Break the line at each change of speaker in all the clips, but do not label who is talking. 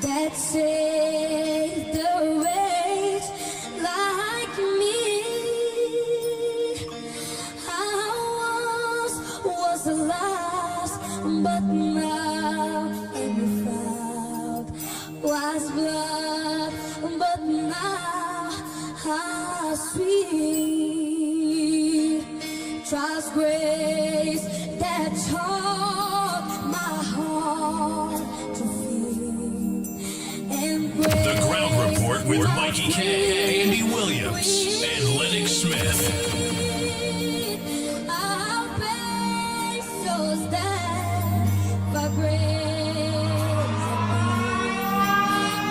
that saved the wretch like me. I was lost, but now am found. Was blood, but now how sweet. Trust grace that taught my heart to feel. And
The Ground Report with Mickie K, Andy Williams, and Lennox Smith.
Our faith shows that by grace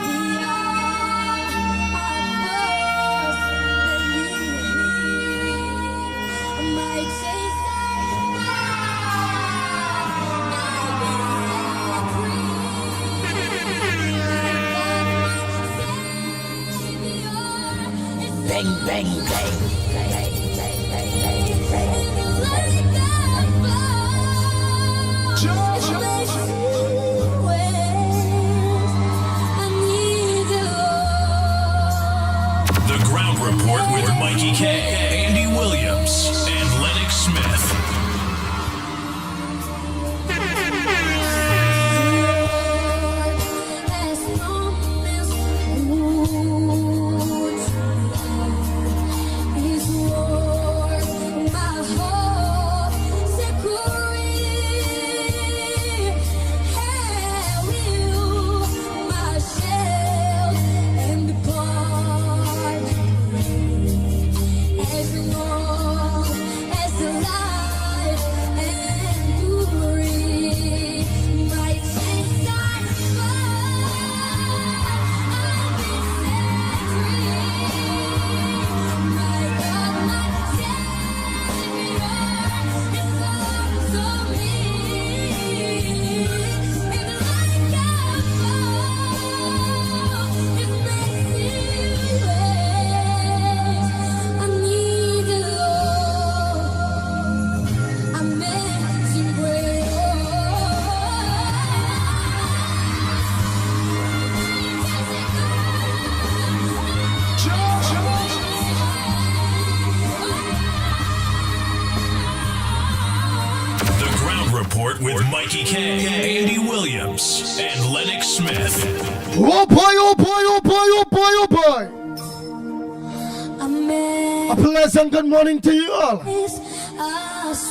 we are my chase
Bang, bang, bang.
The Ground Report with Mickie K, Andy Williams, and Lennox Smith. Report with Mickie K, Andy Williams, and Lennox Smith.
Oh boy, oh boy, oh boy, oh boy, oh boy. A pleasant good morning to you all.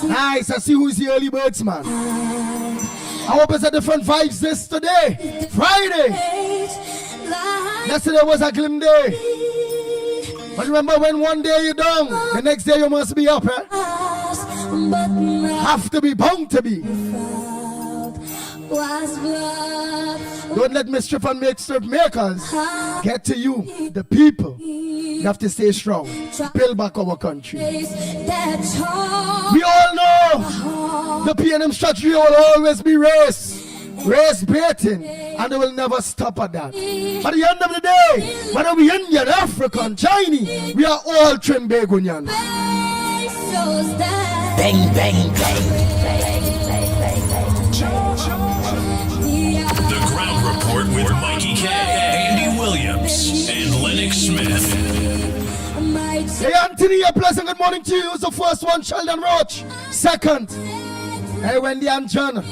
Nice, I see who's the early birds, man. I hope it's a different vibes this today. Friday. Yesterday was a glim day. But remember when one day you're down, the next day you must be up, eh? Have to be, bound to be. Don't let mischief and mischief makers get to you, the people. You have to stay strong. Build back our country. We all know the PNM strategy will always be race baiting, and they will never stop at that. At the end of the day, whether we Indian, African, Chinese, we are all Trinbagonians.
Bang, bang, bang.
The Ground Report with Mickie K, Andy Williams, and Lennox Smith.
Hey Anthony, a pleasant good morning to you. Who's the first one? Sheldon Roach. Second, hey Wendy and John.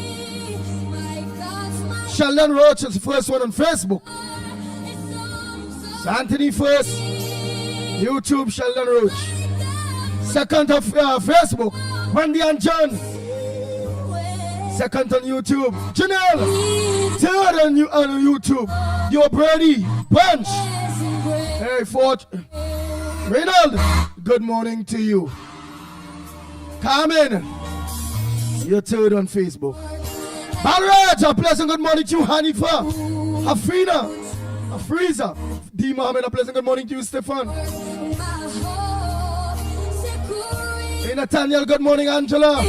Sheldon Roach is the first one on Facebook. So Anthony first. YouTube, Sheldon Roach. Second of Facebook, Wendy and John. Second on YouTube, Janelle. Third on YouTube, Yo Brady, Bunch. Hey, fourth, Reynald, good morning to you. Carmen, you're third on Facebook. Balraj, a pleasant good morning to you. Hanifa, Afrina, Afriza, D. Mohammed, a pleasant good morning to you. Stefan. Hey Nathaniel, good morning. Angela.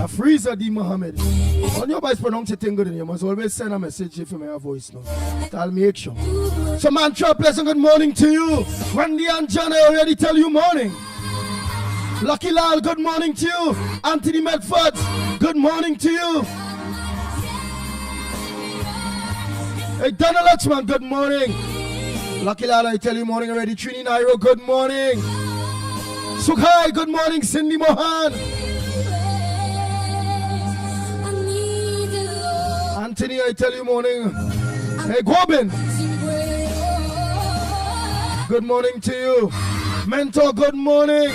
Afriza, D. Mohammed. When your guys pronounce it good, you must always send a message if you make a voice now. I'll make sure. So man, a pleasant good morning to you. Wendy and John, I already tell you morning. Lucky Lal, good morning to you. Anthony Medford, good morning to you. Hey, Donald Lachman, good morning. Lucky Lal, I tell you morning already. Trini Nairo, good morning. Sukhai, good morning. Cindy Mohan. Anthony, I tell you morning. Hey, Gobin, good morning to you. Mentor, good morning.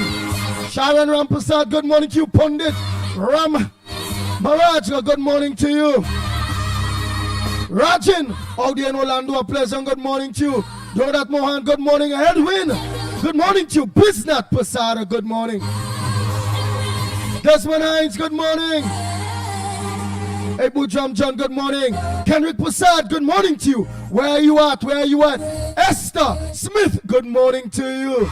Sharon Rampasad, good morning to you. Pundit Ram Maraj, good morning to you. Rajan, out there in Orlando, a pleasant good morning to you. Jodat Mohan, good morning. Edwin, good morning to you. Bisnat Pasada, good morning. Desmond Hines, good morning. Hey, Bujam John, good morning. Kenrick Pasad, good morning to you. Where are you at? Where are you at? Esther Smith, good morning to you.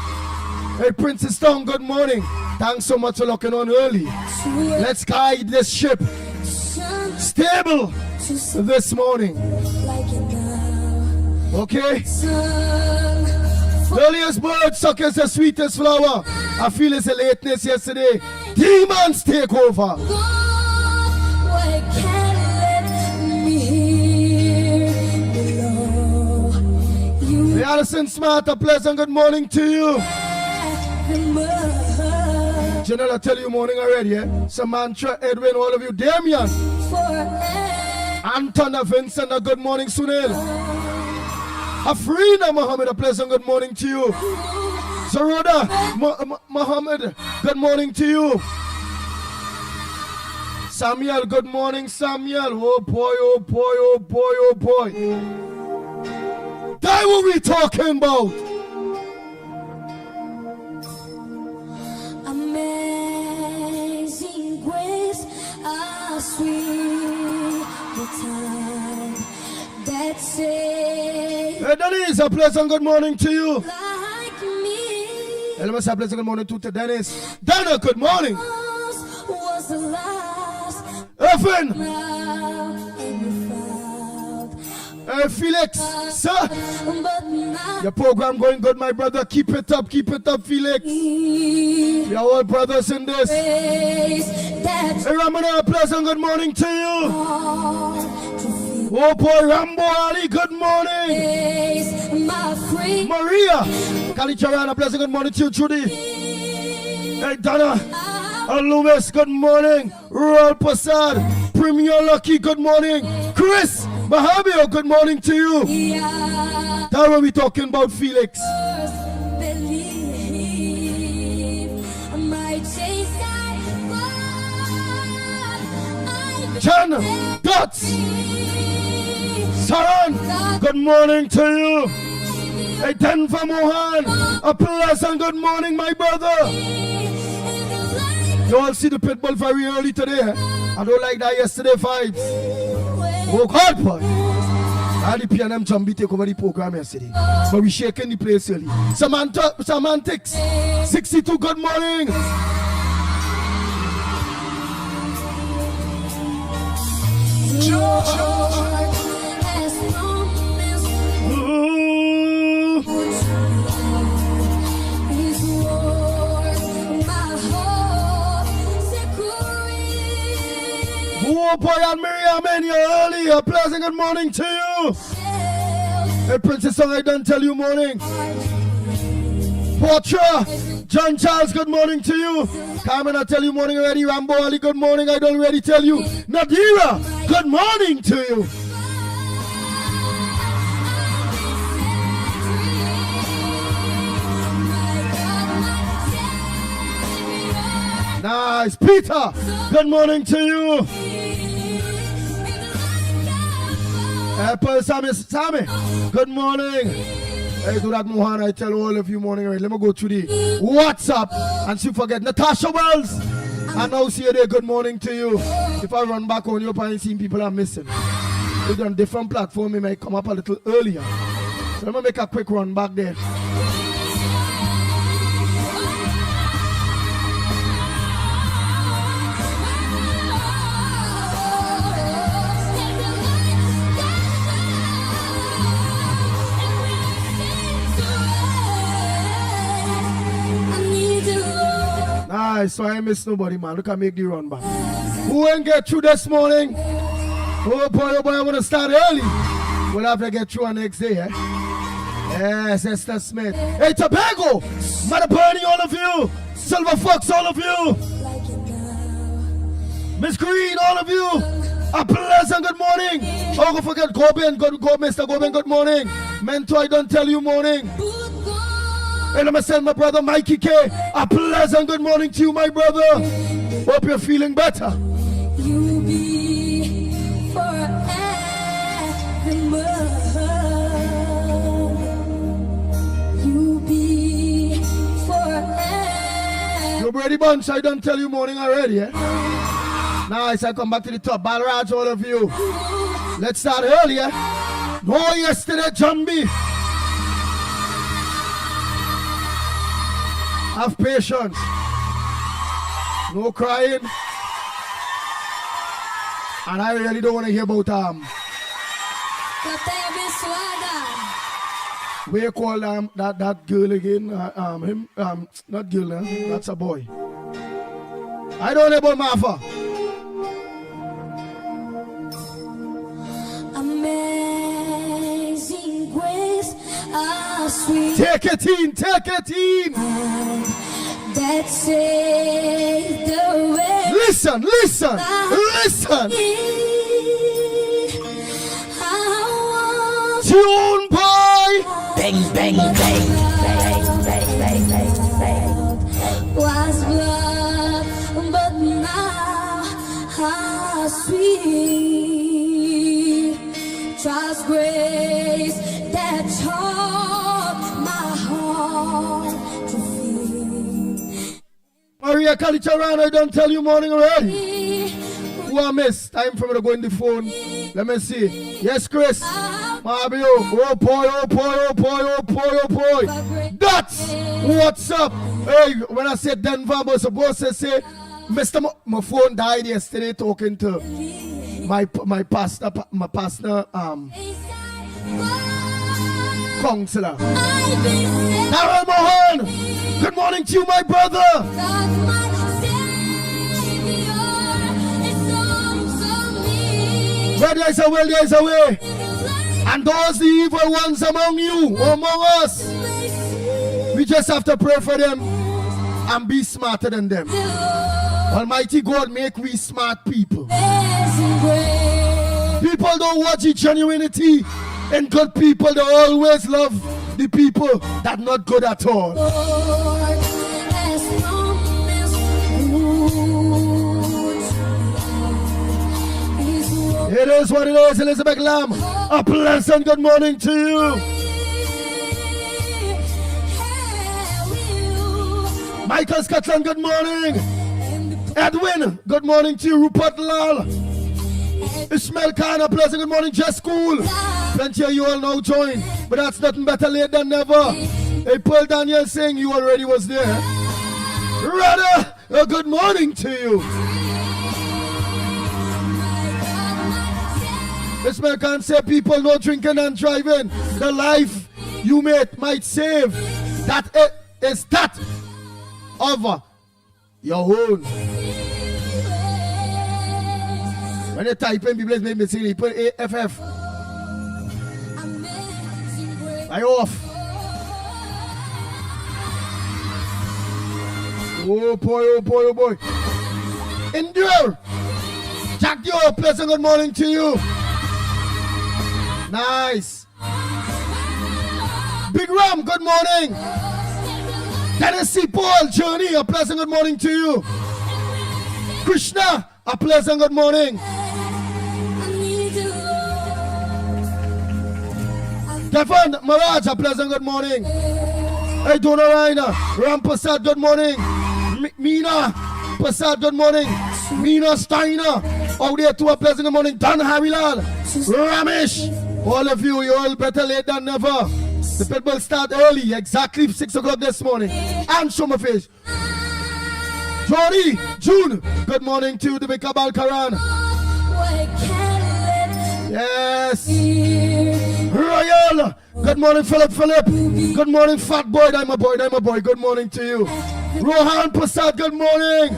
Hey, Princess Stone, good morning. Thanks so much for locking on early. Let's guide this ship stable this morning. Okay? Earliest bird, suckers the sweetest flower. I feel it's a lateness yesterday. Demons take over. Allison Smart, a pleasant good morning to you. Janelle, I tell you morning already, eh? Samantha, Edwin, all of you. Damian, Anton, Vincent, a good morning, Sunil. Afrina Mohammed, a pleasant good morning to you. Zaroda Mohammed, good morning to you. Samuel, good morning, Samuel. Oh boy, oh boy, oh boy, oh boy. That what we talking about.
Amazing grace, how sweet the time that saved.
Hey, Dennis, a pleasant good morning to you.
Like me.
Hey, let me say a pleasant good morning to Dennis. Dana, good morning.
Was the last
Evan.
now and you found.
Hey, Felix, sir.
But now
Your program going good, my brother. Keep it up, Felix. We are all brothers in this.
grace that
Hey, Ramana, a pleasant good morning to you.
to
Oh boy, Rambo Ali, good morning.
face my free.
Maria, Kalicharan, a pleasant good morning to you, Judy. Hey, Donna, Lewis, good morning. Rural Passad, Premier Lucky, good morning. Chris, Mahabio, good morning to you. That's what we talking about, Felix. Jan, Dots, Saran, good morning to you. Hey, Denver Mohan, a pleasant good morning, my brother. You all see the pitbull very early today. Eh? I don't like that yesterday vibes. Oh God, boy. I the PNM Jambi take over the program yesterday. But we shaking the place early. Semantics, 62, good morning. Oh boy, and Miriam, and you're early. A pleasant good morning to you. Hey, Princess Song, I don't tell you morning. Portra, John Charles, good morning to you. Carmen, I tell you morning already. Rambo Ali, good morning. I don't already tell you. Nadira, good morning to you. Nice. Peter, good morning to you. Apple Sammy, good morning. Hey, do that, Mohan. I tell all of you morning. Right, let me go to the WhatsApp and see forget Natasha Wells. I now see you there. Good morning to you. If I run back on you, I see people are missing. It's on different platform. It might come up a little earlier. So let me make a quick run back there. Nice, so I ain't miss nobody, man. Look at make the run back. Who ain't get through this morning? Oh boy, I want to start early. We'll have to get through on next day, eh? Yes, Esther Smith. Hey, Tobago! Mother Bernie, all of you! Silver Fox, all of you! Miss Green, all of you! A pleasant good morning! Oh, don't forget Goben, go Mr. Goben, good morning! Mentor, I don't tell you morning! And I'm gonna send my brother Mikey K. A pleasant good morning to you, my brother! Hope you're feeling better!
You be forevermore. You be forever.
You ready, bunch? I don't tell you morning already, eh? Nice, I come back to the top. Balraj, all of you. Let's start earlier. No, yesterday, Jambi. Have patience. No crying. And I really don't want to hear about what you call that girl again? Him not girl, that's a boy. I don't know about Martha.
Amazing grace, how sweet.
Take it in.
That saved the way.
Listen. Tune boy.
Bang, bang, bang.
Was blood, but now how sweet. Trust grace that taught my heart to feel.
Maria Kalicharana, I don't tell you morning already. Who I miss? Time for me to go in the phone. Let me see. Yes, Chris. Mabio. Oh boy. That's what's up. Hey, when I said Denver, I was supposed to say, Mr. My phone died yesterday talking to my pastor, counselor. Darrell Mohan. Good morning to you, my brother. Where there is a will, there is a way. And those the evil ones among you, among us, we just have to pray for them and be smarter than them. Almighty God, make we smart people. People don't watch the genuinity, and good people, they always love the people that not good at all. It is what it is, Elizabeth Lamb. A pleasant good morning to you. Michael Scotland, good morning. Edwin, good morning to you. Rupert Lal. Ishmael Khan, a pleasant good morning. Just School. Plenty of you all now join, but that's nothing better late than never. Hey, Paul Daniel saying you already was there. Rather, a good morning to you. This man can't say people no drinking and driving. The life you might save. That is that of your own. When you type in people, maybe see you put AFF. I off. Oh boy. Endure. Jack Dio, pleasant good morning to you. Nice. Big Ram, good morning. Tennessee Paul, Journey, a pleasant good morning to you. Krishna, a pleasant good morning. Devon Maraj, a pleasant good morning. Hey, Donna Raina, Ram Prasad, good morning. Mina Prasad, good morning. Mina Steiner, out there to a pleasant good morning. Dan Harilal, Ramesh. All of you, you're all better late than never. The people start early, exactly 6 o'clock this morning. And show my face. Jody, June, good morning to the Bika Balkaran. Yes. Royal, good morning, Philip. Good morning, Fat Boy. I'm a boy. Good morning to you. Rohan Prasad, good morning.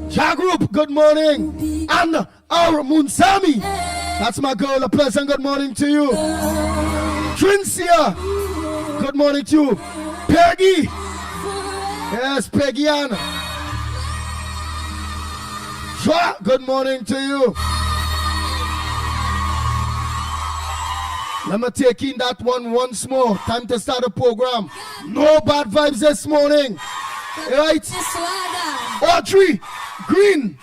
Jagrup, good morning. And our Munsami, that's my girl. A pleasant good morning to you. Trincia, good morning to you. Peggy, yes, Peggy Ann. Shwa, good morning to you. Let me take in that one once more. Time to start the program. No bad vibes this morning. Right? Audrey Green.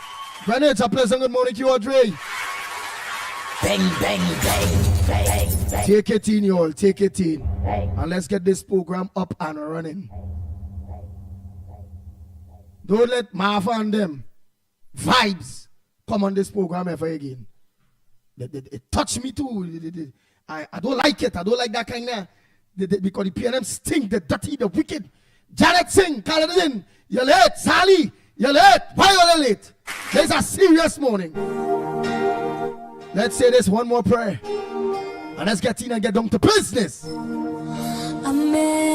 Grenades, a pleasant good morning to you, Audrey.
Bang, bang, bang, bang, bang.
Take it in, y'all. Take it in. And let's get this program up and running. Don't let Martha and them vibes come on this program ever again. It touched me too. I don't like it. I don't like that kind of... because the PNM stink, the dirty, the wicked. Janet Singh, call it in. You're late. Sally, you're late. Why are you late? There's a serious morning. Let's say this one more prayer. And let's get in and get down to business.
Amazing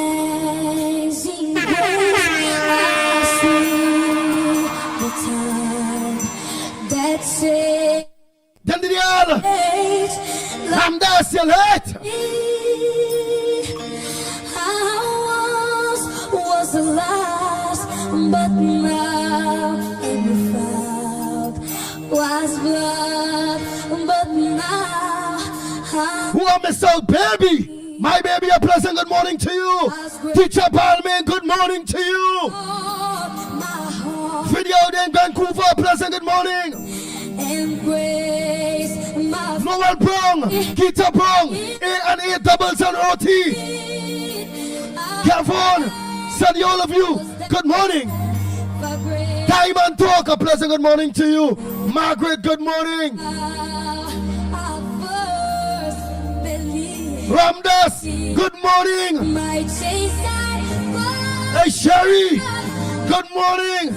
grace, I see the time that saved.
Then the other. I'm there, you're late.
I was the last, but now I'm found. Was blood, but now
Who are Miss Old Baby? My baby, a pleasant good morning to you. Teacher Balmain, good morning to you. Video in Vancouver, a pleasant good morning.
and grace, my
Noel Brown, Gita Brown, A doubles and OT. Kevon, Sunny, all of you, good morning. Diamond Talk, a pleasant good morning to you. Margaret, good morning. Ramdas, good morning. Hey Sherry, good morning.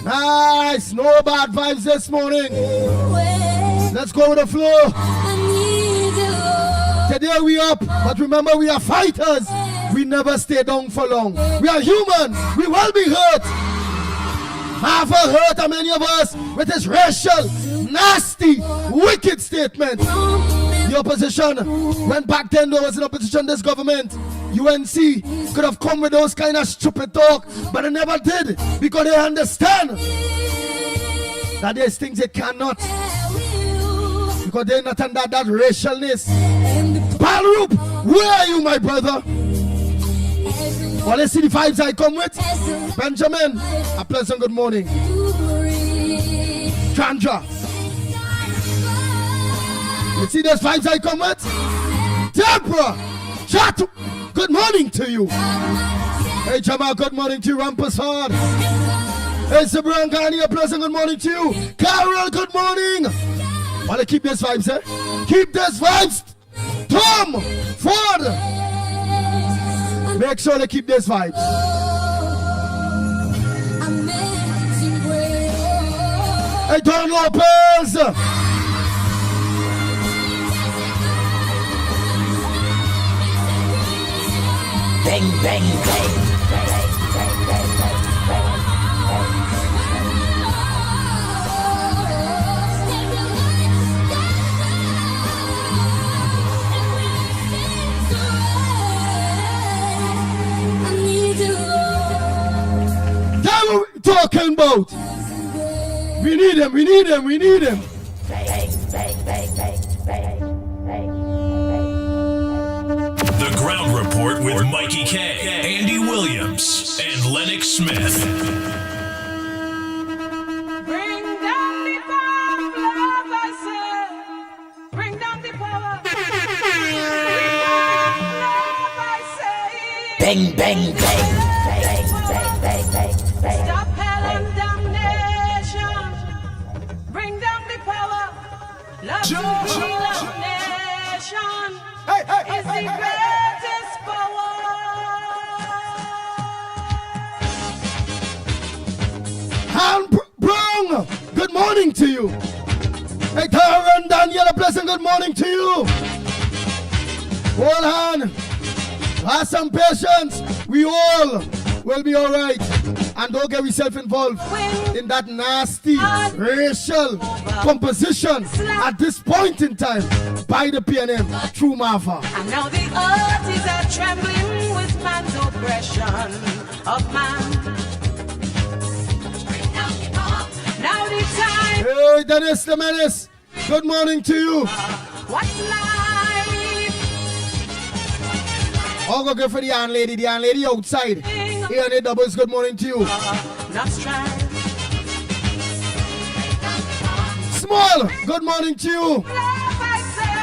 Nice, no bad vibes this morning. Let's go with the flow. Today we up, but remember we are fighters. We never stay down for long. We are human. We will be hurt. Half a hurt, and many of us with this racial, nasty, wicked statement. The opposition, when back then there was an opposition, this government, UNC, could have come with those kind of stupid talk, but they never did because they understand that there's things they cannot, because they're not under that racialness. Balrup, where are you, my brother? Well, let's see the vibes I come with. Benjamin, a pleasant good morning. Chandra, you see those vibes I come with? Deborah, Chat, good morning to you. Hey Jamal, good morning to you. Rampasad. Hey Sabran Ghani, a pleasant good morning to you. Carol, good morning. Wanna keep these vibes, eh? Keep these vibes. Tom, Ford. Make sure they keep these vibes. Hey Don Lopez.
Bang, bang, bang.
That's what we're talking about. We need him, we need him, we need him.
The Ground Report with Mikey K, Andy Williams, and Lennox Smith.
Bring down the power of love, I say. Bring down the power. Bring down love, I say.
Bang, bang, bang.
Stop hell and damnation. Bring down the power. Love to heal our nation. Is the greatest power.
And bro, good morning to you. Hey, Tara and Daniel, a pleasant good morning to you. Hold on. Have some patience. We all will be all right. And don't get yourself involved in that nasty racial composition at this point in time by the PNM through Marfa.
And now the earth is a trembling with man's oppression of man. Now the time.
Hey, Dennis the Menace. Good morning to you.
What's life?
I'll go good for the young lady outside. Here in doubles, good morning to you.
Not strive.
Small, good morning to you.
Love, I say.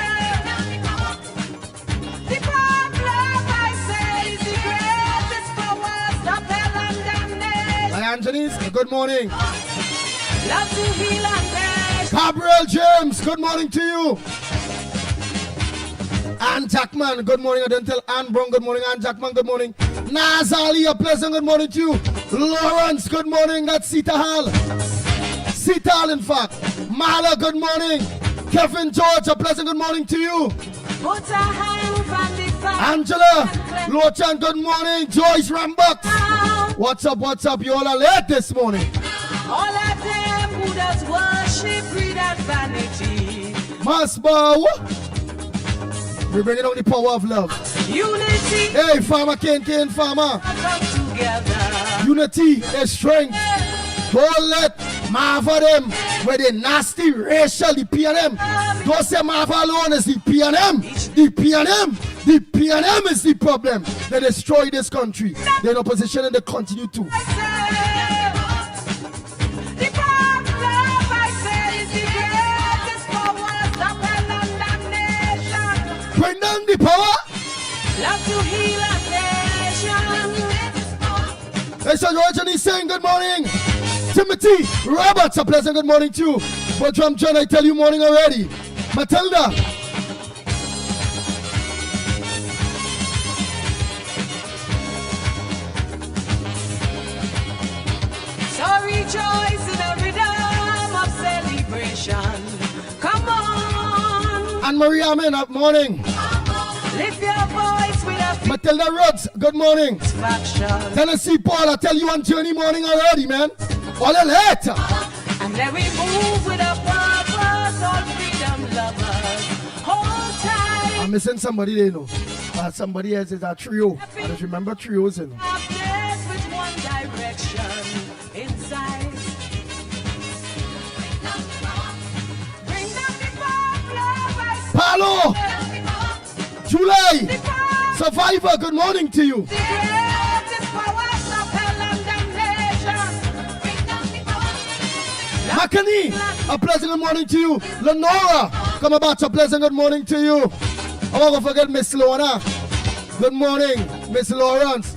The love, I say, is the greatest power. Stop hell and damnation.
Hi, Anthony's, good morning.
Love to heal and nation.
Gabriel James, good morning to you. Ann Jackman, good morning. I didn't tell Ann Brown, good morning. Ann Jackman, good morning. Nazali, a pleasant good morning to you. Lawrence, good morning. That's Sita Hall. Sita Hall, in fact. Mala, good morning. Kevin George, a pleasant good morning to you.
Put a hand from the fire.
Angela, Lochan, good morning. Joyce Rambach. What's up? You all are late this morning.
All of them who does worship, greed and vanity.
Masbow. We're bringing out the power of love.
Unity.
Hey, Farmer Kane, Farmer.
Come together.
Unity is strength. Don't let Marva them where they nasty racial, the PNM. Don't say Marva alone is the PNM. The PNM is the problem. They destroy this country. They're in opposition and they continue to.
The love, I say, is the greatest power. Stop hell and damnation.
Bring down the power.
Love to heal a nation.
Hey, so George is saying good morning. Timothy Roberts, a pleasant good morning to you. But John, I tell you morning already. Matilda.
So rejoice in a rhythm of celebration. Come on.
And Maria, amen, up morning.
Lift your voice with a
Matilda Rhodes, good morning.
faction.
Tennessee Paul, I tell you on journey morning already, man. All later.
And then we move with a purpose, all freedom lovers. Hold tight.
I'm missing somebody they know. Somebody else is a trio. I just remember trios, you know.
Our place with one direction inside. Bring down the bomb, love, I say.
Palo, July, Survivor, good morning to you.
The greatest power, stop hell and damnation.
Makani, a pleasant good morning to you. Lenora, come about, a pleasant good morning to you. I won't forget Miss Lorna. Good morning, Miss Lawrence.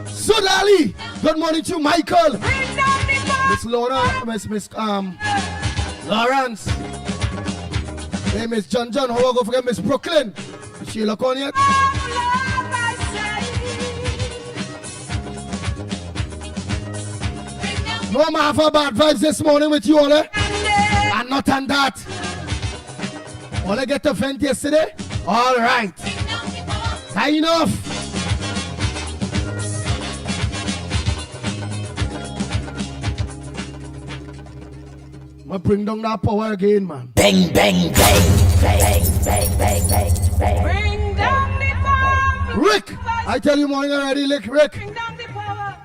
Sudali, good morning to you. Michael.
Bring down the bomb.
Miss Lorna, Miss Lawrence. Hey, Miss John, how I go forget Miss Brooklyn? Is she look on yet?
Love, I say.
No matter bad vibes this morning with you all, eh? And not on that. Wanna get the vent yesterday? All right. High enough. I'm gonna bring down that power again, man.
Bang, bang, bang, bang, bang, bang, bang, bang.
Bring down the bomb.
Rick, I tell you morning already, Rick.
Bring down the power.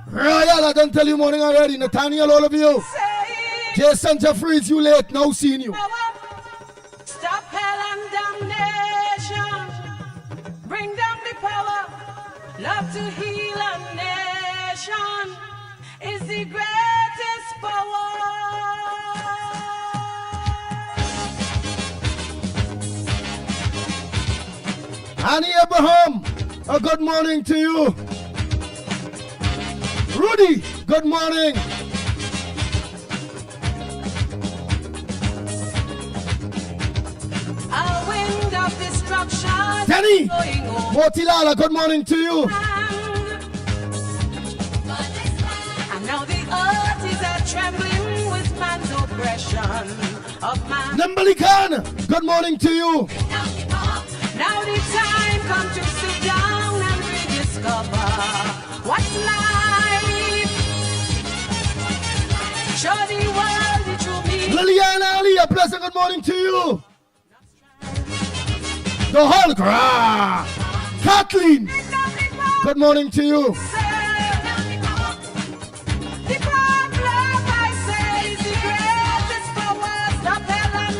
Royal, I don't tell you morning already. Nathaniel, all of you.
Say
Jason Jeffries, you late, now seeing you.
stop hell and damnation. Bring down the power. Love to heal a nation is the greatest power.
Annie Abraham, a good morning to you. Rudy, good morning.
A wind of destruction.
Danny,
blowing over
Motilala, good morning to you.
land. And now the earth is a trembling with man's oppression. oppression of man.
Nambali Khan, good morning to you.
Now the time comes to sit down and rediscover what's life. Show the world the true meaning.
Liliana Ali, a pleasant good morning to you. The Holgra. Kathleen, good morning to you.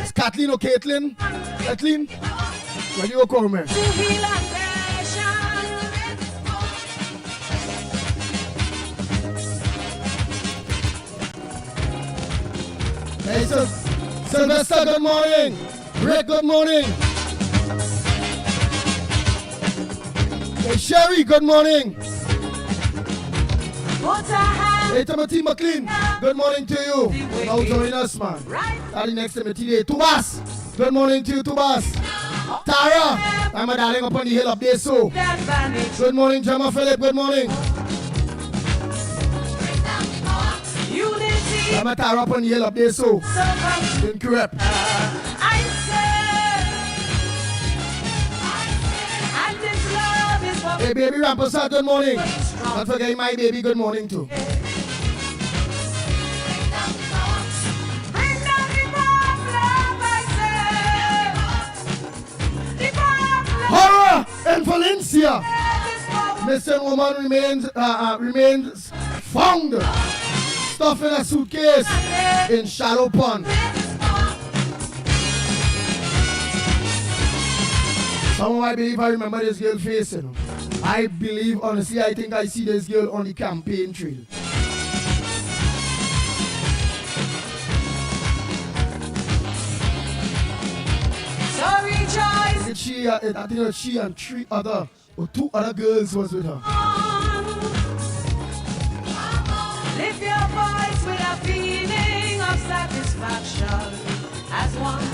It's Kathleen or Caitlin? Kathleen? Where do you go, man? Hey, Sylvester, good morning. Rick, good morning. Hey, Sherry, good morning. Hey, Timothy McLean, good morning to you. Now join us, man. Daddy next to me today. Tubas, good morning to you, Tubas. Tara, I'm a darling up on the hill up there, so. Good morning, Gemma Philip, good morning. I'm a Tara up on the hill up there, so. Incorrect. Hey, baby Ramposa, good morning. Don't forget my baby, good morning too. Horror in Valencia. Missing woman remains found. Stuff in a suitcase in Shallow Pond. Somehow I believe I remember this girl face, you know. I believe, honestly, I think I see this girl on the campaign trail.
Sorry, Joyce.
I think she and two other girls was with her.
Lift your voice with a feeling of satisfaction as one.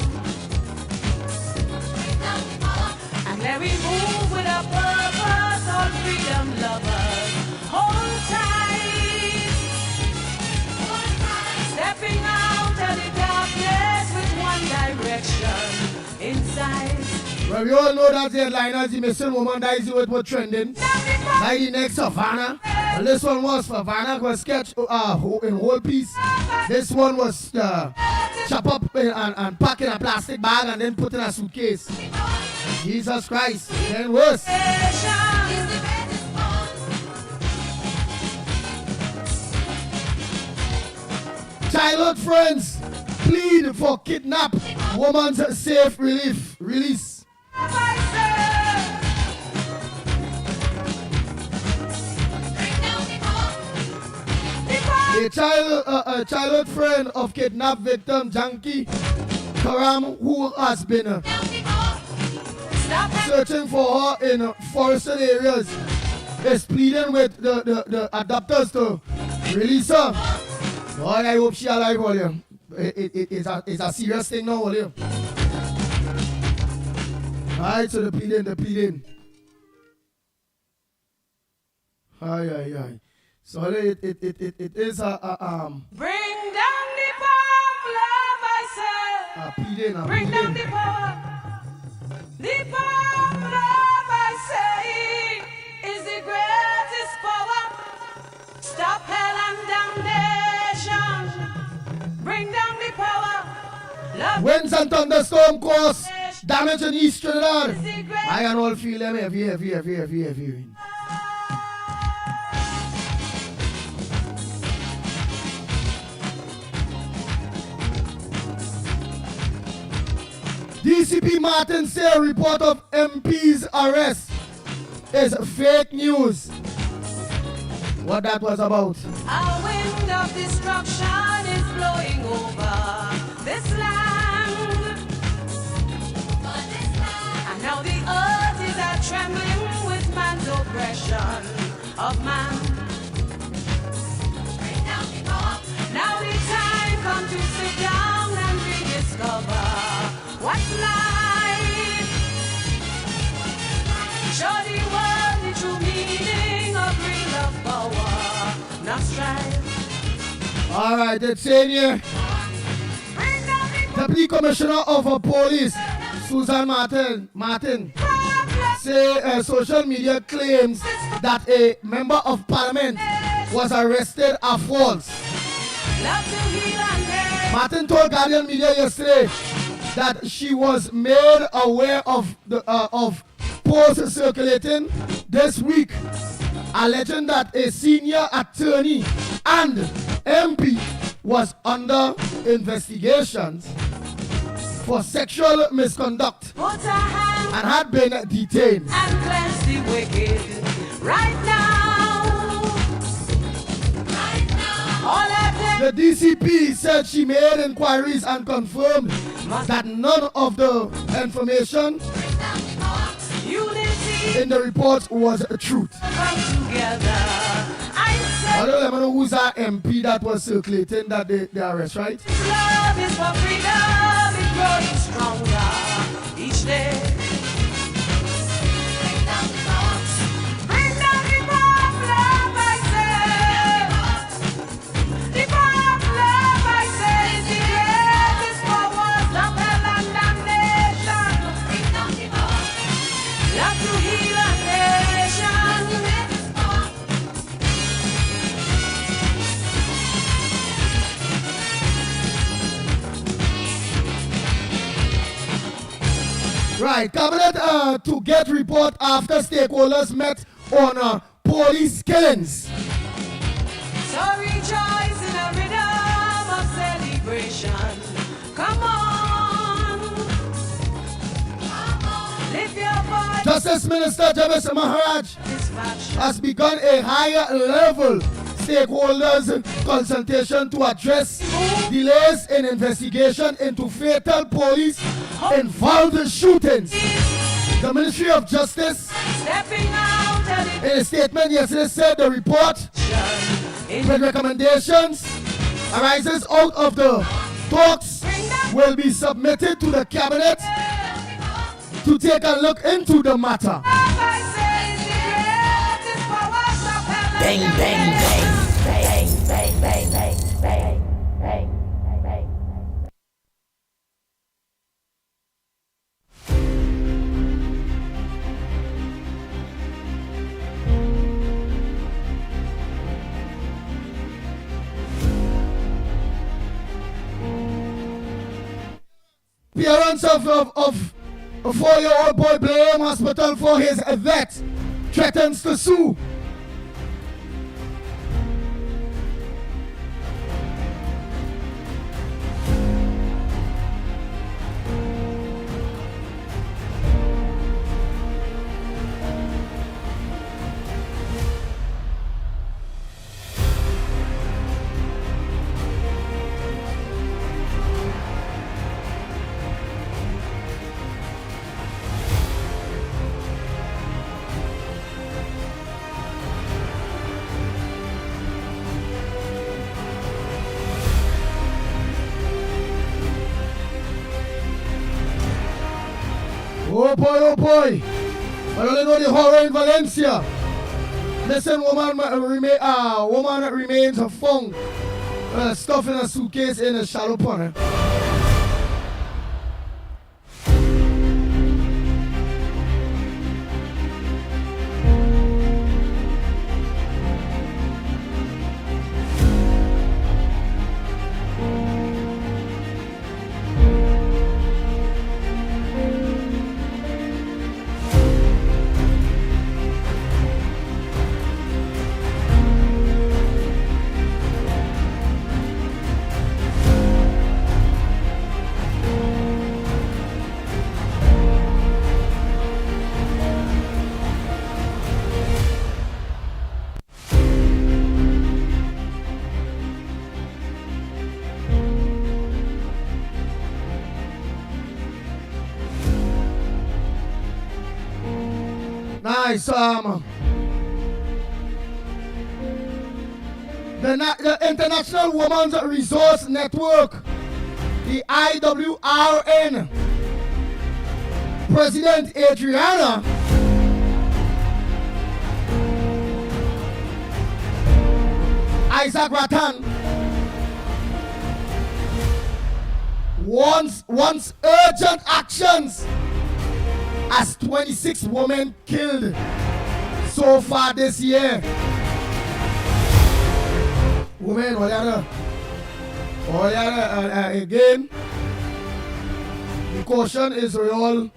And let me move with a purpose, all freedom lovers. Hold tight. Stepping out of the darkness with one direction inside.
Well, we all know that the headliners, the missing woman that is what was trending. Like the next Havana. And this one was for Havana, was sketched in whole piece. This one was chop up and pack in a plastic bag and then put in a suitcase. Jesus Christ, then worse. Childhood friends plead for kidnap woman's safe release. A childhood friend of kidnapped victim Janki Karam, who has been searching for her in forested areas, is pleading with the adopters to release her. Boy, I hope she alive, William. It's a serious thing now, William. Alright, so the pleading. Aye. So it is a
Bring down the power of love, I say. Bring down the power. The power of love, I say, is the greatest power. Stop hell and damnation. Bring down the power. Love.
Winds and thunderstorm cause damage in East Trinidad. I can all feel them heavy. DCP Martin say a report of MP's arrest is fake news. What that was about?
A wind of destruction is blowing over this land. And now the earth is trembling with man's oppression of man. Now the time comes to sit down and rediscover what's life. Show the world the true meaning of real love, power, not strife.
All right, that's in here. Deputy Commissioner of Police, Susan Martin, say social media claims that a member of parliament was arrested are false. Martin told Guardian Media yesterday that she was made aware of the posts circulating this week alleging that a senior attorney and MP was under investigations for sexual misconduct and had been detained.
And cleanse the wicked right now. All of them
The DCP said she made inquiries and confirmed that none of the information
unity
in the report was truth.
come together. I
I don't know who's that MP that was circulating that they arrest, right?
said love is for freedom, it's growing stronger each day. Bring down the bomb of love, I say. The bomb of love, I say, is the greatest powers of hell and damnation. Love to heal a nation.
Right, cabinet to get report after stakeholders met on police killings.
So rejoice in a rhythm of celebration. Come on. Lift your voice.
Justice Minister Javis Maharaj
Satisfaction.
has begun a higher level stakeholders consultation to address delays in investigation into fatal police involved shootings. The Ministry of Justice
Stepping out of the
in a statement yesterday said the report
in
with recommendations arises out of the talks will be submitted to the cabinet to take a look into the matter.
I say is the greatest powers of hell
Bang,
and
bang,
damnation.
bang, bang, bang, bang, bang, bang, bang, bang.
Parents of a 4-year-old boy blame hospital for his death, threatens to sue. Oh boy. I only know the horror in Valencia. Listen, woman remains found stuff in a suitcase in a shallow pond. Nice. The International Women's Resource Network, the IWRN, President Adriana Isaac Ratan wants urgent actions as 26 women killed so far this year. Women, again, the caution is real.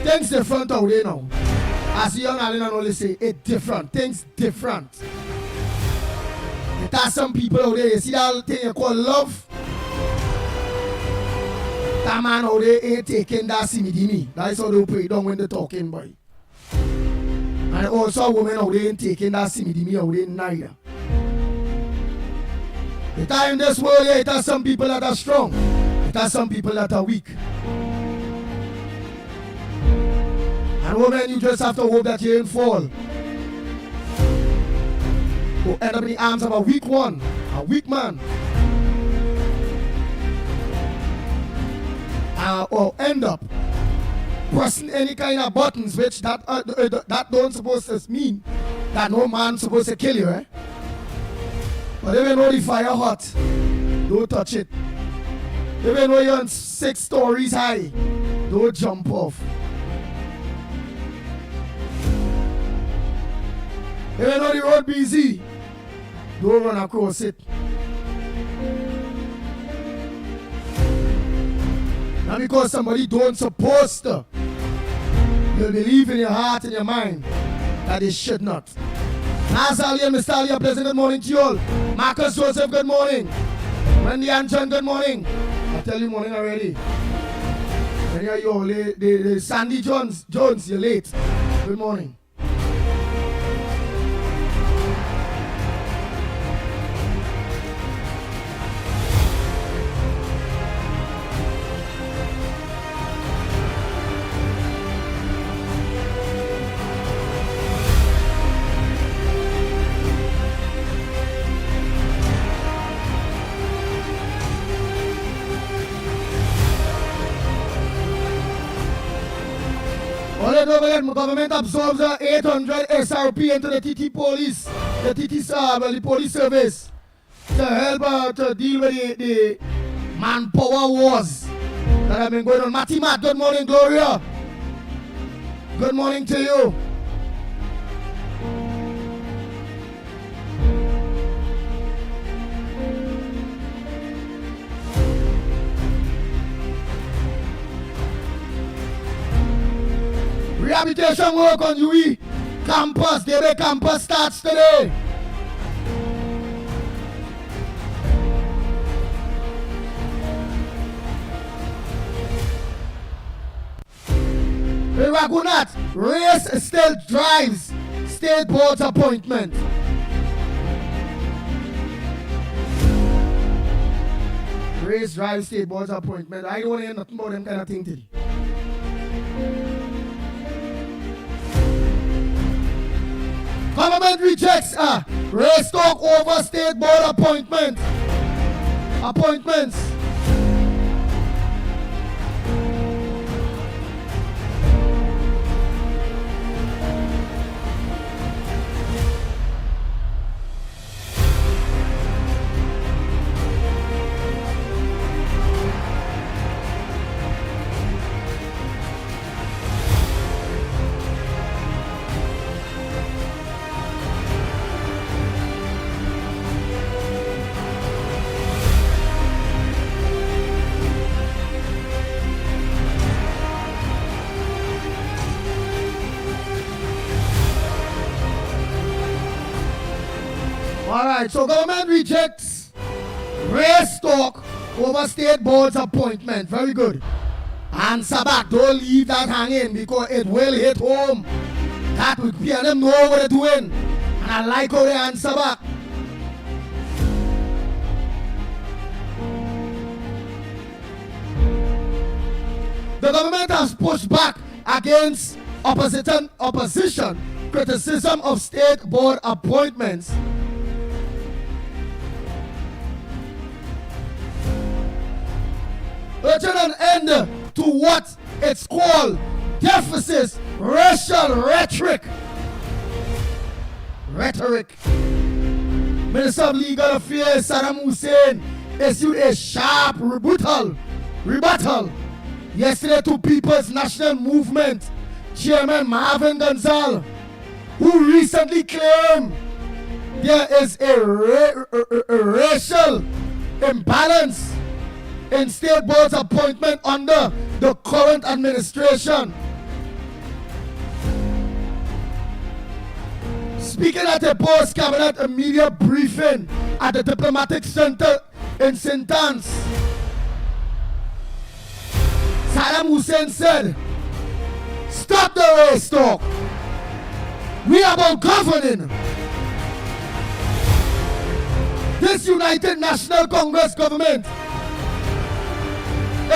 Things different out there now. As young Alina only say, it different. Things different. There are some people out there, you see that thing you call love? That man out there ain't taking that simidimi. That is how they put it down when they're talking, boy. And also women out there ain't taking that simidimi out there neither. It are in this world here, it are some people that are strong. It are some people that are weak. And women, you just have to hope that you ain't fall. Or end up in the arms of a weak one, a weak man. Or end up pressing any kind of buttons which that don't supposed to mean that no man supposed to kill you, eh? But if you know the fire hot, don't touch it. If you know you're on 6 stories high, don't jump off. If you know the road busy, don't run across it. Not because somebody don't supposed to. You believe in your heart and your mind that they should not. Nazalia, Mr. Alia, pleasant good morning to you all. Marcus Joseph, good morning. Wendy and John, good morning. I tell you morning already. And here you all, the Sandy Jones, you're late. Good morning. The government absorbs 800 SRP into the TT police, the police service to help to deal with the manpower wars that have been going on. Matty Matt, good morning, Gloria. Good morning to you. Rehabilitation work on UE campus, DB campus starts today. Ragunat, race still drives state board's appointment. Race drives state board's appointment. I don't want to hear nothing about them kind of thing today. Government rejects race talk over state board appointments. Alright, so government rejects race talk over state board's appointment. Very good. Answer back. Don't leave that hanging because it will hit home. That would be them know what they're doing. And I like how they answer back. The government has pushed back against opposition criticism of state board appointments. Urging an end to what it's called deficit racial rhetoric. Minister of Legal Affairs Saddam Hussein issued a sharp rebuttal yesterday to People's National Movement Chairman Marvin Gonzalez, who recently claimed there is a racial imbalance in state board's appointment under the current administration. Speaking at a post-cabinet media briefing at the Diplomatic Center in St. Anne's, Saddam Hussein said, "Stop the race talk. We are about governing." This United National Congress government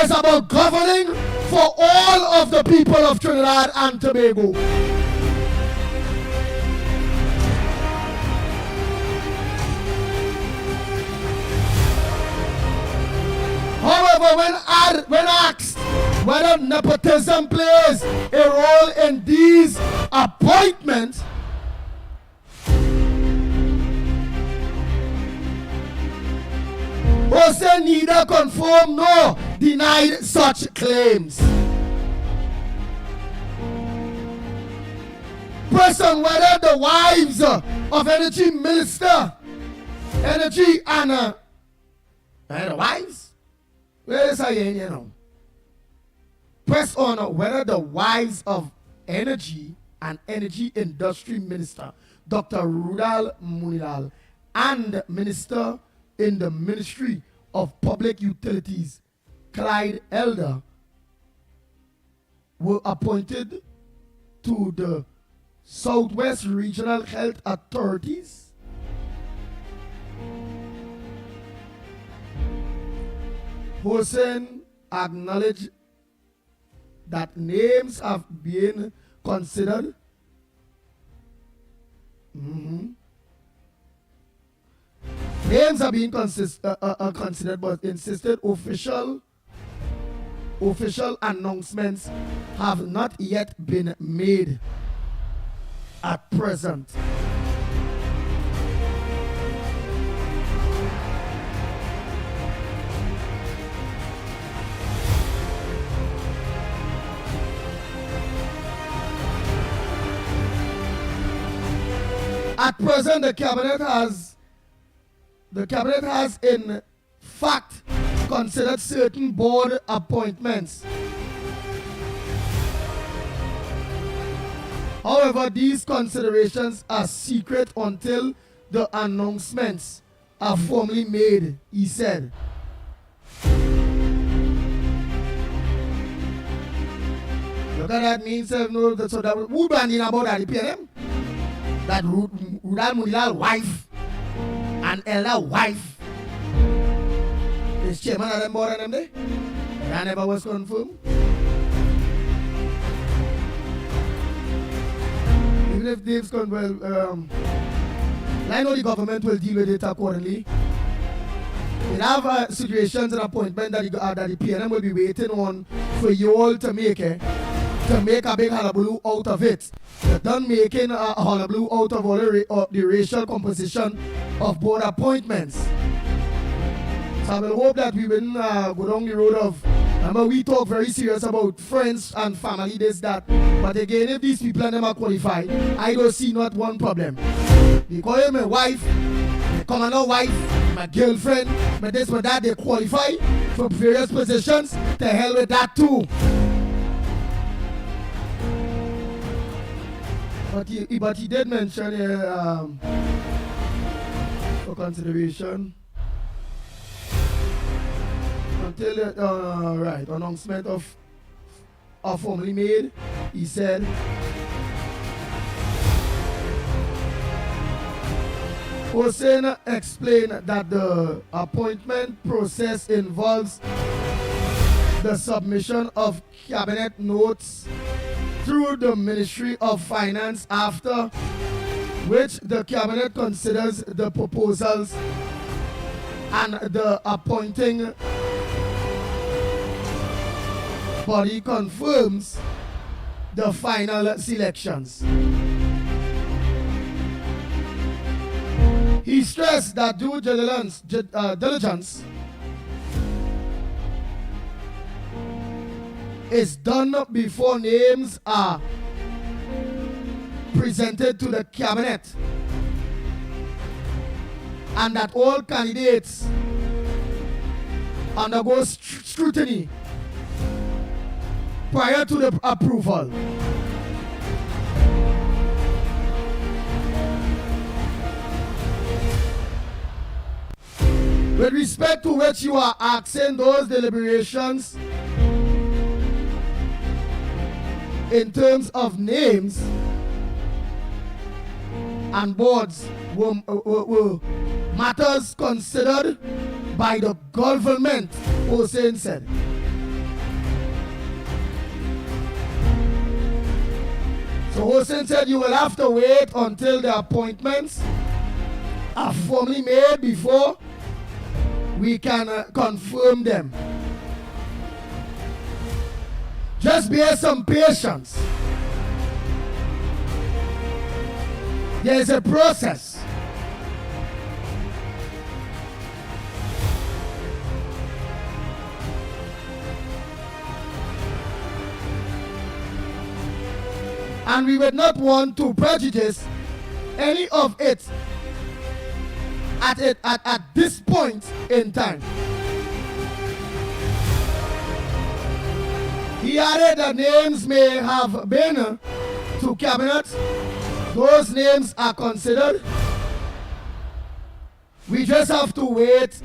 is about governing for all of the people of Trinidad and Tobago. However, when asked whether nepotism plays a role in these appointments, Hussein neither confirmed nor denied such claims. Pressed on whether the wives of Energy Minister, Energy and the wives? Where is I now? Pressed on whether the wives of Energy and Energy Industry Minister, Dr. Rudal Munilal, and Minister in the Ministry of Public Utilities, Clyde Elder, were appointed to the Southwest Regional Health Authorities. Hussein acknowledged that names have been considered. Names are being considered, but insisted official announcements have not yet been made at present. At present, the cabinet has in fact considered certain board appointments. However, these considerations are secret until the announcements are formally made, he said. Look at that means, so that who banding about that, the PNM? That Rudal Munilal wife and Elder wife is chairman of them board and them there? That never was confirmed. Even if Dave's gone, well, I know the government will deal with it accordingly. We have situations and appointments that the PNM will be waiting on for you all to make a big hullabaloo out of it. They're done making a hullabaloo out of all the racial composition of board appointments. So I will hope that we will go down the road of, remember we talk very serious about friends and family, this, that. But again, if these people and them are qualified, I don't see not one problem. Because my wife, my commander wife, my girlfriend, my this, my that, they qualify for various positions. To hell with that too. But he did mention for consideration until the announcement of formally made. He said, Hussein explained that the appointment process involves the submission of cabinet notes through the Ministry of Finance, after which the cabinet considers the proposals and the appointing body confirms the final selections. He stressed that due diligence is done before names are presented to the cabinet, and that all candidates undergo scrutiny prior to the approval. With respect to which you are asking those deliberations in terms of names and boards were matters considered by the government, Hussein said. So Hussein said you will have to wait until the appointments are formally made before we can confirm them. Just bear some patience. There is a process. And we would not want to prejudice any of it at this point in time. He added that names may have been to cabinet. Those names are considered. We just have to wait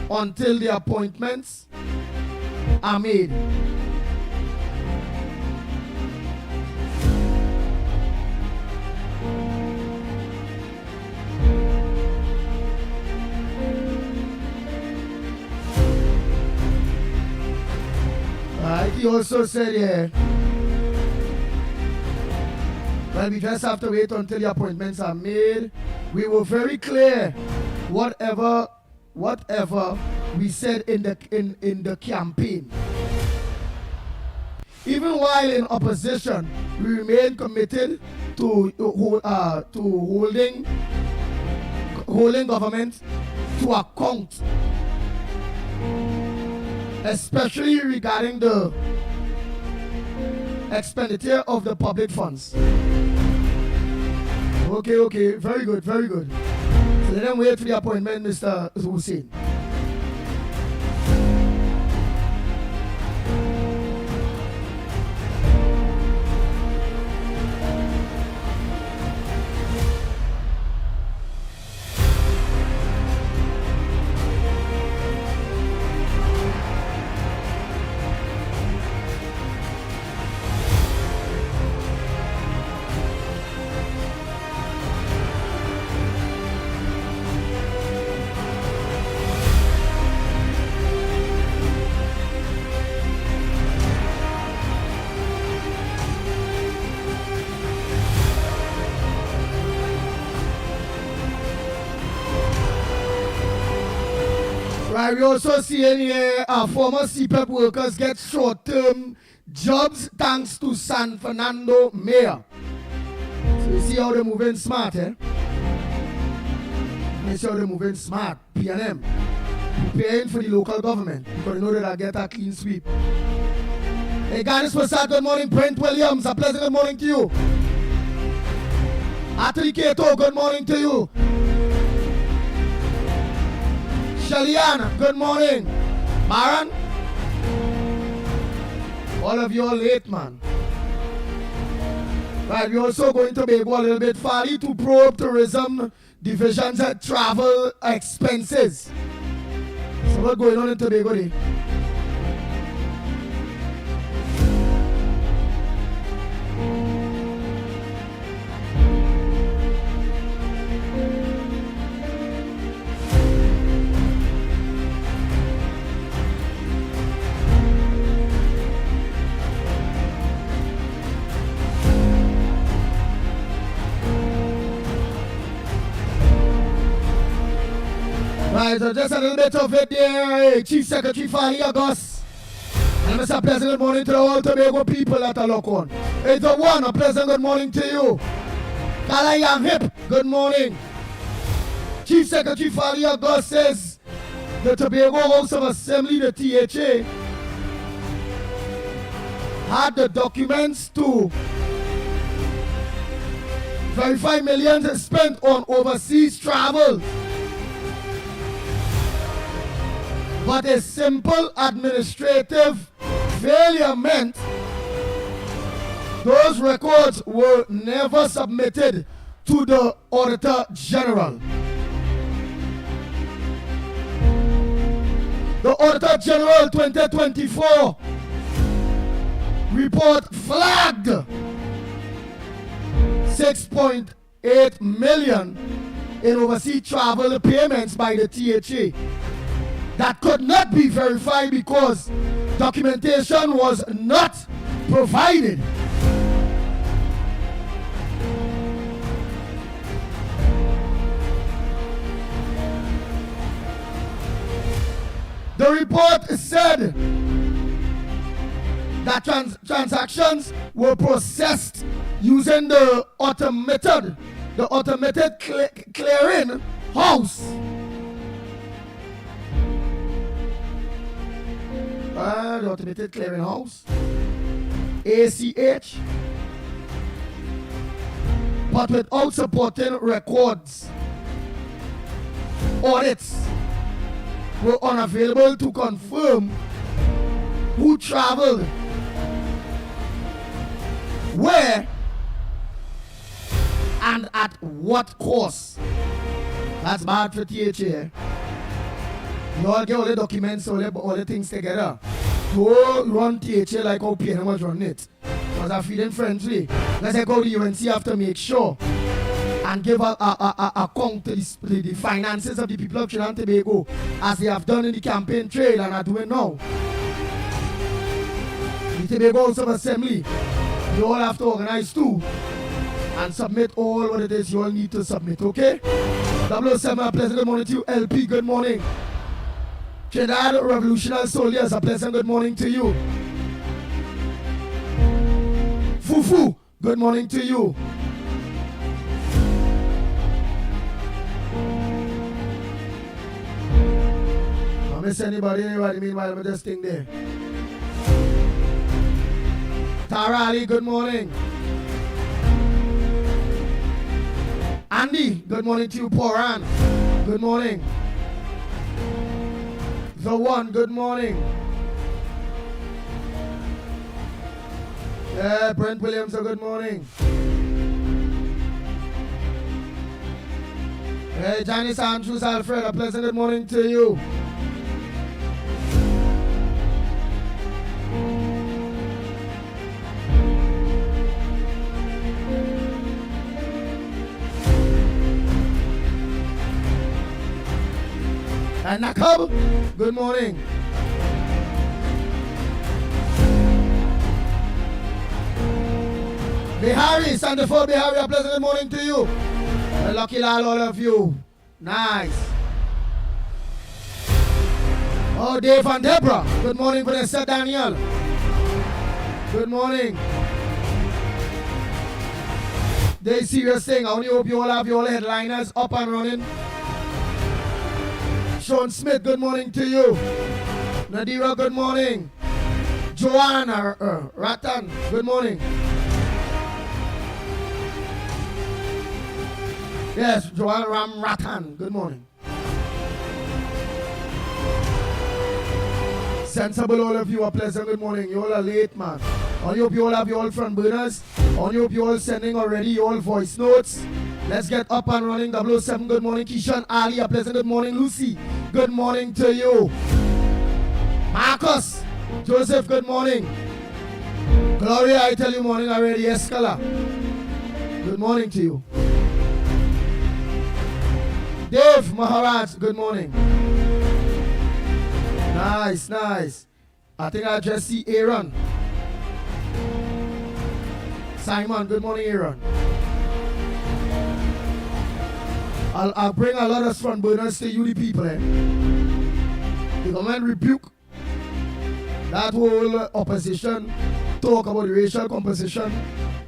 until the appointments are made. He also said, yeah, well, we just have to wait until the appointments are made. We were very clear, whatever we said in the campaign. Even while in opposition, we remain committed to holding government to account, especially regarding the expenditure of the public funds. Okay, very good. So let them wait for the appointment, Mr. Hussein. We also see in here former CPEP workers get short-term jobs thanks to San Fernando mayor. So you see how they're moving smart, eh? You see how they're moving smart, PNM. Preparing for the local government because they know that I get a clean sweep. Hey, Ganesh Prasad, good morning. Brent Williams, a pleasant good morning to you. Atri Keto, good morning to you. Shaliana, good morning. Baran, all of you are late, man. Right, we're also going to be a little bit farther to probe tourism divisions and travel expenses. So what's going on in Tobago today? Right, so just a little bit of it there, Chief Secretary Fahey August. And Mr. Pleasant, good morning to the whole Tobago people that are locked on. 801, a pleasant good morning to you. Kalayang Hip, good morning. Chief Secretary Fahey August says the Tobago House of Assembly, the THA, had the documents to verify millions spent on overseas travel. But a simple administrative failure meant those records were never submitted to the Auditor General. The Auditor General 2024 report flagged 6.8 million in overseas travel payments by the THA that could not be verified because documentation was not provided. The report said that transactions were processed using the automated clearing house. The automated clearing house, ACH, but without supporting records. Audits were unavailable to confirm who traveled, where, and at what cost. That's bad for THA. You all get all the documents, all the things together. Don't run THA like how PNM was running it. Because I'm feeling friendly. Let's go to the UNC have to make sure and give a account to the finances of the people of Trinidad and Tobago as they have done in the campaign trail and are doing now. The Tobago House of Assembly, you all have to organize too and submit all what it is you all need to submit, okay? 007, a pleasant good morning to you. LP, good morning. Trinidad Revolutionary Soldiers, a pleasant good morning to you. Fufu, good morning to you. I miss anybody meanwhile with this thing there. Tara Ali, good morning. Andy, good morning to you. Poran, good morning. The One, good morning. Yeah, Brent Williams, good morning. Hey, Janice Andrews Alfred, a pleasant good morning to you. And Nakab, good morning. Bihari, Sandefur Bihari, a pleasant good morning to you. Lucky Lal, all of you. Nice. Oh, Dave and Deborah, good morning, Vanessa Daniel. Good morning. They serious thing. I only hope you all have your headliners up and running. Sean Smith, good morning to you. Nadira, good morning. Joanna Ratan, good morning. Yes, Joanna Ram Ratan, good morning. Sensible, all of you, a pleasant good morning. You all are late, man. I hope you all have your all front burners. I hope you all sending already your all voice notes. Let's get up and running. 007, good morning. Keishan Ali, a pleasant good morning. Lucy, good morning to you. Marcus, Joseph, good morning. Gloria, I tell you morning already. Escala, good morning to you. Dave Maharaj, good morning. Nice, nice. I think I just see Aaron. Simon, good morning, Aaron. I'll bring a lot of front burners to you, the people. The government rebuke that whole opposition talk about the racial composition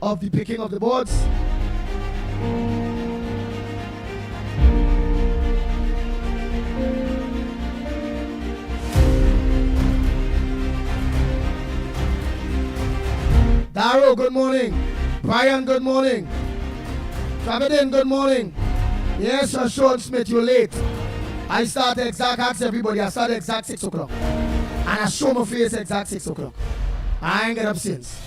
of the picking of the boards. Darrow, good morning. Brian, good morning. Travidin, good morning. Yes, Sean Smith, you're late. I start exact, ask everybody, I start exact 6 o'clock. And I show my face exact 6 o'clock. I ain't get up since.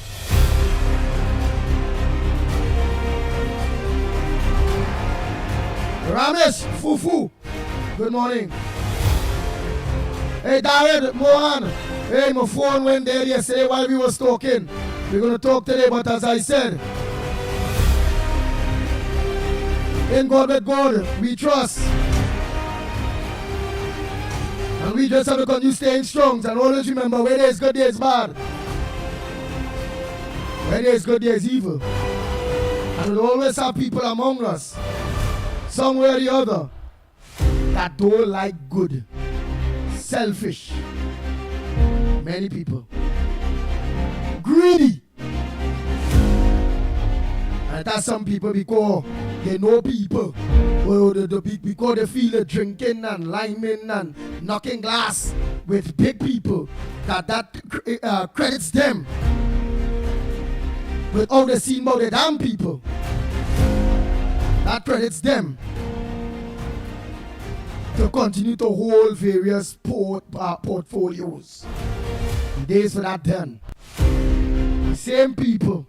Ramesh, Fufu, good morning. Hey, David, Mohan. Hey, my phone went there yesterday while we was talking. We're going to talk today, but as I said, in God with God, we trust. And we just have to continue staying strong and always remember where there is good, there is bad. Where there is good, there is evil. And we'll always have people among us, somewhere or the other, that don't like good. Selfish. Many people. Greedy. And that's some people because they know people. Because they feel the drinking and liming and knocking glass with big people. That credits them. Without they seeing about the damn people. That credits them. To continue to hold various portfolios. The days for that done. The same people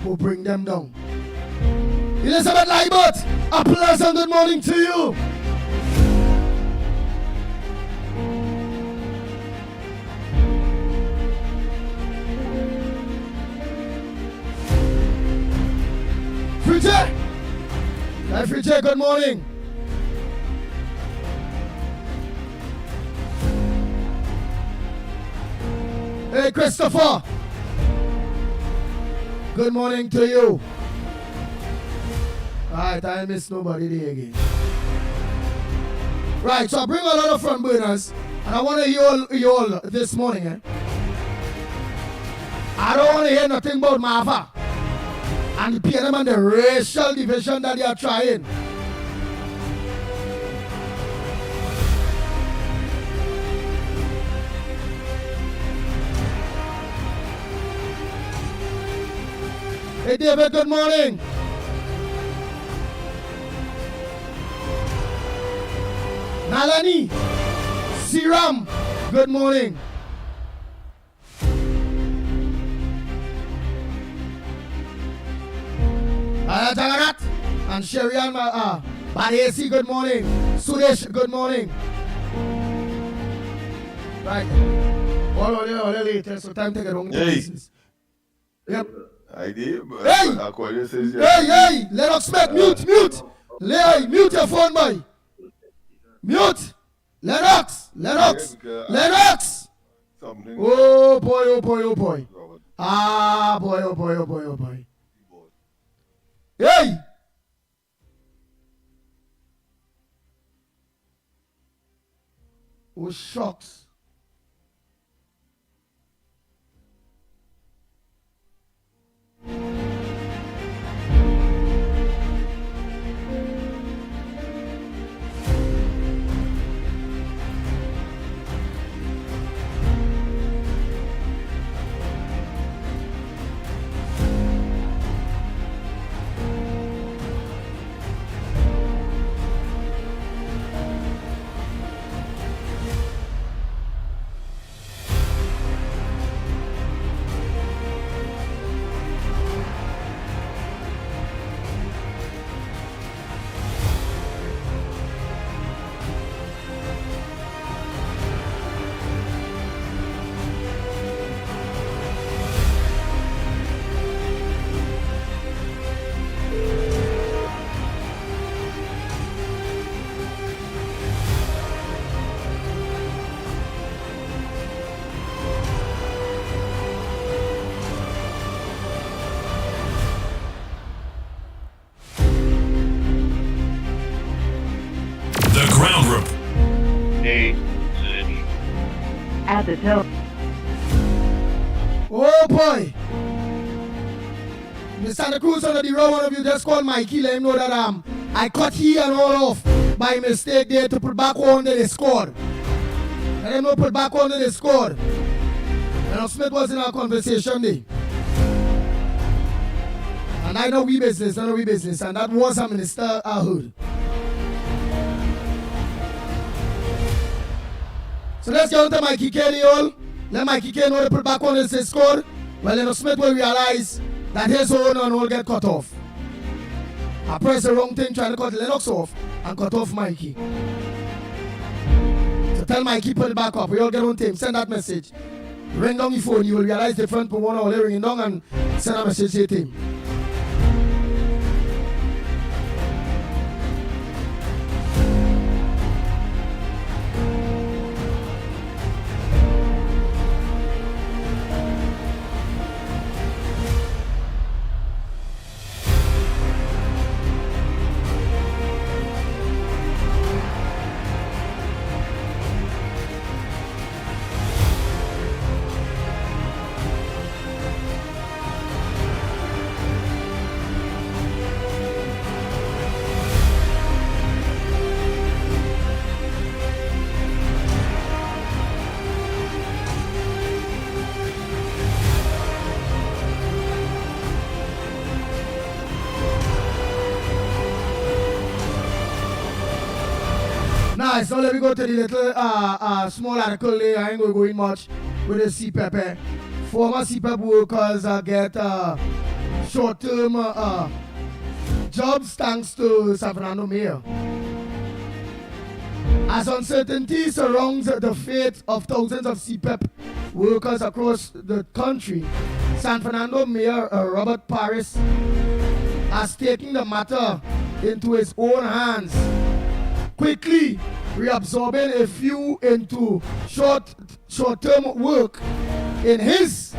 will bring them down. Elizabeth Libert, a pleasant good morning to you. Fridge! Hi Fridge, good morning. Hey Christopher, good morning to you. Alright, I miss nobody there again. Right, so I bring a lot of front burners and I want to hear you all this morning. I don't want to hear nothing about Mava and the PNM and the racial division that they are trying. Hey David, good morning. Nalani, Siram, good morning. Jagarat and Sherian Badesi, good morning. Sudesh, good morning. Right. All later, so time to get on business. Yep.
I did, but
hey!
I call you says
Hey, Lennox Smith, mute. Mute your phone, boy. Mute. Lennox.
something.
Oh boy. Ah, boy. Hey! Oh, shucks.
At the toe.
Oh boy! Mr. Santa Cruz under the road, one of you just called Mickie, let him know that I cut here and all off by mistake there to put back on the score. Let him know put back on the score. And Smith was in our conversation there. And I know we business, and that was a minister I heard. So let's get on to Mickie K, all. Let Mickie K know to put back on his score. Well, Lennox Smith will realize that his own and will get cut off. I press the wrong thing trying to cut Lennox off and cut off Mickie. So tell Mickie put it back up. We all get on to him. Send that message. Ring down your phone. You will realize different from one hour ringing down and send a message to him. Nice, so let me go to the little small article there. I ain't going to go in much with the CPEP. Former CPEP workers get short-term jobs thanks to San Fernando Mayor. As uncertainty surrounds the fate of thousands of CPEP workers across the country, San Fernando Mayor Robert Paris has taken the matter into his own hands, quickly reabsorbing a few into short-term work in his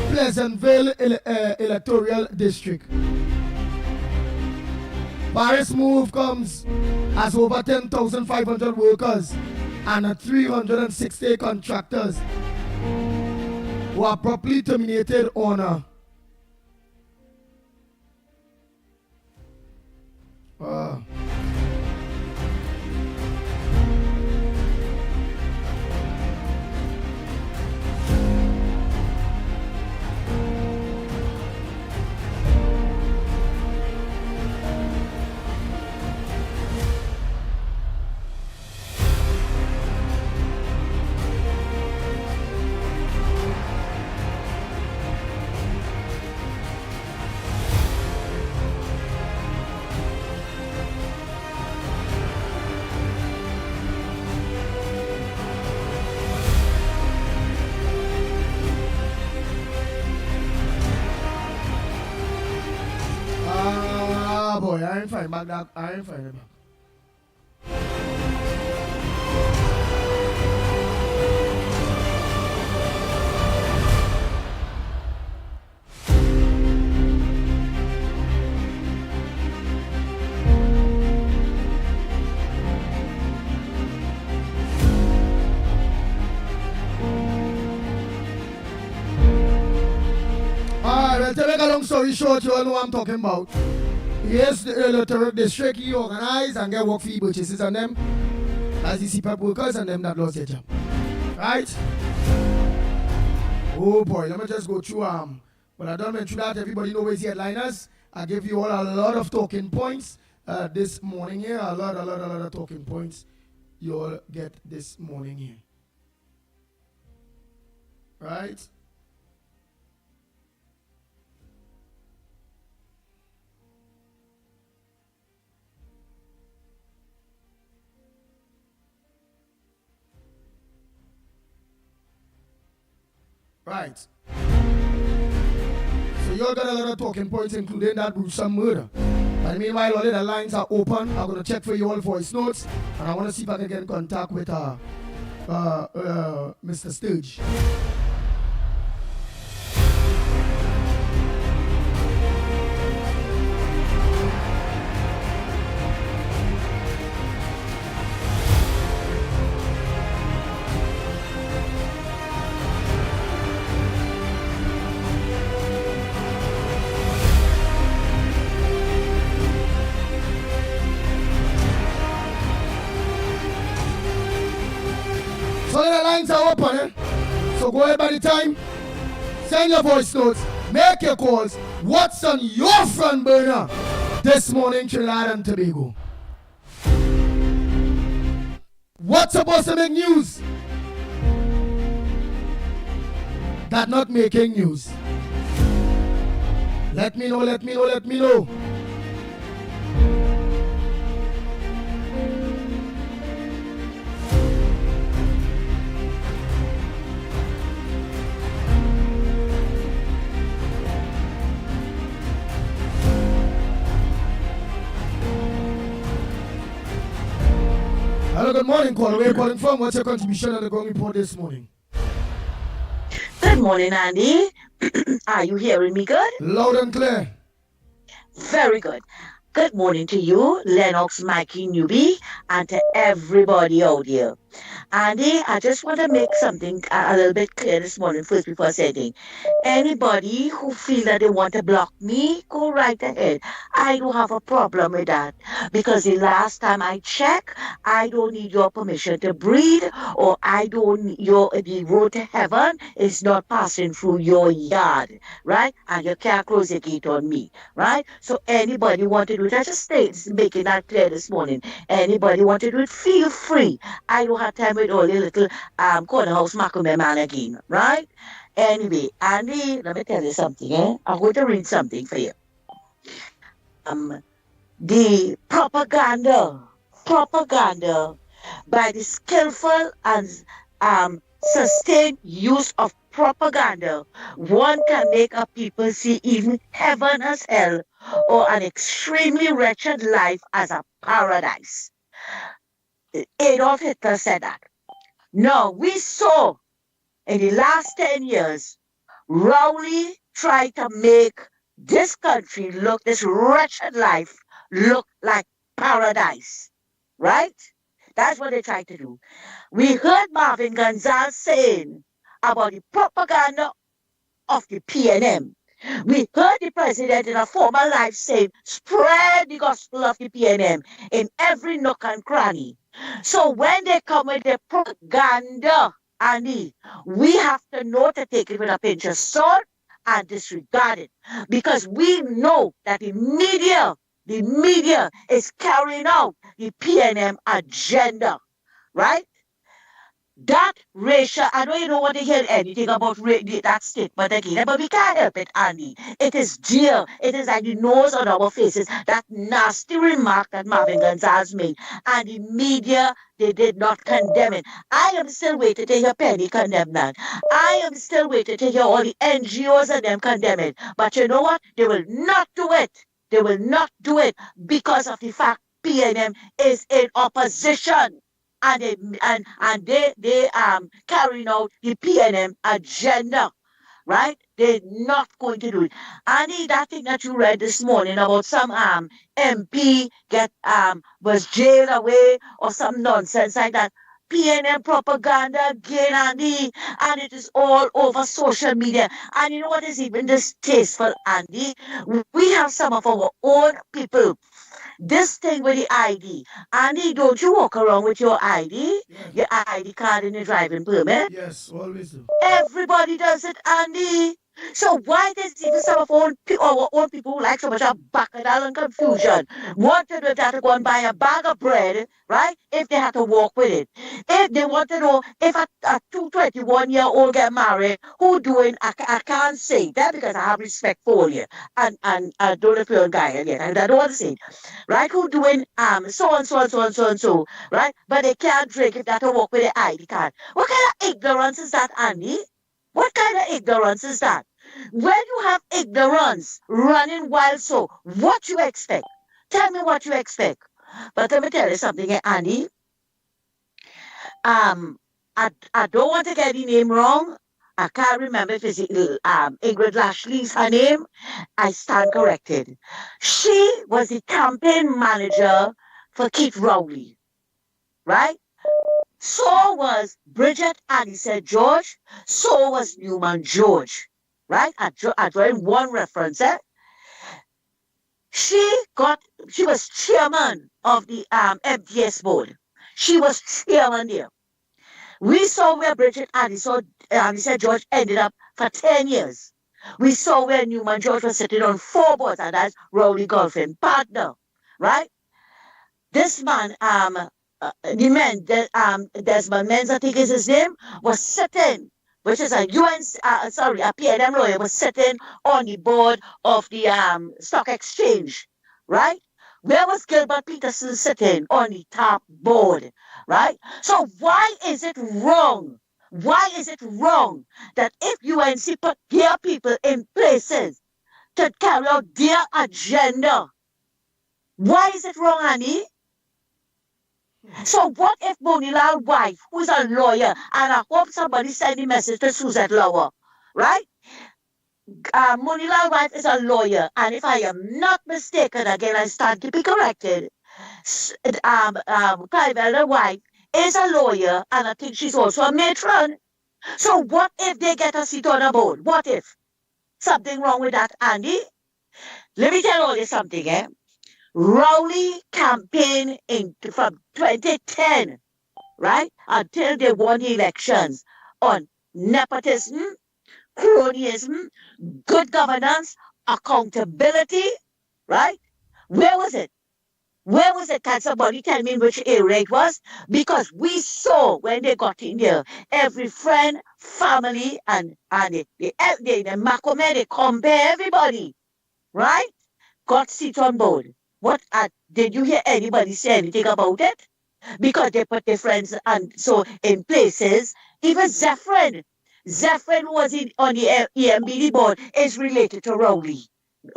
Pleasantville electoral district. Paris' move comes as over 10,500 workers and 360 contractors were properly terminated on boy, I ain't find back that. I ain't find it back. Alright, well, to make a long story short, you all know what I'm talking about. Yes, the electoral district he organized and get work fee purchases on them as the CPAP workers and them that lost their job. Right? Oh boy, let me just go through well, I don't mention that everybody knows the headliners. I give you all a lot of talking points this morning here. A lot of talking points you all get this morning here. Right? Right. So you all got a lot of talking points, including that gruesome murder. But meanwhile, all the lines are open. I'm going to check for you all voice notes, and I want to see if I can get in contact with Mr. Sturge. So the lines are open, eh? So go ahead by the time. Send your voice notes. Make your calls. What's on your front burner this morning, Trinidad and Tobago? What's supposed to make news that not making news? Let me know, let me know, let me know. Hello, good morning, caller. Where are you calling from? What's your contribution on the ground report this morning?
Good morning, Andy. Are you hearing me good?
Loud and clear.
Very good. Good morning to you, Lennox, Mickie, newbie, and to everybody out here. Andy, I just want to make something a little bit clear this morning first before I say anything. Anybody who feel that they want to block me, go right ahead. I don't have a problem with that because the last time I checked, I don't need your permission to breathe, or I don't the road to heaven is not passing through your yard, right? And you can't close the gate on me, right? So anybody want to do it, I just making that clear this morning. Anybody want to do it, feel free. I don't have time with all the little corner house macrame man again, right? Anyway, Andy, let me tell you something, I'm going to read something for you. The propaganda by the skillful and sustained use of propaganda, one can make a people see even heaven as hell or an extremely wretched life as a paradise. Adolf Hitler said that. No, we saw in the last 10 years, Rowley tried to make this country look, this wretched life, look like paradise. Right? That's what they tried to do. We heard Marvin Gonzalez saying about the propaganda of the PNM. We heard the president in a former life saying, spread the gospel of the PNM in every nook and cranny. So when they come with their propaganda, Andy, we have to know to take it with a pinch of salt and disregard it. Because we know that the media is carrying out the PNM agenda, right? That racial, I don't even want to hear anything about that statement again, but we can't help it, Andy. It is dear. It is like the nose on our faces. That nasty remark that Marvin Gonzalez made, and the media, they did not condemn it. I am still waiting to hear Penny condemn that. I am still waiting to hear all the NGOs and them condemn it. But you know what? They will not do it. They will not do it because of the fact PNM is in opposition. And they carrying out the PNM agenda, right? They're not going to do it. And that thing that you read this morning about some MP was jailed away or some nonsense like that. PNM propaganda again, Andy, and it is all over social media. And you know what is even distasteful, Andy? We have some of our own people. This thing with the ID. Andy, don't you walk around with your ID?
Yes.
Your ID card and your driving permit?
Yes, always do.
Everybody does it, Andy. So why does even some of our own people who like so much of bacchanal and confusion wanted to have to go and buy a bag of bread, right? If they had to walk with it. If they want to know if a 221-year-old get married, who doing, I can't say that because I have respect for you. And I don't know if you're a guy again. I don't want to say it. Right? Who doing so and so and so and so and so, right? But they can't drink if they have to walk with their ID card. What kind of ignorance is that, Andy? What kind of ignorance is that? When you have ignorance running wild, so what you expect? Tell me what you expect. But let me tell you something, Andy. I don't want to get the name wrong. I can't remember if it's Ingrid Lashley's her name. I stand corrected. She was the campaign manager for Keith Rowley, right? So was Bridget Anissa George. So was Newman George, right? I drawing one reference. She was chairman of the MTS board. She was chairman there. We saw where Bridget Anissa George ended up for 10 years. We saw where Newman George was sitting on 4 boards, and that's Rowley golfing partner, right? This man, the man, Desmond Menz, I think is his name, was sitting, which is a a PNM lawyer, was sitting on the board of the stock exchange, right? Where was Gilbert Peterson sitting? On the top board, right? So why is it wrong? Why is it wrong that if UNC put their people in places to carry out their agenda, why is it wrong, Annie? So what if Monilal's wife, who's a lawyer, and I hope somebody send a message to Suzette Lower, right? Monilal's wife is a lawyer, and if I am not mistaken, again, I stand to be corrected, Clive Elder's wife is a lawyer, and I think she's also a matron. So what if they get a seat on a board? What if? Something wrong with that, Andy? Let me tell you something, eh? Rowley campaigned from 2010, right, until they won the elections on nepotism, cronyism, good governance, accountability, right? Where was it? Where was it? Can somebody tell me which area it was? Because we saw when they got in there, every friend, family, and the Macomé, they compare everybody, right? Got seats on board. What did you hear anybody say anything about it? Because they put their friends and so in places. Even Zephyrin was on the EMBD board, is related to Rowley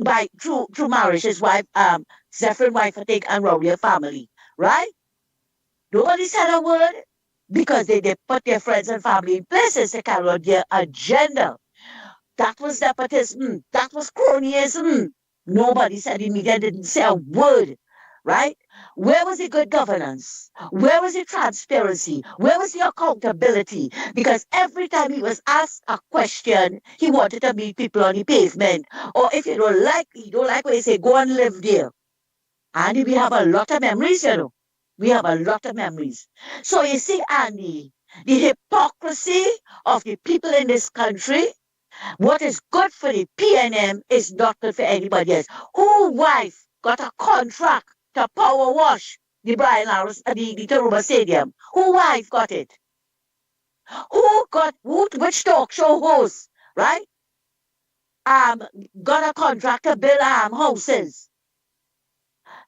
by through marriage. His wife, Zephyrin wife, I think, and Rowley family, right? Nobody said a word because they put their friends and family in places to carry out their agenda. That was nepotism. That was cronyism. Nobody said the media didn't say a word, right? Where was the good governance? Where was the transparency? Where was the accountability? Because every time he was asked a question, he wanted to meet people on the pavement. Or if you don't like what he say, go and live there. And we have a lot of memories, you know. We have a lot of memories. So you see, Andy, the hypocrisy of the people in this country. What is good for the PNM is not good for anybody else. Who wife got a contract to power wash the Brian Lawrence, the Taruba Stadium? Who wife got it? Which talk show host, right? Got a contract to build houses.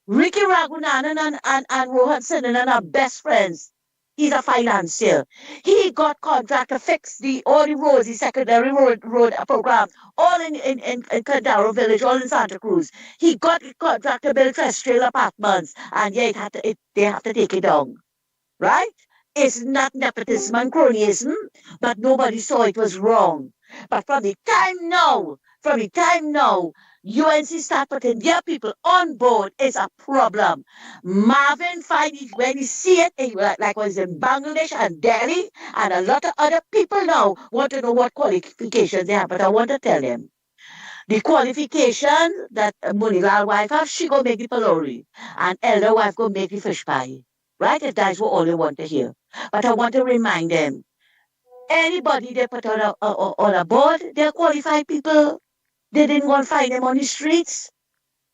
Ricky Ragunanan and Rohan Sinan are best friends. He's a financier. He got contract to fix all the roads, the secondary road program, all in Candaro Village, all in Santa Cruz. He got a contract to build terrestrial apartments, and yeah, they have to take it down, right? It's not nepotism and cronyism, but nobody saw it was wrong. But from the time now, UNC start putting their people on board is a problem. Marvin find it when he see it, like was in Bangladesh and Delhi, and a lot of other people now want to know what qualifications they have. But I want to tell them, the qualification that Munilal wife have, she go make the palori, and elder wife go make the fish pie. Right? If that's what all they want to hear. But I want to remind them, anybody they put on a board, they're qualified people. They didn't go and find them on the streets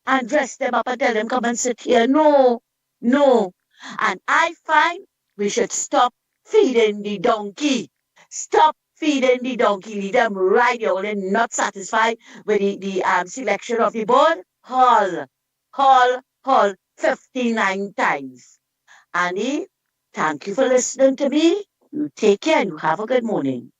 and dress them up and tell them, come and sit here. No. And I find we should stop feeding the donkey. Stop feeding the donkey. Leave them right there. They're not satisfied with the selection of the board. Haul 59 times. Annie, thank you for listening to me. You take care and you have a good morning.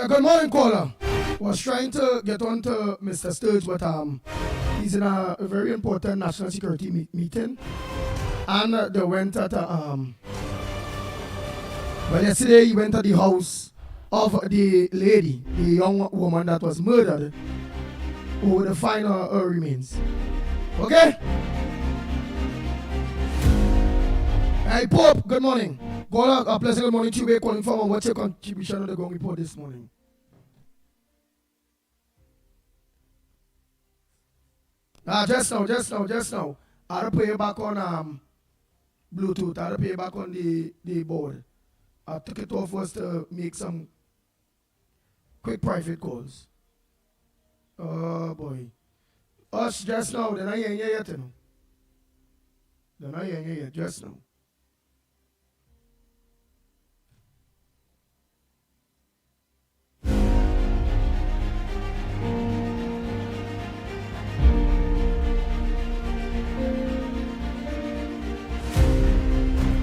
Yeah, good morning, caller. Was trying to get on to Mr. Sturge, but he's in a very important national security meeting, and they went at well, yesterday he went to the house of the lady, the young woman that was murdered, who will find her remains. Okay? Hey, Pope, good morning. Caller, a pleasant good morning to you. We're calling from. What's your contribution on the Gong Report this morning? Just now. I'll put you back on Bluetooth. I'll put you back on the board. I took it off was to make some quick private calls. Oh boy. Us just now, they're not hearing you yet, you know. They're not hearing you yet, just now.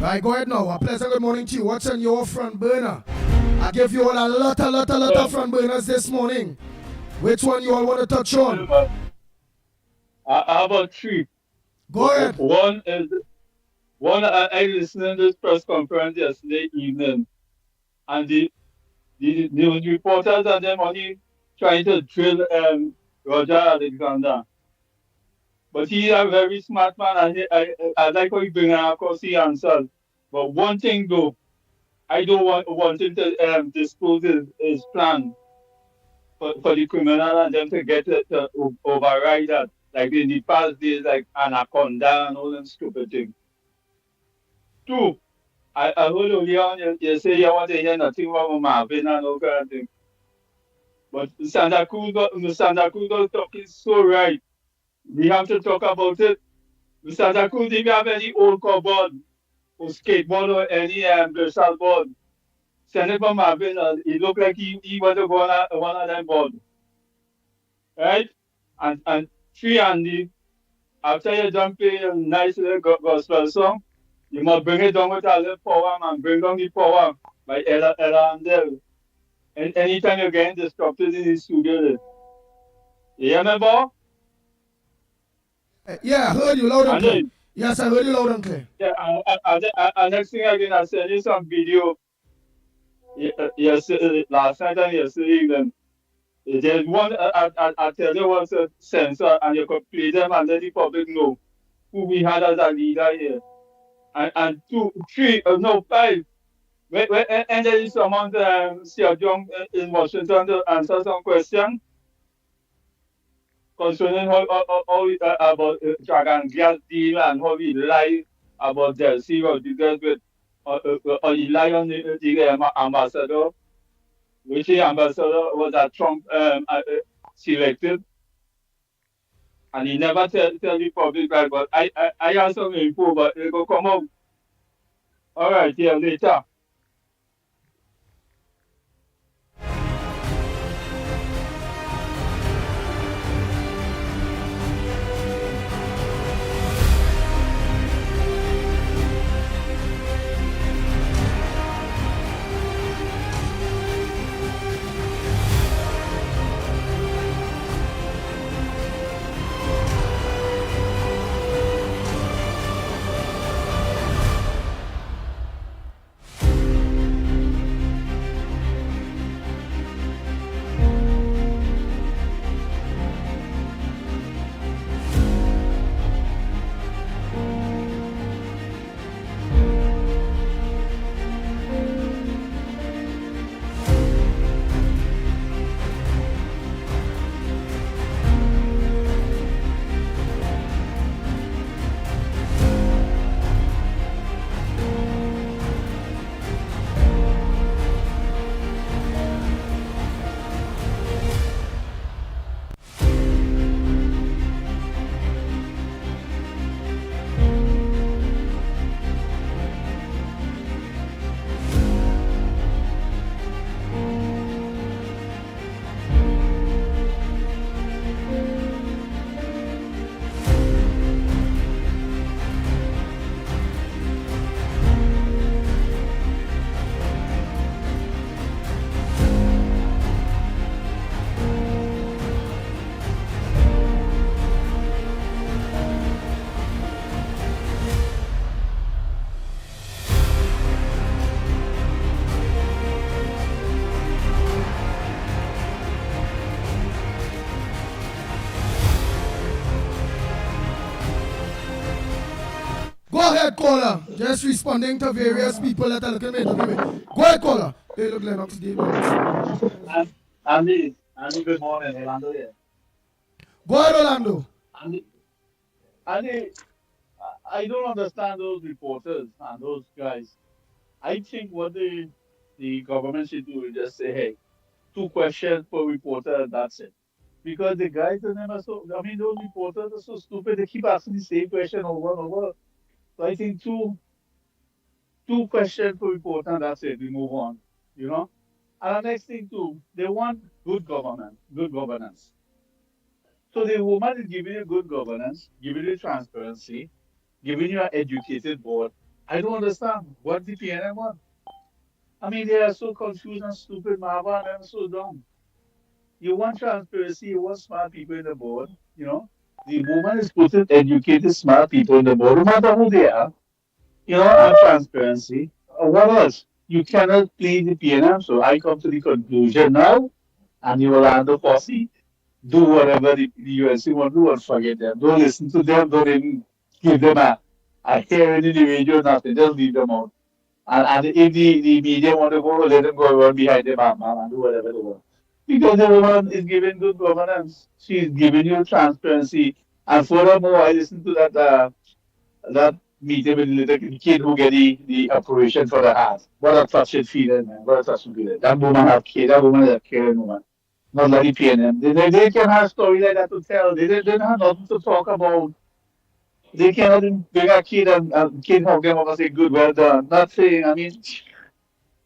Right, go ahead now. A pleasant good morning to you. What's on your front burner? I gave you all a lot of front burners this morning. Which one you all want to touch on?
How about three?
Go ahead.
One is I listened to this press conference yesterday evening, and the news reporters and them only trying to drill Roger Alexander. But he's a very smart man, and I like how he bring out, of course, he answers. But one thing though, I don't want him to disclose his plan for the criminal and them to get to override that. Like in the past days, like Anaconda and all them stupid things. Two, I heard earlier on you say you want to hear nothing about Marvin and all kind of thing. But Santa Cruz was talking so right. We have to talk about it. Santa Cruz didn't have any old cupboard or skateboard or any versal board. Send it for Marvin. It looked like he was one of them board. Right? And three, Andy, after you done play a nice little gospel song, you must bring it down with a little power and bring down the power by Ella and Del. And anytime you're getting disrupted in the studio, you hear me, boy?
Yeah, I heard you loud and clear. Yes, I heard you loud and clear.
Yeah, and next thing again, I sent you some video yesterday, last night and yesterday evening. There's one, I tell you what's a censor, and you could play them and let the public know who we had as a leader here. And two, three, no, five. And there is someone, Sir John in Washington to answer some questions concerning how about Dragon Gas deal and how he lie about Delcy Rodriguez with or he lie on the ambassador, which the ambassador was a Trump selected, and he never tell the public that. But I have some info, but it will come out. All right, yeah, later.
Go ahead, caller. Just responding to various people that are looking at me. Go ahead, caller. Hey, look, Lennox.
Andy, good morning, Orlando here.
Go ahead, Orlando.
Andy, Andy, I don't understand those reporters and those guys. I think what the government should do is just say, hey, 2 questions per reporter, and that's it. Because the guys in them are so, I mean, those reporters are so stupid. They keep asking the same question over and over. So I think two questions per reporter, and that's it. We move on. You know. And the next thing too, they want good governance. So the woman is giving you good governance, giving you transparency, giving you an educated board. I don't understand what the PNM want. I mean, they are so confused and stupid, Marva, and I'm so dumb. You want transparency, you want smart people in the board, you know. The woman is putting educated, smart people in the board, no matter who they are, you know, and transparency. What else? You cannot play the PNM. So I come to the conclusion now, and you will Orlando posse do whatever the UNC want to do and forget them. Don't listen to them, don't even give them a hearing in the radio, nothing. Just leave them out. And if the media want to go, let them go run behind them and do whatever they want. Because the woman is giving good governance. She's giving you transparency. And furthermore, I listened to that meeting with the little kid who get the operation for the heart. What a touching feeling, man. What a touching feeling. That woman have kid. That woman is a caring woman. Not like the PNM. They can have a story like that to tell. They don't have nothing to talk about. They cannot even bring a kid and kid hug them up and say, good, well done. Nothing. I mean,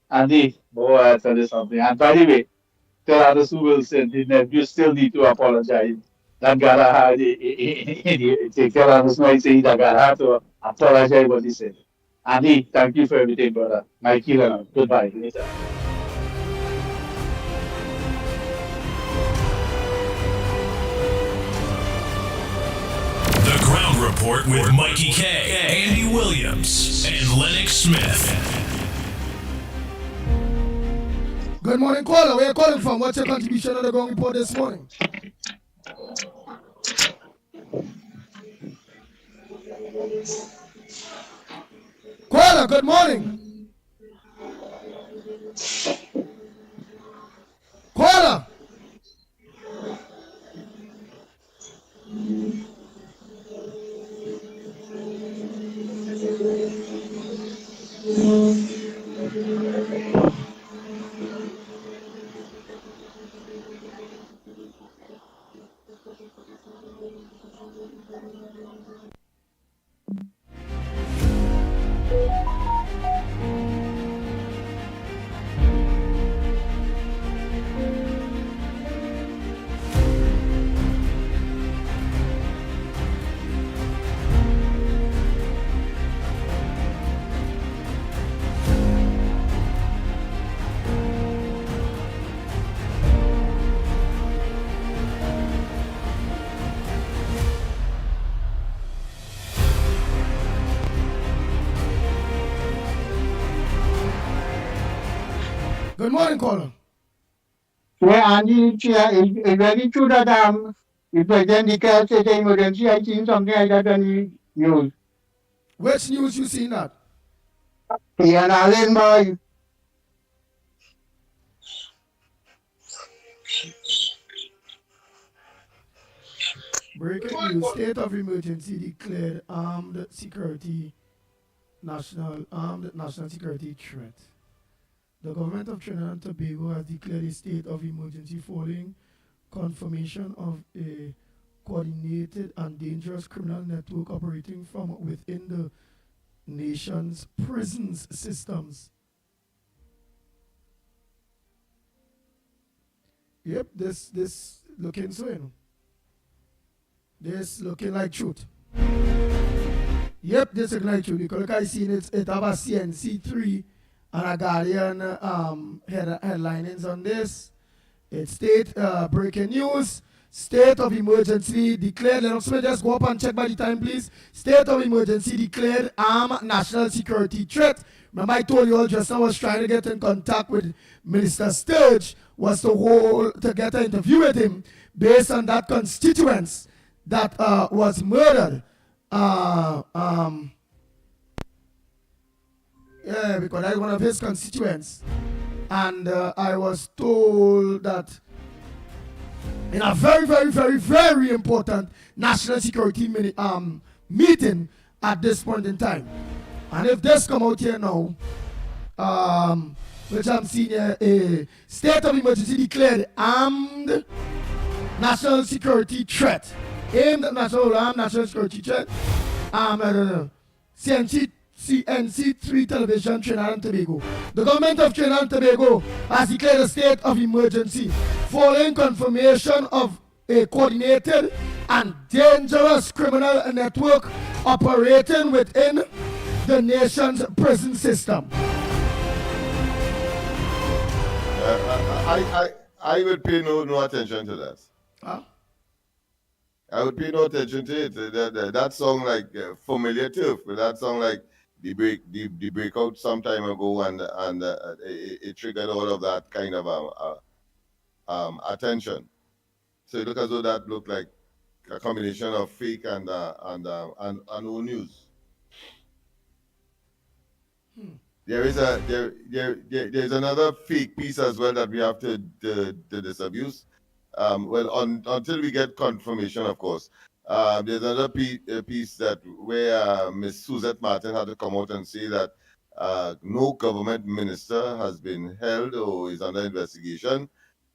Andy, boy, I tell you something. And by the way, tell others who will say, you still need to apologize. That guy, tell others no, say that guy have to apologize what he said. Andy, thank you for everything, brother. Mikey, goodbye. Later.
The Ground Report with Mikey K, Andy Williams, and Lennox Smith.
Good morning, caller. Where are you calling from? What's your contribution to the Ground Report this morning? Caller, good morning. Caller. Good morning, caller.
Yeah, Andy, it's very true that the president declared state of emergency. I seen something like that on the news.
Which news you seen that?
Yeah, and Allen boy.
Breaking news: state of emergency declared armed national security threat. The government of Trinidad and Tobago has declared a state of emergency following confirmation of a coordinated and dangerous criminal network operating from within the nation's prisons systems. Yep, this looking so, you know. This looking like truth. Yep, this looking like truth because look, I seen it have a CNC3 and a Guardian headlinings on this. It's state breaking news. State of emergency declared. Lennox Smith, just go up and check by the time, please. State of emergency declared armed national security threat. Remember, I told you all just now I was trying to get in contact with Minister Sturge, was to get an interview with him based on that constituents that was murdered. Yeah, because I'm one of his constituents. And I was told that in a very, very, very, very important national security meeting at this point in time. And if this come out here now, which I'm seeing here, a state of emergency declared armed national security threat. Aimed at national security threat. I don't know. CNC3 television, Trinidad and Tobago. The government of Trinidad and Tobago has declared a state of emergency following confirmation of a coordinated and dangerous criminal network operating within the nation's prison system.
I would pay no attention to that.
Huh?
I would pay no attention to it. That song like familiar turf, but that song like the breakout some time ago, and it triggered all of that kind of attention. So it looked as though that looked like a combination of fake and old news. There's another fake piece as well that we have to disabuse. Until we get confirmation, of course. There's another piece that where Miss Suzette Martin had to come out and say that no government minister has been held or is under investigation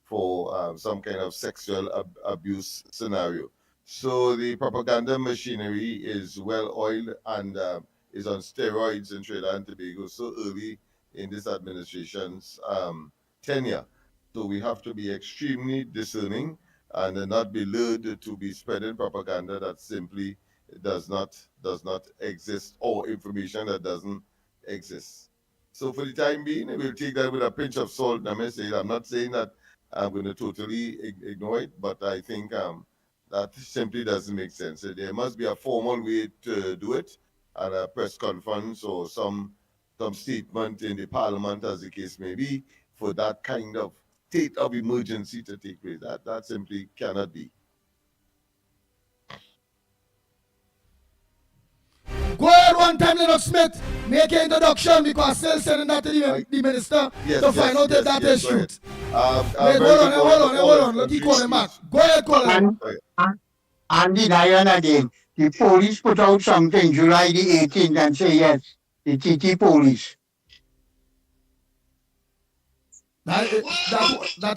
for some kind of sexual abuse scenario. So the propaganda machinery is well oiled and is on steroids in Trinidad and Tobago so early in this administration's tenure. So we have to be extremely discerning and not be lured to be spreading propaganda that simply does not exist, or information that doesn't exist. So for the time being, we'll take that with a pinch of salt. I'm not saying that I'm going to totally ignore it, but I think that simply doesn't make sense. There must be a formal way to do it, at a press conference or some statement in the parliament, as the case may be, for that kind of state of emergency to take place. That simply cannot be.
Go ahead one time, Lennox Smith. Make an introduction because still sending that to the minister to find out if that is truth. Wait, hold on. Let me call him back. Go ahead, call him.
Andy Diane again. The police put out something July the 18th and say yes, the TT police.
That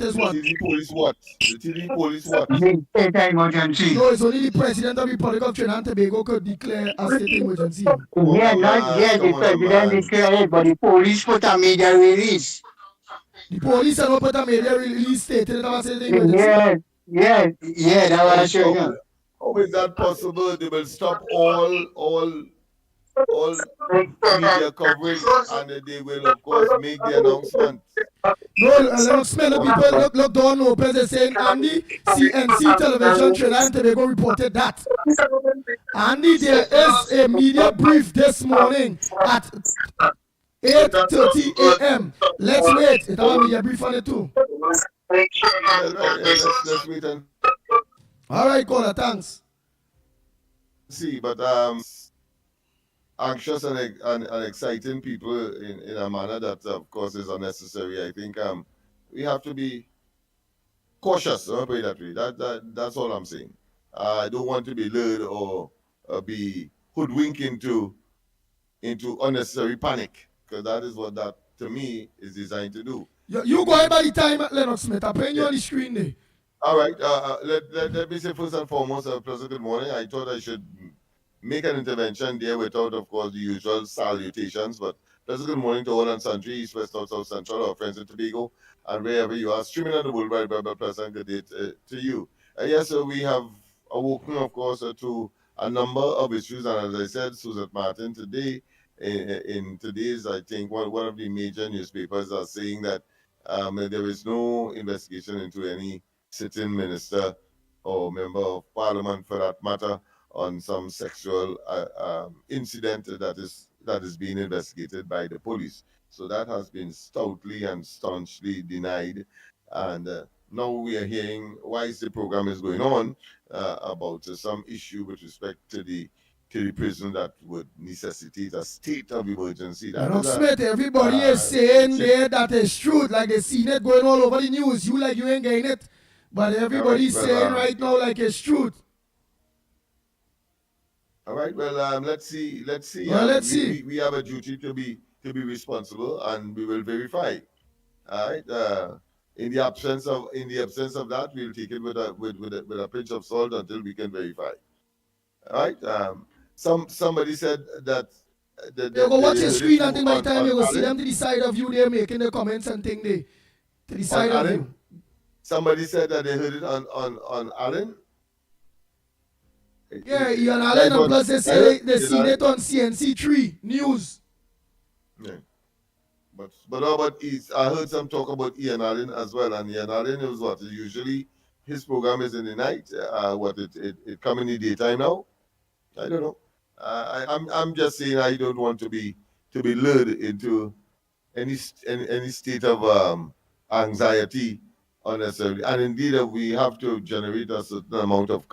is what?
The police what? The TD police what?
State emergency.
No, it's only the president of the Republic of Trinidad and Tobago could declare a state emergency.
Yeah, not yet. The president declared it, but the police put a media release.
The police have not put a media release stating that was a state emergency.
Yeah, that was saying.
How is that possible? They will stop all media coverage and they will of course make the announcement.
No, Lennox Smith, people look down Lopez is saying Andy, CNC television, Trinidad and Tobago reported that. Andy, there is a media brief this morning at 8:30 a.m. Let's wait. It have a media brief on it too.
Let's wait and
all right, caller, thanks.
see, but anxious and exciting people in a manner that of course is unnecessary. I think we have to be cautious. I'll put it that way. That's all I'm saying. I don't want to be lured or be hoodwinked into unnecessary panic, because that is what that to me is designed to do.
You go ahead by the time, Lennox Smith. I'm putting you on the screen there.
All right. Let me say first and foremost, pleasant good morning. I thought I should make an intervention there without, of course, the usual salutations, but pleasant good morning to all and sundry, East, West, North, South, Central, our friends in Tobago, and wherever you are, streaming on the World Wide Web, pleasant good day to you. Yes, we have awoken, of course, to a number of issues, and as I said, Suzette Martin today, in today's, I think, one of the major newspapers are saying that there is no investigation into any sitting minister or member of parliament, for that matter, on some sexual incident that is being investigated by the police. So that has been stoutly and staunchly denied. And now we are hearing, whilst the program is going on, about some issue with respect to the to the prison that would necessitate a state of emergency. That
Lennox
is
Smith, everybody is saying
shit.
there that is truth, like they seen it going all over the news. You like you ain't getting it, but everybody's
well,
saying right now like it's truth.
All right. Well, let's see. Let's see.
Well, let's see.
We have a duty to be responsible, and we will verify. All right. In the absence of that, we'll take it with a pinch of salt until we can verify. All right. Somebody said that.
You go watch your screen and think by the time you go see them to the side of you, they're making the comments and thing they to the side of you.
Somebody said that they heard it on Allen.
Yeah, Ian Allen, and plus they say they seen it on CNC3 News.
Yeah. But how about I heard some talk about Ian Allen as well, and Ian Allen is what? Usually his program is in the night. It come in the daytime now? I don't know. I'm just saying I don't want to be lured into any state of anxiety unnecessarily. And indeed, we have to generate a certain amount of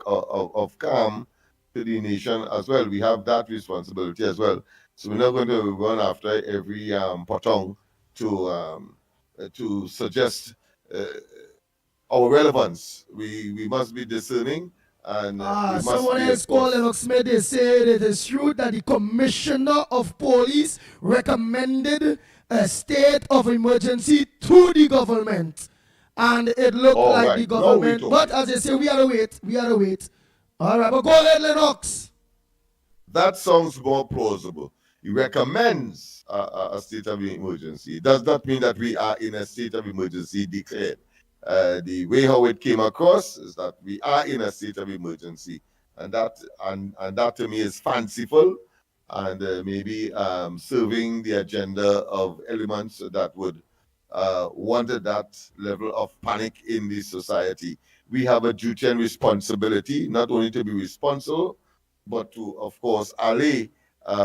calm to the nation as well. We have that responsibility as well. So we're not going to run after every potong to suggest our relevance. We must be discerning. And
someone else called Lennox Smith. They said it is true that the commissioner of police recommended a state of emergency to the government, and it looked like the government. But as they say, we are to wait. We are to wait. All right, but go ahead, Lennox.
That sounds more plausible. He recommends a state of emergency. It does not mean that we are in a state of emergency declared. The way how it came across is that we are in a state of emergency, and that to me is fanciful, and maybe serving the agenda of elements that would want that level of panic in the society. We have a duty and responsibility not only to be responsible, but to, of course, allay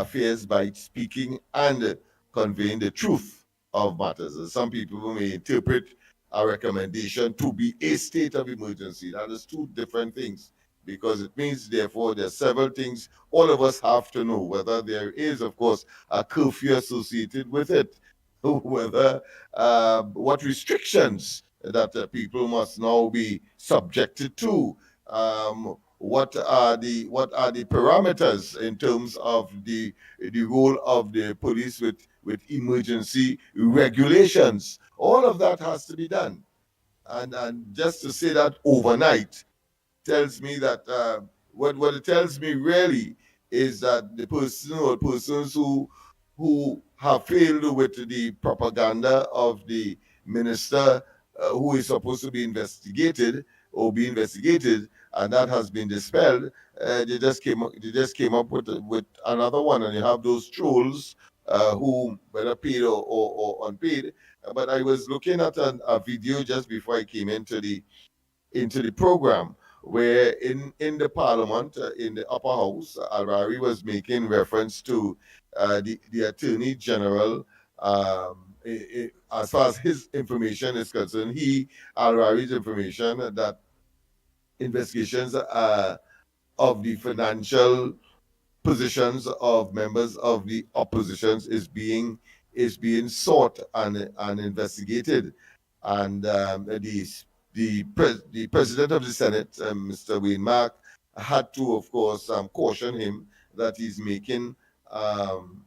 fears by speaking and conveying the truth of matters. Some people may interpret a recommendation to be a state of emergency. That is two different things, because it means, therefore, there are several things all of us have to know, whether there is, of course, a curfew associated with it, whether what restrictions that people must now be subjected to, what are the parameters in terms of the role of the police with emergency regulations. All of that has to be done, and just to say that overnight tells me that what it tells me really is that the person or persons who have failed with the propaganda of the minister who is supposed to be investigated or be investigated, and that has been dispelled. They just came up with another one, and you have those trolls who, whether paid or unpaid. But I was looking at a video just before I came into the program, where in the parliament, in the upper house, Alrari was making reference to the attorney general. As far as his information is concerned, Alrari's information that investigations of the financial positions of members of the oppositions is being sought and investigated, and the president of the Senate, Mr. Wayne Mark, had to, of course, caution him that he's making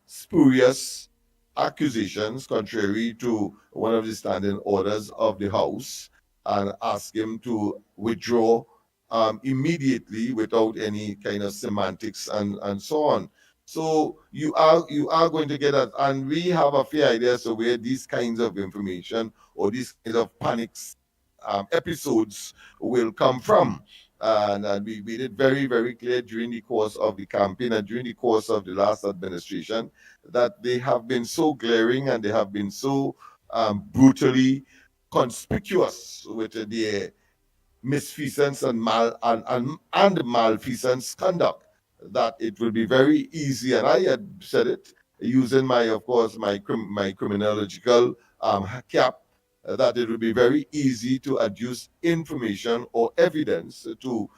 spurious accusations contrary to one of the standing orders of the House, and ask him to withdraw immediately without any kind of semantics and so on. So you are going to get that, and we have a fair idea so where these kinds of information or these kinds of panics episodes will come from. And we made it very, very clear during the course of the campaign and during the course of the last administration that they have been so glaring and they have been so brutally conspicuous with their misfeasance and malfeasance conduct that it will be very easy, and I had said it using my criminological cap, that it will be very easy to adduce information or evidence to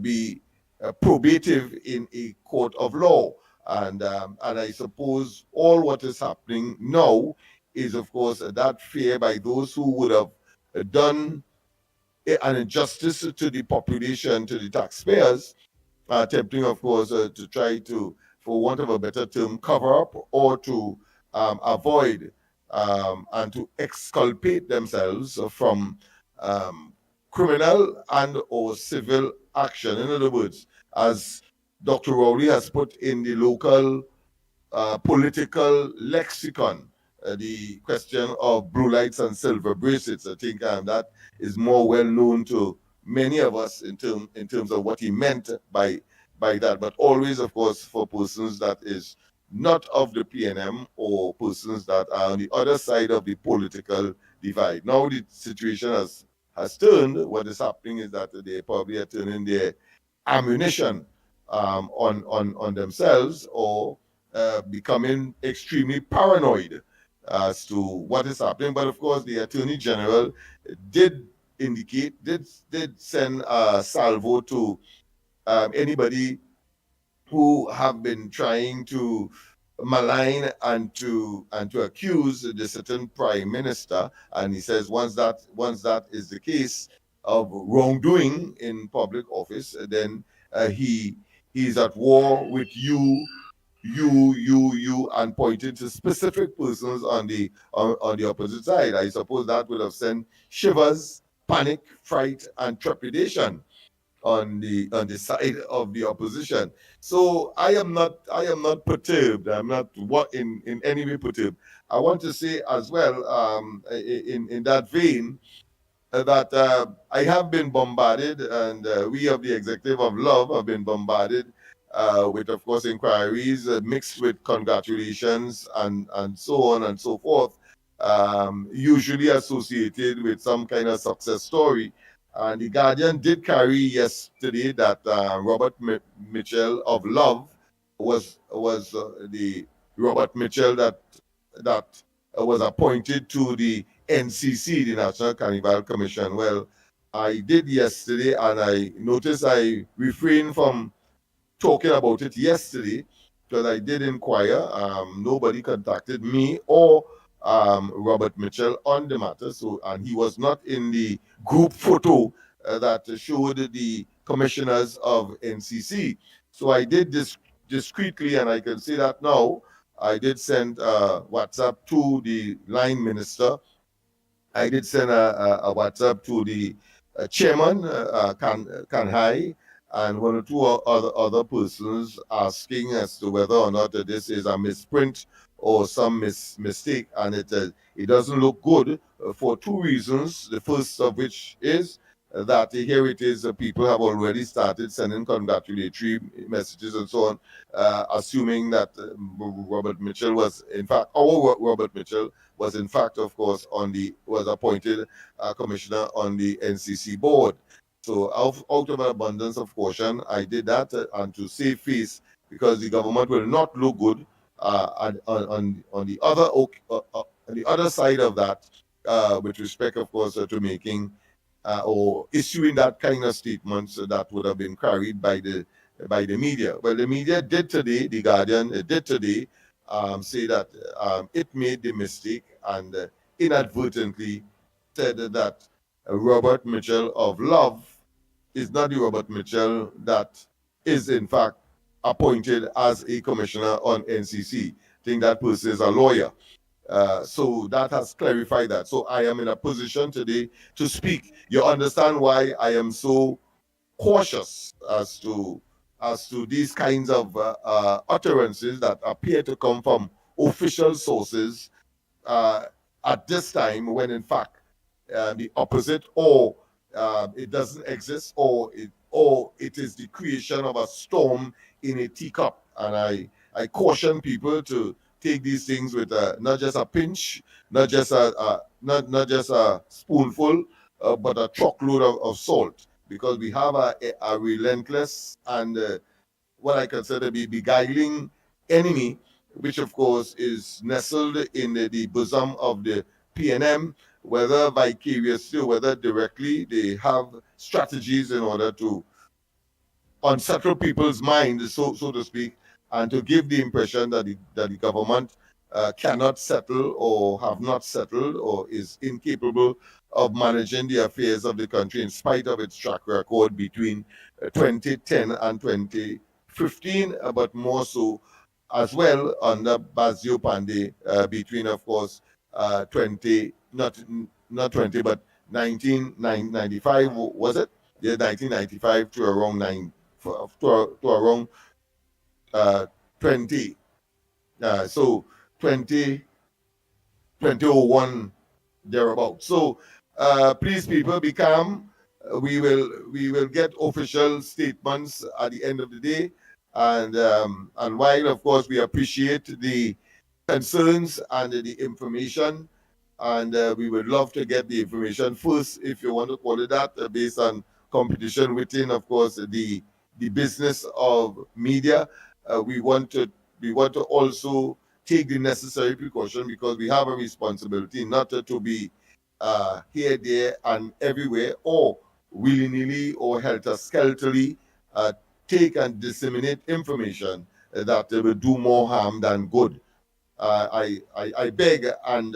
be probative in a court of law. And I suppose all what is happening now is, of course, that fear by those who would have done an injustice to the population, to the taxpayers, attempting, of course, to try to, for want of a better term, cover up or to avoid and to exculpate themselves from criminal and or civil action. In other words, as Dr. Rowley has put in the local political lexicon, the question of blue lights and silver bracelets. I think that is more well known to many of us in terms of what he meant by that. But always, of course, for persons that is not of the PNM or persons that are on the other side of the political divide. Now the situation has turned. What is happening is that they probably are turning their ammunition on themselves, or becoming extremely paranoid as to what is happening. But of course, the Attorney General did indicate, did send a salvo to anybody who have been trying to malign and to accuse the certain prime minister. And he says once that is the case of wrongdoing in public office, then he's at war with you, and pointing to specific persons on the opposite side. I suppose that would have sent shivers, panic, fright, and trepidation on the side of the opposition. So I am not perturbed. I'm not in any way perturbed. I want to say as well, in that vein, that I have been bombarded, and we of the Executive of Love have been bombarded with, of course, inquiries mixed with congratulations and so on and so forth, usually associated with some kind of success story. And the Guardian did carry yesterday that Robert Mitchell of Love was the Robert Mitchell that was appointed to the NCC, the National Carnival Commission. Well, I did yesterday, and I noticed I refrained from talking about it yesterday because I did inquire. Nobody contacted me or Robert Mitchell on the matter. So, and he was not in the group photo that showed the commissioners of NCC. So I did this discreetly, and I can say that now. I did send WhatsApp to the line minister. I did send a WhatsApp to the chairman, Kanhai, and one or two other persons asking as to whether or not this is a misprint or some mistake. And it doesn't look good for two reasons. The first of which is that here it is, people have already started sending congratulatory messages and so on, assuming that Robert Mitchell was, in fact, our Robert Mitchell was, in fact, of course, was appointed commissioner on the NCC board. So out of an abundance of caution, I did that, and to save face, because the government will not look good on the other side of that, with respect, of course, to making or issuing that kind of statements that would have been carried by the media. Well, the media did today, the Guardian did today, say that it made the mistake and inadvertently said that Robert Mitchell of Love is not the Robert Mitchell that is, in fact, appointed as a commissioner on NCC. I think that person is a lawyer. So that has clarified that. So I am in a position today to speak. You understand why I am so cautious as to these kinds of utterances that appear to come from official sources at this time, when in fact the opposite, or it doesn't exist, or it is the creation of a storm in a teacup. And I caution people to take these things with not just a pinch, not just a spoonful, but a truckload of salt, because we have a relentless and what I consider to be beguiling enemy, which of course is nestled in the bosom of the PNM, whether vicariously or whether directly. They have strategies in order to unsettle people's minds, so to speak, and to give the impression that the government cannot settle or have not settled or is incapable of managing the affairs of the country in spite of its track record between 2010 and 2015, but more so as well under Bazio Pandey between, of course, 20, not 20, but 1995, was it? Yeah, 1995 to around to around 20. So 20, 2001 thereabout. So please, people, be calm. We will get official statements at the end of the day, and while of course we appreciate the concerns and the information, and we would love to get the information first, if you want to call it that, based on competition within, of course, the business of media. We want to also take the necessary precaution because we have a responsibility not to be here, there, and everywhere, or willy-nilly or helter-skelterly take and disseminate information that will do more harm than good. I beg and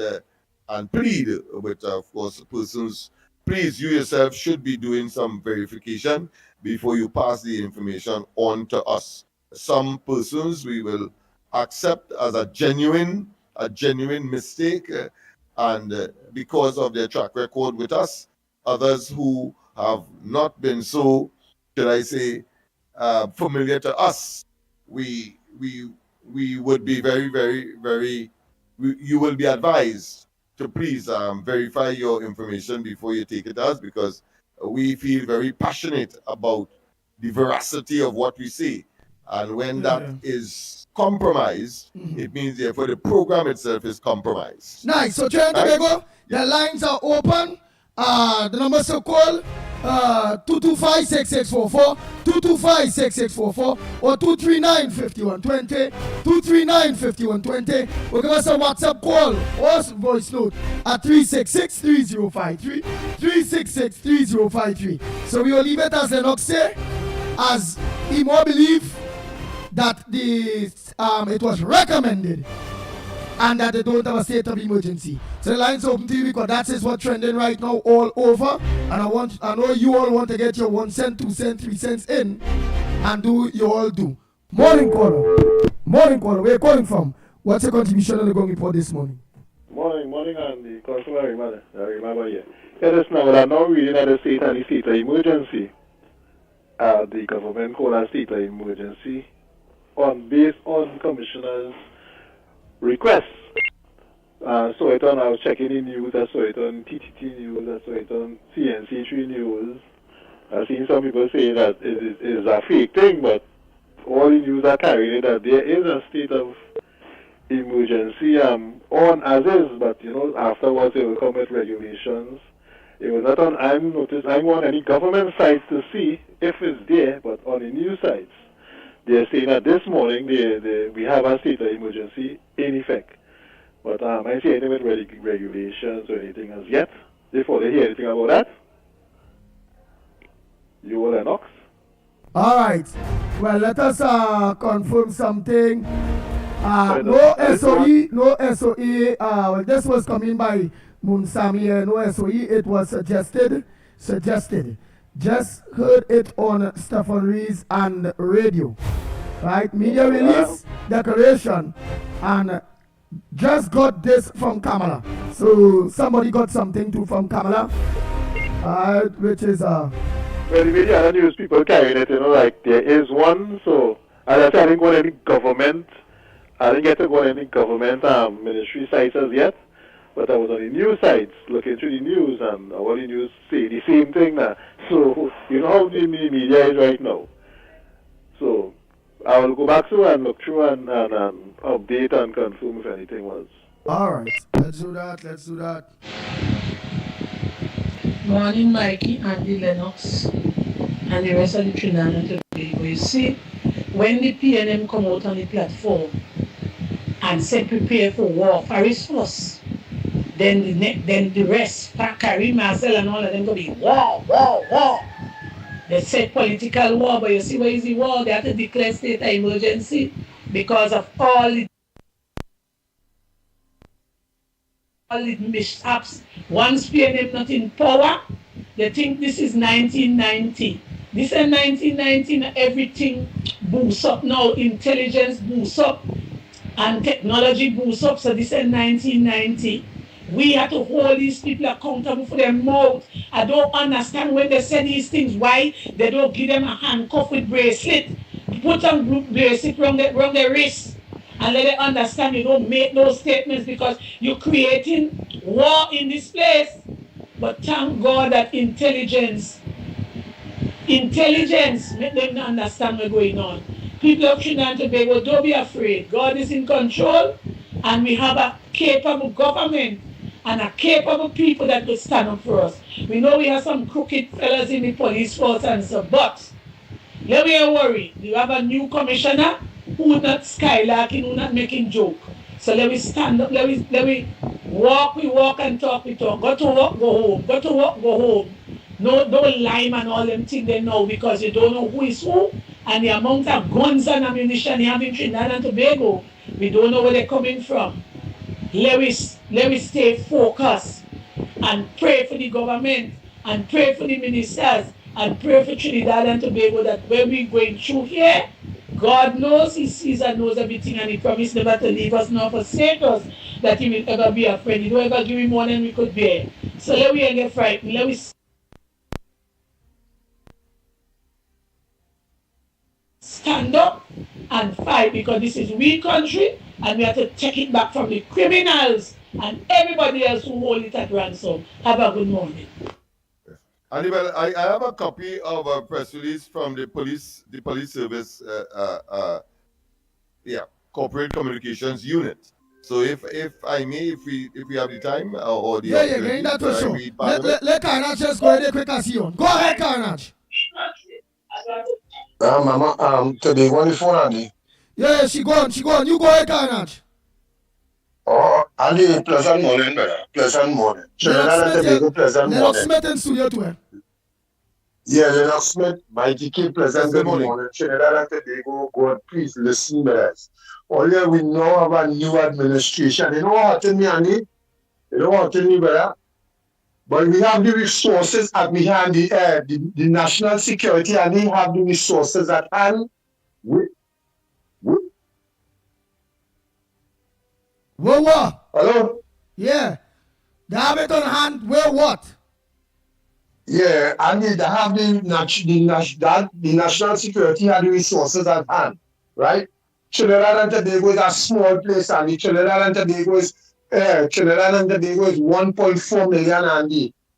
plead with, of course, persons. Please, you yourself should be doing some verification before you pass the information on to us. Some persons we will accept as a genuine mistake, and because of their track record with us. Others who have not been so, should I say, familiar to us, we would be very, very, very. You will be advised to please verify your information before you take it to us, because we feel very passionate about the veracity of what we say, and when that is compromised, it means therefore the program itself is compromised.
Nice. So, Trinidad and Tobago, the lines are open. The numbers to call 225-6644, 225-6644, or 239-5120, 239-5120. Or give us a WhatsApp call or voice note at 366-3053, 366-3053. So we will leave it as Lennox say, as he more believe that it was recommended and that they don't have a state of emergency. So the lines open to you because that is what's trending right now all over. And I know you all want to get your 1 cent, 2 cent, 3 cents in, and do you all do. Morning caller, where are you calling from? What's your contribution on the Gong report this morning?
Morning, and the consular remember here. Let us know that now reading at the state and the state of emergency. The government called a state of emergency based on commissioners' requests. I was checking the news, I saw it on TTT News, I saw it on CNC3 News. I've seen some people say that it is a fake thing, but all the news are carrying it that there is a state of emergency on as is, but afterwards they will come with regulations. It was not on, I'm on any government sites to see if it's there, but on the news sites, they're saying that this morning we have a state of emergency in effect. But I see anything with regulations or anything as yet. Before they hear anything about that, you will Lennox.
All right. Well, let us confirm something. No SOE, no SOE. Well, this was coming by Munsami. No SOE. It was suggested. Just heard it on Stephen Rees and radio. Right? Media release, declaration, and just got this from Kamala. So somebody got something too from Kamala, which is
Well, the media and news people carrying it, like there is one. So as I said, I didn't go on any government. I didn't get to go on any government ministry sites as yet. But I was on the news sites, looking through the news, and all the news say the same thing now. So, you know how the media is right now. So, I will go back through and look through and update and confirm if anything was.
All right. Let's do that.
Morning, Mikey, Andy, Lennox, and the rest of the Trinidad and Tobago. You see, when the PNM come out on the platform and said prepare for war, for resource, then the rest, Carrie, Marcel, and all of them go be war. They said political war, but you see where is the war? They had to declare state of emergency because of all the mishaps. Once PNM not in power, they think this is 1990. This is 1990, everything boosts up now. Intelligence boosts up and technology boosts up. So this is 1990. We have to hold these people accountable for their mouth. I don't understand when they say these things, why they don't give them a handcuff with bracelet. Put on bracelet around their wrist and let them understand you don't make those statements because you're creating war in this place. But thank God that intelligence make them understand what's going on. People of Trinidad and Tobago, don't be afraid. God is in control and we have a capable government and a capable people that will stand up for us. We know we have some crooked fellas in the police force and so, but let me worry. You have a new commissioner who not skylarking, who not making joke. So let me stand up, let me walk, we walk and talk, we talk. Go to work, go home. Go to work, go home. No, don't lie and all them things they know because you don't know who is who and the amount of guns and ammunition you have in Trinidad and Tobago. We don't know where they're coming from. Let me stay focused and pray for the government and pray for the ministers and pray for Trinidad and Tobago that when we're going through here, God knows, He sees and knows everything and He promised never to leave us nor forsake us, that He will ever be a friend. He don't ever give me more than we could bear. So let me get frightened. Let me stand up and fight because this is we country and we have to take it back from the criminals and everybody else who hold it at ransom. Have a good morning.
Anyway, I have a copy of a press release from the police service, corporate communications unit. So if I may, if we have the time or the
getting that to show. Let Carnage just go ahead quick as you. Go ahead, Carnage.
Mama, today on the phone, Andy.
Yeah, she gone. You go ahead, Carnage.
Oh, Andy, pleasant morning, brother. Pleasant morning. Trinidad and Tobago, pleasant morning.
Lennox Smith in studio too.
Yeah, Lennox Smith, Mickie, pleasant good morning. Trinidad and Tobago, God, please listen, brothers. Only we know of a new administration. You know what I mean, Andy? You know what I mean, brother? But we have the resources and we have the national security and we have the resources at hand.
What?
Hello?
Yeah. They have it on hand. Where what?
Yeah, and they have the national security and the resources at hand, right? Trinidad and Tobago is a small place, and Trinidad and Tobago is 1.4 million,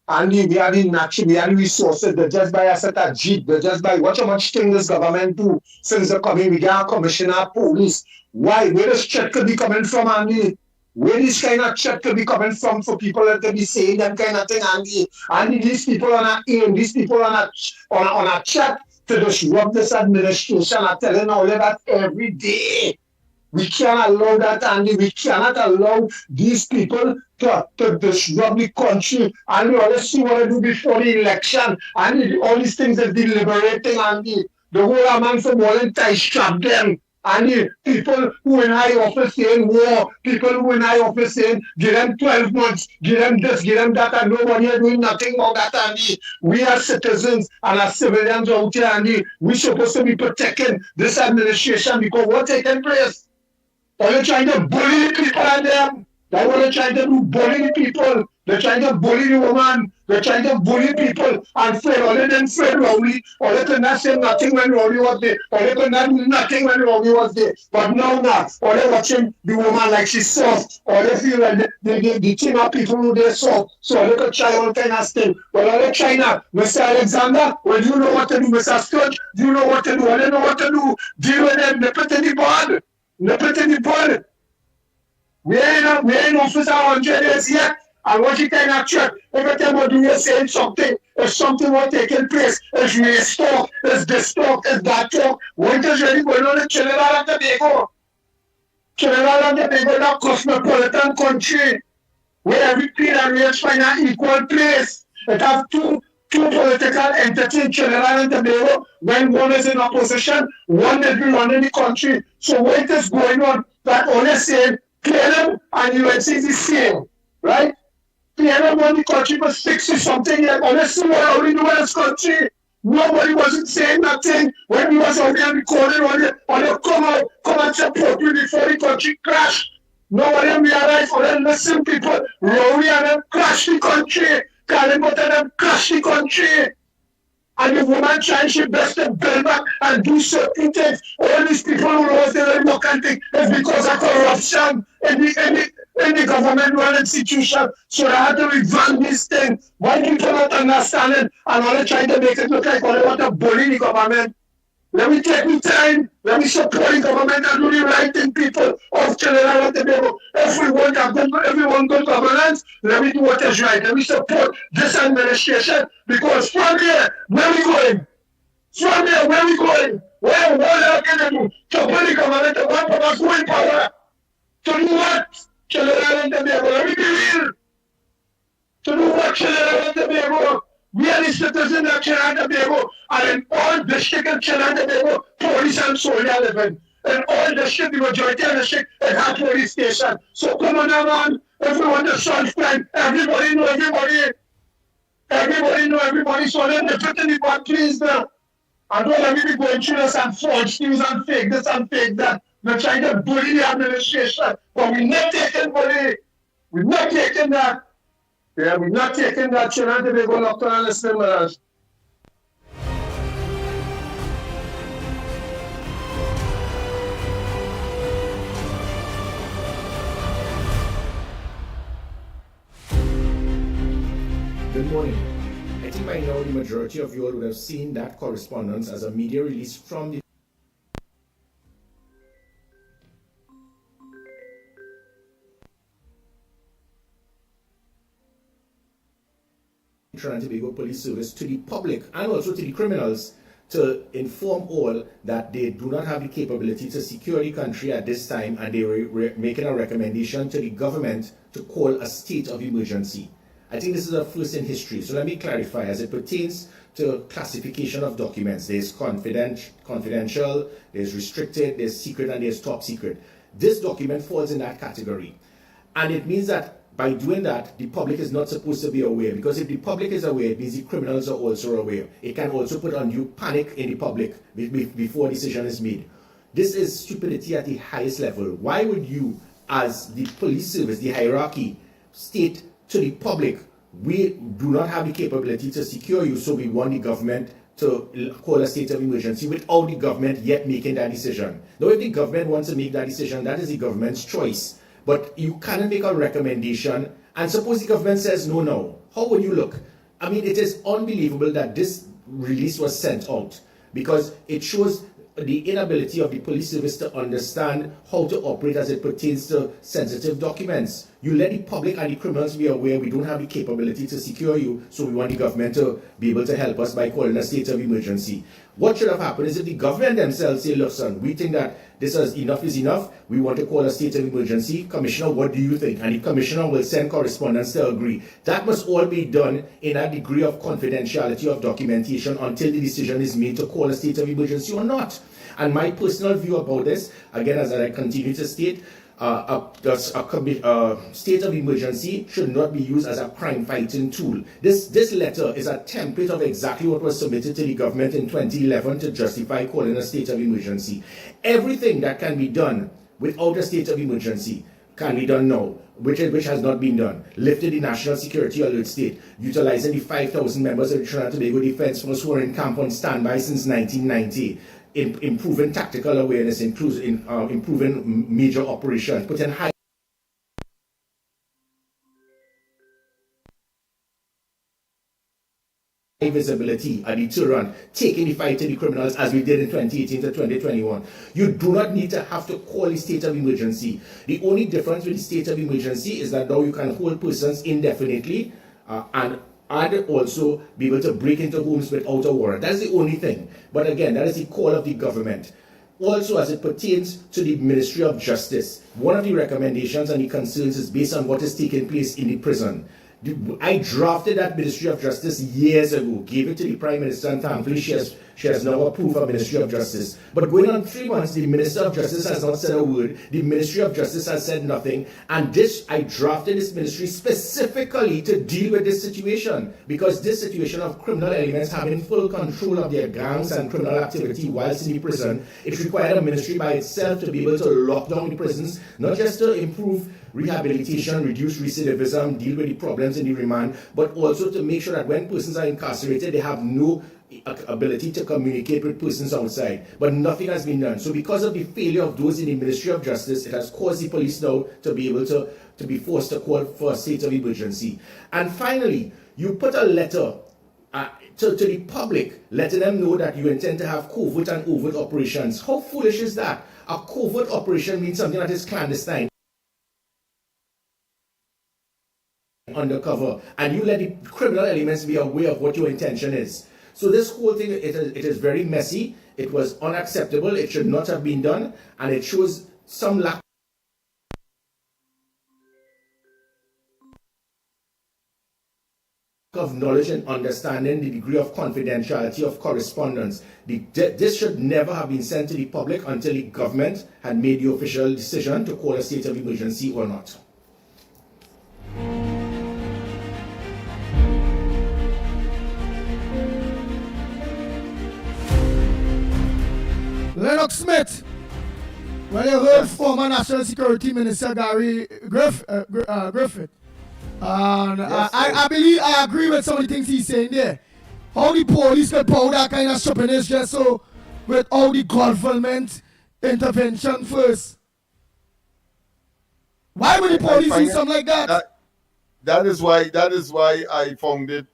and we have the resources. They just buy a set of jeep. They just buy. Watch how much thing this government do since they coming. We got a commissioner police. Why? Where does check could be coming from, Andy? Where this kind of check could be coming from for people that be saying that kind of thing, Andy? Andy, these people on a aim, these people on a check to disrupt this administration. I'm telling all of that every day. We can't allow that, Andy. We cannot allow these people to disrupt the country. And we always see what they do before the election. And all these things are deliberating, Andy. The whole amount for more than tie strap them. And the people who in high office saying war, people who in high office saying give them 12 months, give them this, give them that, and nobody is doing nothing about that, Andy. We are citizens and as civilians out here, Andy, we're supposed to be protecting this administration because what's taking place? Are you trying to bully the people and them? That's what they're trying to do, bully the people. They're trying to bully the woman. They're trying to bully people and Fred. All of them Fred Rowley. All they could not say nothing when Rowley was there. All they could not do nothing when Rowley was there. But now, all they watching the woman like she's soft. All they feel like the team of people who they're soft. So all they could try all kind of thing. But all they try now, Mr. Alexander, well, you know what to do, Mr. Scott. You know what to do. All they know what to do. Deal with them. Nip it in the bud. Nip it in the bud. We ain't in office 100 days yet. And what you kind of check, every time we do, you're saying something. If something was taking place, if race talk, if this talk, if that talk, what is really going on in Trinidad and Tobago? Trinidad and Tobago is a cosmopolitan country where every creed and race find an equal place. It has two two political entities in Trinidad and Tobago, when one is in opposition, one will be running the country. So what is going on? That only saying PNM and UNC is the same, right? PNM won the country for 60 something years. Honestly, what are we doing in this country? Nobody wasn't saying nothing when we was out there recording on the come and support you before the country crashed. Nobody realized or then listen people. Rowley and them crash the country. Kalimut and them crash the country. And the woman trying she best to build back and do certain things. All these people who lost their work and things is because of corruption in the government run institution. So they had to revamp this thing. Why people not understanding and only trying to make it look like they want to bully the government? Let me take the time. Let me support the government and do the right thing, people of Trinidad and Tobago. If we want everyone good governance, let me do what is right. Let me support this administration because from here, where we going? From here, where we going? What are we going to do? To put the government to one of us who in power. To do what? Trinidad and Tobago. Let me be real. To do what Trinidad and Tobago? We are the citizens of Trinidad and Tobago, and in all districts in Trinidad and Tobago, police and soldiers living. In all districts, the majority of the districts, it has police station. So come on now, man. If we want to solve crime, everybody know everybody. Everybody know everybody. So then they put in the back, please now. And don't let me be going through this and forge news and fake this and fake that. They're trying to bully the administration. But we're not taking bully. We're not taking that. Yeah, we're not taking that. Trinidad and Tobago locked on and listening with us.
Good morning. I think by now the majority of you all would have seen that correspondence as a media release from the Trinidad and Tobago Police Service to the public and also to the criminals to inform all that they do not have the capability to secure the country at this time, and they were making a recommendation to the government to call a state of emergency. I think this is a first in history. So let me clarify as it pertains to classification of documents. There's confidential, there's restricted, there's secret, and there's top secret. This document falls in that category. And it means that by doing that, the public is not supposed to be aware, because if the public is aware, it means the criminals are also aware. It can also put undue panic in the public before a decision is made. This is stupidity at the highest level. Why would you, as the police service, the hierarchy, state to the public, we do not have the capability to secure you, so we want the government to call a state of emergency without the government yet making that decision? Now, if the government wants to make that decision, that is the government's choice. But you cannot make a recommendation, and suppose the government says no. How would you look? I mean, it is unbelievable that this release was sent out, because it shows the inability of the police service to understand how to operate as it pertains to sensitive documents. You let the public and the criminals be aware we don't have the capability to secure you, so we want the government to be able to help us by calling a state of emergency. What should have happened is if the government themselves say, listen, we think that this is enough, we want to call a state of emergency. Commissioner, what do you think? And the commissioner will send correspondence to agree. That must all be done in a degree of confidentiality of documentation until the decision is made to call a state of emergency or not. And my personal view about this, again, as I continue to state, a state of emergency should not be used as a crime-fighting tool. This letter is a template of exactly what was submitted to the government in 2011 to justify calling a state of emergency. Everything that can be done without a state of emergency can be done now, which has not been done. Lifted the national security alert state, utilizing the 5,000 members of the Trinidad and Tobago Defense Force who are in camp on standby since 1990. Improving tactical awareness, improving major operations, putting high visibility, a deterrent, taking the fight to the criminals as we did in 2018 to 2021. You do not need to have to call a state of emergency. The only difference with the state of emergency is that now you can hold persons indefinitely and also be able to break into homes without a warrant. That's the only thing. But again, that is the call of the government. Also, as it pertains to the Ministry of Justice, one of the recommendations and the concerns is based on what is taking place in the prison. I drafted that Ministry of Justice years ago, gave it to the Prime Minister, and thankfully she has now approved a Ministry of Justice. But going on 3 months, the Minister of Justice has not said a word. The Ministry of Justice has said nothing. And I drafted this ministry specifically to deal with this situation, because this situation of criminal elements having full control of their gangs and criminal activity whilst in the prison, it required a ministry by itself to be able to lock down the prisons, not just to improve rehabilitation, reduce recidivism, deal with the problems in the remand, but also to make sure that when persons are incarcerated, they have no ability to communicate with persons outside. But nothing has been done. So because of the failure of those in the Ministry of Justice, it has caused the police now to be able to be forced to call for a state of emergency. And finally, you put a letter to the public, letting them know that you intend to have covert and overt operations. How foolish is that? A covert operation means something that is clandestine, undercover, and you let the criminal elements be aware of what your intention is. So this whole thing, it is very messy. It was unacceptable. It should not have been done, and it shows some lack of knowledge and understanding the degree of confidentiality of correspondence. This should never have been sent to the public until the government had made the official decision to call a state of emergency or not.
Lennox Smith, well, you heard former National Security Minister Gary Griffith. And I believe I agree with some of the things he's saying there. How the police can pull that kind of stupidness just so without the government intervention first. Why would the police do something like that?
That is why I found it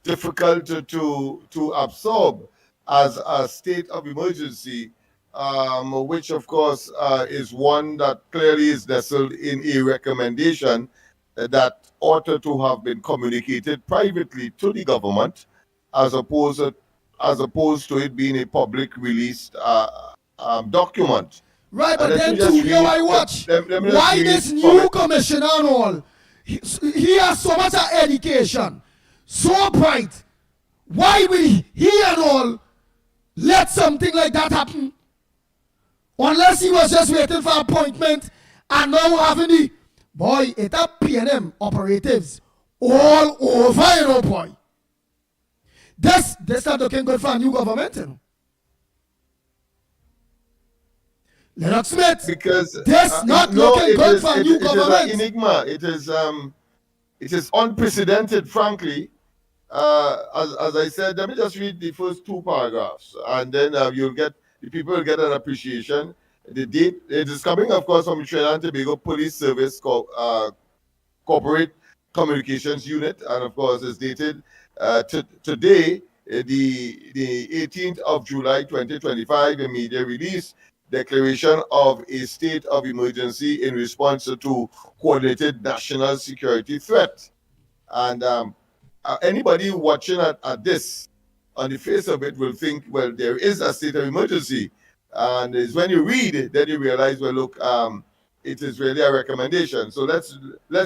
difficult to absorb as a state of emergency, which of course is one that clearly is nestled in a recommendation that ought to have been communicated privately to the government, as opposed to it being a public released document.
Right, but then too, here I watch. Why this new commissioner and all? He has so much education, so bright. Why will he and all let something like that happen? Unless he was just waiting for appointment and now having the boy, it up PNM operatives all over, you know, boy. This not looking good for a new government, you know. Lennox Smith,
because
this not looking good for a new government.
It is an enigma. It is unprecedented, frankly. As I said, let me just read the first 2 paragraphs, and then the people will get an appreciation. The date, it is coming, of course, from Trinidad and Tobago Police Service Corporate Communications Unit, and of course, it's dated today, the 18th of July, 2025. A media release declaration of a state of emergency in response to coordinated national security threat. And anybody watching at this, on the face of it, will think, well, there is a state of emergency. And it's when you read it, then you realize, well, look, it is really a recommendation. So let's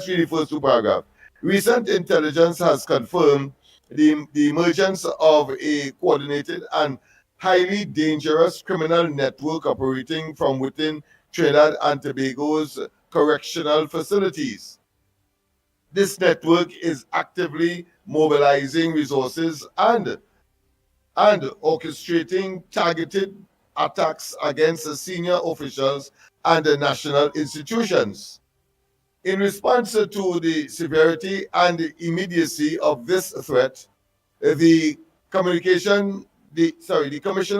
read the first 2 paragraphs. Recent intelligence has confirmed the emergence of a coordinated and highly dangerous criminal network operating from within Trinidad and Tobago's correctional facilities. This network is actively mobilizing resources and orchestrating targeted attacks against senior officials and national institutions. In response to the severity and immediacy of this threat, the Commissioner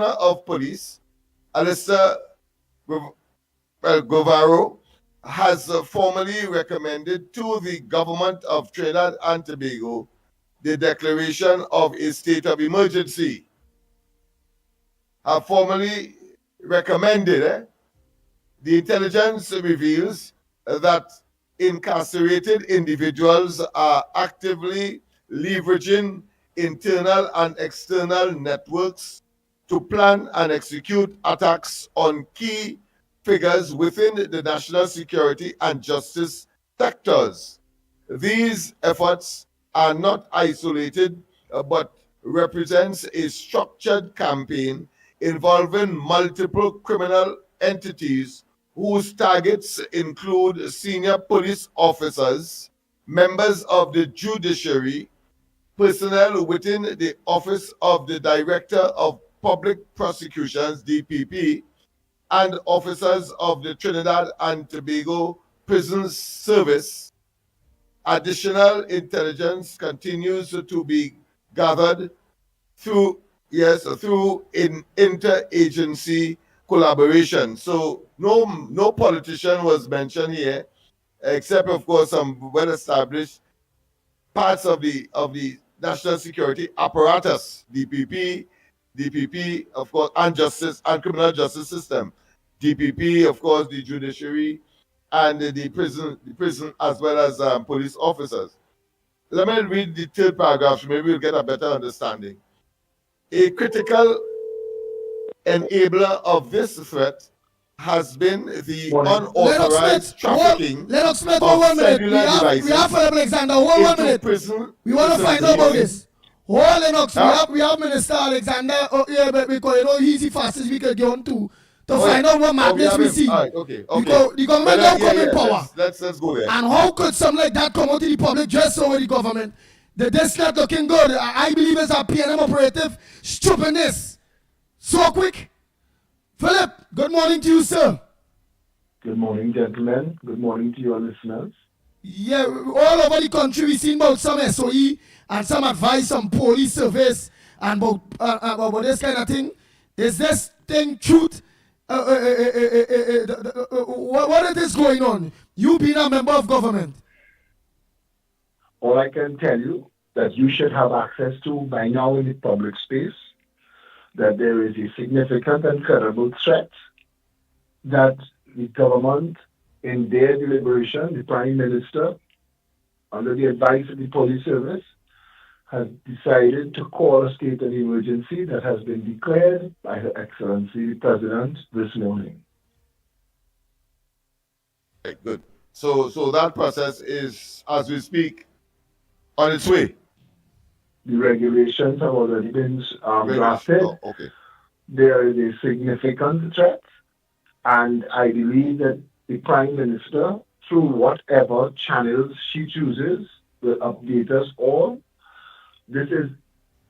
of Police, Alistair Guevara, has formally recommended to the government of Trinidad and Tobago the declaration of a state of emergency. Have formally recommended. The intelligence reveals that incarcerated individuals are actively leveraging internal and external networks to plan and execute attacks on key figures within the national security and justice sectors. These efforts are not isolated, but represents a structured campaign involving multiple criminal entities whose targets include senior police officers, members of the judiciary, personnel within the Office of the Director of Public Prosecutions, DPP, and officers of the Trinidad and Tobago Prison Service. Additional intelligence continues to be gathered through interagency collaboration. So no politician was mentioned here, except of course some well-established parts of the national security apparatus, DPP, of course, and justice and criminal justice system. DPP, of course, the judiciary, and the prison as well as police officers. Let me read the third paragraph, so maybe we'll get a better understanding. A critical enabler of this threat has been the unauthorized trafficking
Lennox Smith,
of
hold 1 minute.
cellular devices
We have Philip Alexander. Hold 1 minute.
prison
We want to find out about this. Hold Lennox. We have Minister Alexander. Oh, yeah, but because you know he's the fastest we could get on to find out what madness we see.
Okay.
Because the government don't come in power.
Let's go there.
And how could something like that come out to the public just so with the government? This not looking good. I believe it's a PNM operative stripping this so quick. Philip, good morning to you, sir.
Good morning, gentlemen. Good morning to your listeners.
Yeah, all over the country we seen about some SOE and some advice, some police service and about this kind of thing. Is this thing truth? What it is going on? You being a member of government.
All I can tell you that you should have access to by now in the public space, that there is a significant and credible threat that the government, in their deliberation, the Prime Minister, under the advice of the police service, has decided to call a state of emergency that has been declared by Her Excellency the President this morning.
Okay, good. So that process is, as we speak, on its way.
The regulations have already been drafted.
Oh, okay.
There is a significant threat, and I believe that the Prime Minister, through whatever channels she chooses, will update us all. This is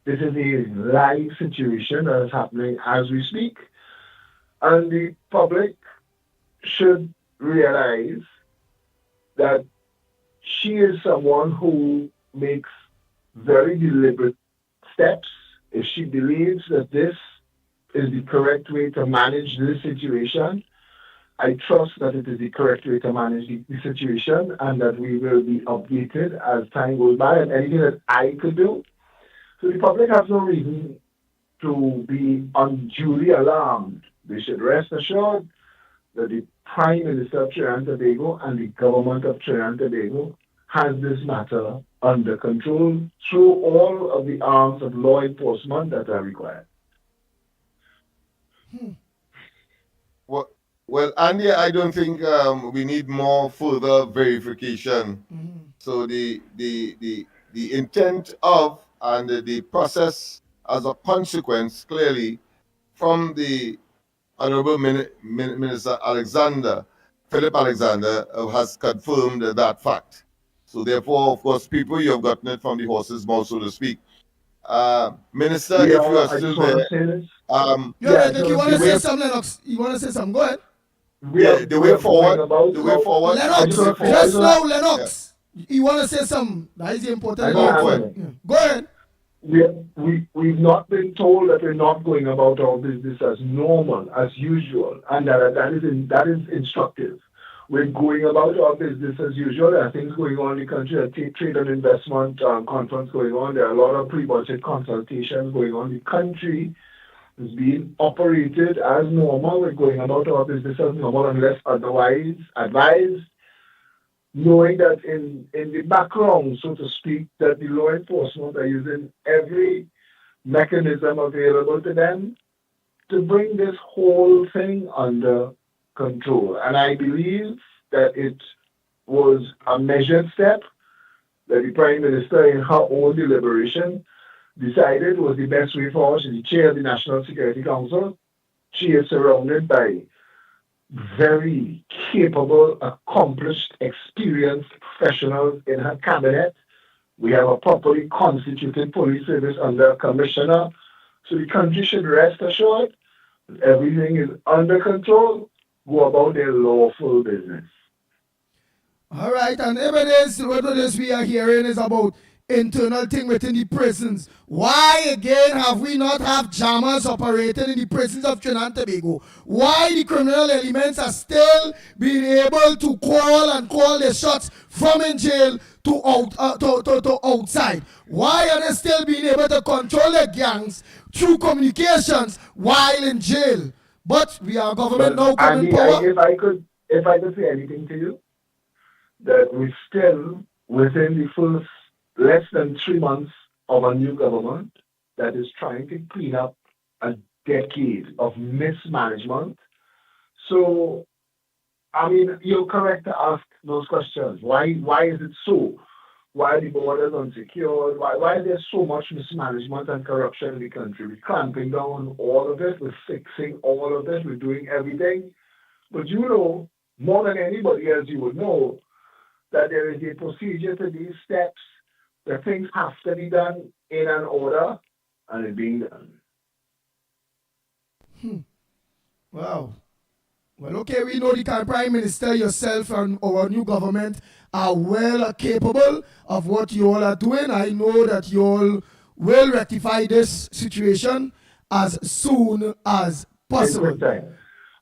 a live situation that is happening as we speak, and the public should realize that she is someone who makes very deliberate steps. If she believes that this is the correct way to manage this situation, I trust that it is the correct way to manage the situation, and that we will be updated as time goes by, and anything that I could do. So the public has no reason to be unduly alarmed. They should rest assured that the Prime Minister of Trinidad and Tobago and the government of Trinidad and Tobago has this matter under control through all of the arms of law enforcement that are required.
Well, Andy, I don't think we need more further verification. So the intent of and the process as a consequence, clearly, from the Honorable Minister Philip Alexander, has confirmed that fact. So therefore, of course, people, you have gotten it from the horse's mouth, so to speak. Minister, if you are still there.
You want to say something, Lennox? You want to say something? Go ahead.
The way forward.
Lennox, just now, Lennox. You want to say something? That is the important thing. Go ahead.
We've not been told that we're not going about our business as normal, as usual, and that is instructive. We're going about our business as usual. There are things going on in the country. There are trade and investment conference going on. There are a lot of pre-budget consultations going on. The country is being operated as normal. We're going about our business as normal unless otherwise advised, knowing that in the background, so to speak, that the law enforcement are using every mechanism available to them to bring this whole thing under control. And I believe that it was a measured step, that the Prime Minister, in her own deliberation, decided was the best way forward. She's the chair of the National Security Council. She is surrounded by very capable, accomplished, experienced professionals in her cabinet. We have a properly constituted police service under a commissioner. So the country should rest assured that everything is under control. Go about their lawful business.
All right, and what it is we are hearing is about internal thing within the prisons. Why again have we not have jammers operating in the prisons of Trinidad and Tobago? Why the criminal elements are still being able to call their shots from in jail to outside? Why are they still being able to control their gangs through communications while in jail? But we are government now coming power.
If I could say anything to you, that we still within the first less than 3 months of a new government that is trying to clean up a decade of mismanagement. So, I mean, you're correct to ask those questions. Why is it so? Why are the borders unsecured? Why is there so much mismanagement and corruption in the country? We're clamping down on all of it. We're fixing all of it. We're doing everything. But you know, more than anybody else, you would know that there is a procedure to these steps, that things have to be done in an order, and it's being done.
Wow. Well, okay, we know the Prime Minister, yourself, and our new government are well capable of what you all are doing. I know that you all will rectify this situation as soon as possible.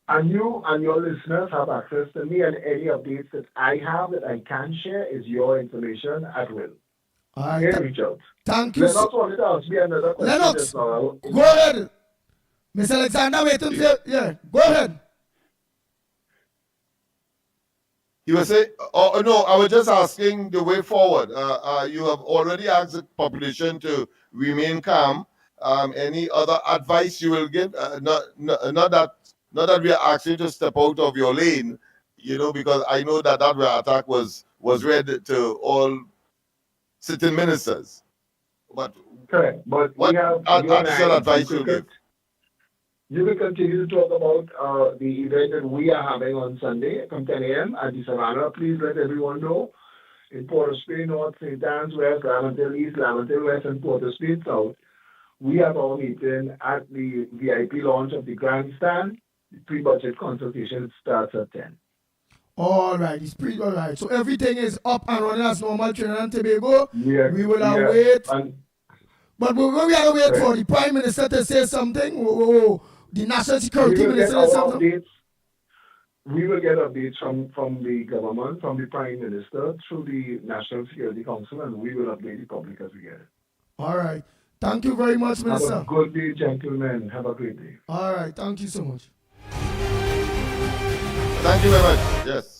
And you and your listeners have access to me, and any updates that I have that I can share is your information at will.
All right.
Reach out.
Thank you.
Lennox wanted to ask me another question.
Lennox, go ahead. Mr. Alexander, wait until, yeah, go ahead.
You were saying, oh no, I was just asking the way forward. You have already asked the population to remain calm. Any other advice you will give? Not that we are asking you to step out of your lane, because I know that attack was read to all sitting ministers. But
correct. But
what additional advice you give?
You will continue to talk about the event that we are having on Sunday from 10 a.m. at the Savannah. Please let everyone know in Port of Spain North, St. Anne's West, Lamantine East, Lamantine West, and Port of Spain South. We have our meeting at the VIP launch of the grandstand. The pre-budget consultation starts at 10.
All right, all right. So everything is up and running as normal, Trinidad and Tobago. Yeah, we will await. But we have to wait for the Prime Minister to say something. The National Security Minister say something.
We will get updates from the government, from the Prime Minister, through the National Security Council, and we will update the public as we get it.
All right. Thank you very much, Minister.
Have a good day, gentlemen. Have a great day.
All right. Thank you so much.
Thank you very much. Yes.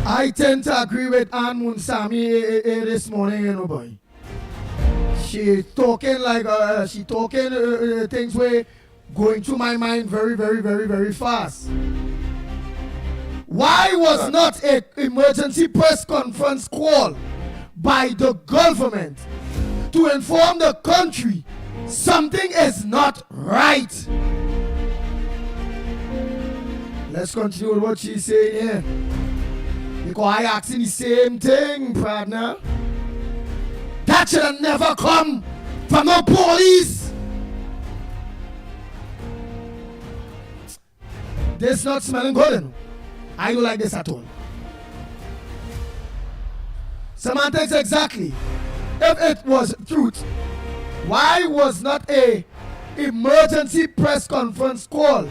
I tend to agree with Ann Munsami this morning, boy. She talking like things were going through my mind very, very, very, very fast. Why was not an emergency press conference called by the government to inform the country something is not right? Let's continue with what she's saying here. Because I asking the same thing, partner. That should have never come from the police. This not smelling good. I don't like this at all. Semantics exactly. If it was truth, why was not a emergency press conference called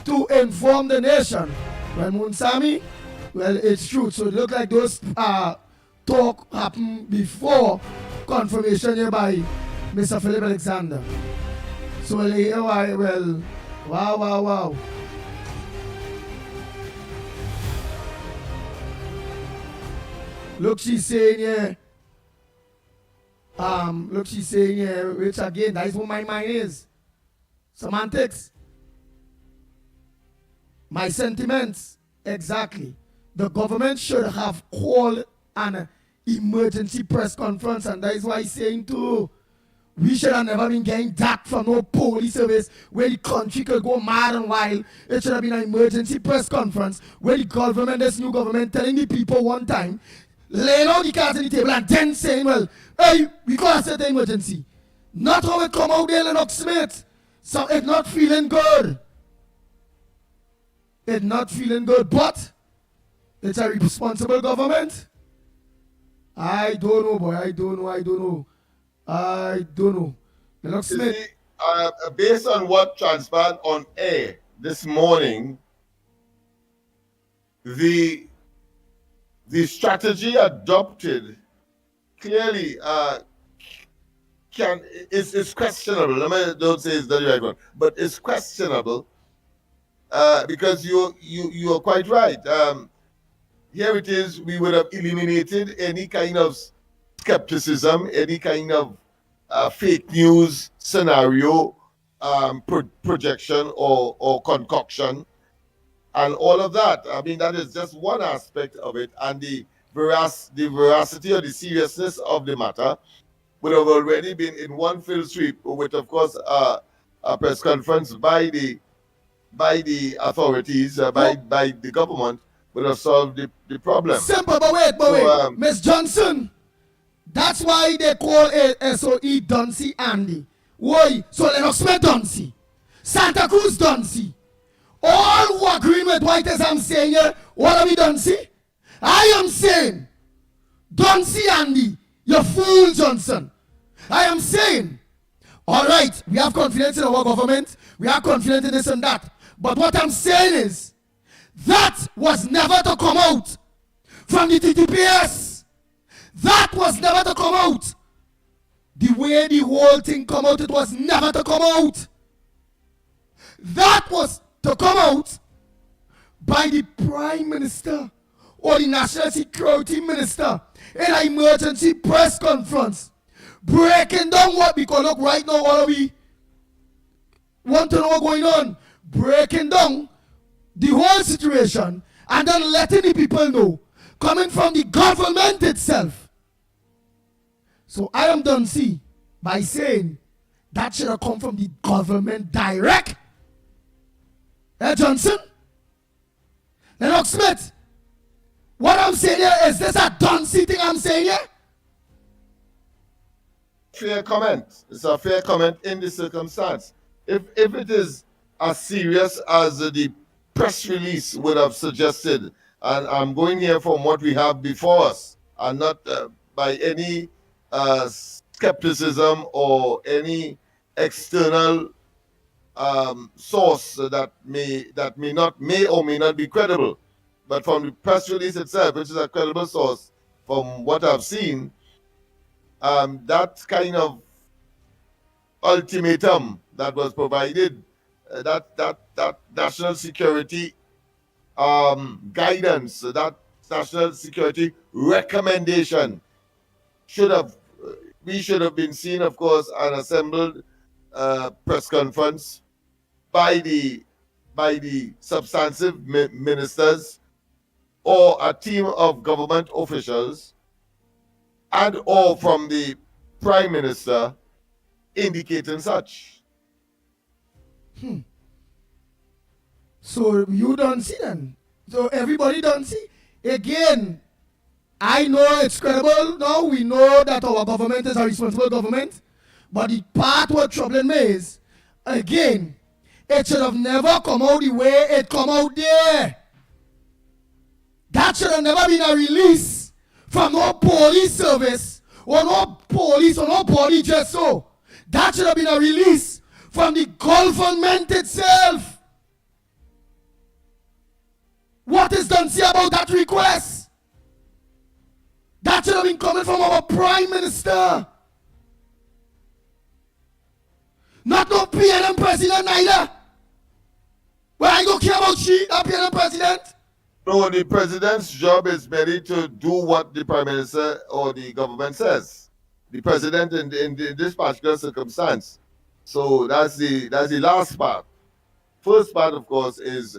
to inform the nation Well, Munsami, well, it's true. So it look like those talk happened before confirmation here by Mr. Philip Alexander. So well, wow. Look, she's saying here. She's saying here, which again, that is what my mind is. Semantics. My sentiments, exactly. The government should have called an emergency press conference, and that is why he's saying too, we should have never been getting that from no police service where the country could go mad and wild. It should have been an emergency press conference where the government, this new government, telling the people one time, laying out the cards on the table and then saying, well, hey, we got a certain emergency. Not how it come out there, Lennox Smith. So it's not feeling good. It's not feeling good, but it's a responsible government. I don't know, boy. I don't know. Lennox Smith.
See, based on what transpired on air this morning, the strategy adopted clearly is questionable. I mean, don't say it's the right one, but it's questionable because you are quite right. Here it is, we would have eliminated any kind of skepticism, any kind of fake news scenario, projection or concoction, and all of that. I mean, that is just one aspect of it, and the veracity or the seriousness of the matter would have already been in one fell sweep, with, of course, a press conference by the authorities, by the government, would have solved the problem.
Simple, but wait. Miss Johnson, that's why they call it SOE Duncy Andy. Why? So Lennox Smith Duncy, Santa Cruz Duncy. All who agree with what it is I'm saying here, what are we Duncy? I am saying, Duncy Andy, you fool Johnson. I am saying, all right, we have confidence in our government, we have confidence in this and that. But what I'm saying is, that was never to come out from the TTPS. That was never to come out. The way the whole thing come out, it was never to come out. That was to come out by the Prime Minister or the National Security Minister in an emergency press conference, breaking down what, because look, right now all of we want to know what's going on, breaking down the whole situation and then letting the people know, coming from the government itself. So I am done by saying that should have come from the government direct. Johnson? Lennox Smith? What I'm saying here, is this a Duncy thing I'm saying here?
Fair comment. It's a fair comment in the circumstance. If it is as serious as the press release would have suggested, and I'm going here from what we have before us, and not by any skepticism or any external source that may or may not be credible, but from the press release itself, which is a credible source, from what I've seen, that kind of ultimatum that was provided, that national security guidance, that national security recommendation we should have been seeing, of course, an assembled press conference by the substantive ministers or a team of government officials and or from the Prime Minister indicating such.
So you don't see then. So everybody don't see. Again, I know it's credible. Now we know that our government is a responsible government. But the part what troubling me is, again, it should have never come out the way it come out there. That should have never been a release from no police service or no police or no body just so. That should have been a release from the government itself. What is done see about that request? That should have been coming from our Prime Minister. Not no PNM president neither. Well, I don't care about she, that PNM president.
No, the president's job is merely to do what the prime minister or the government says. The president in this particular circumstance. So that's the last part. First part, of course, is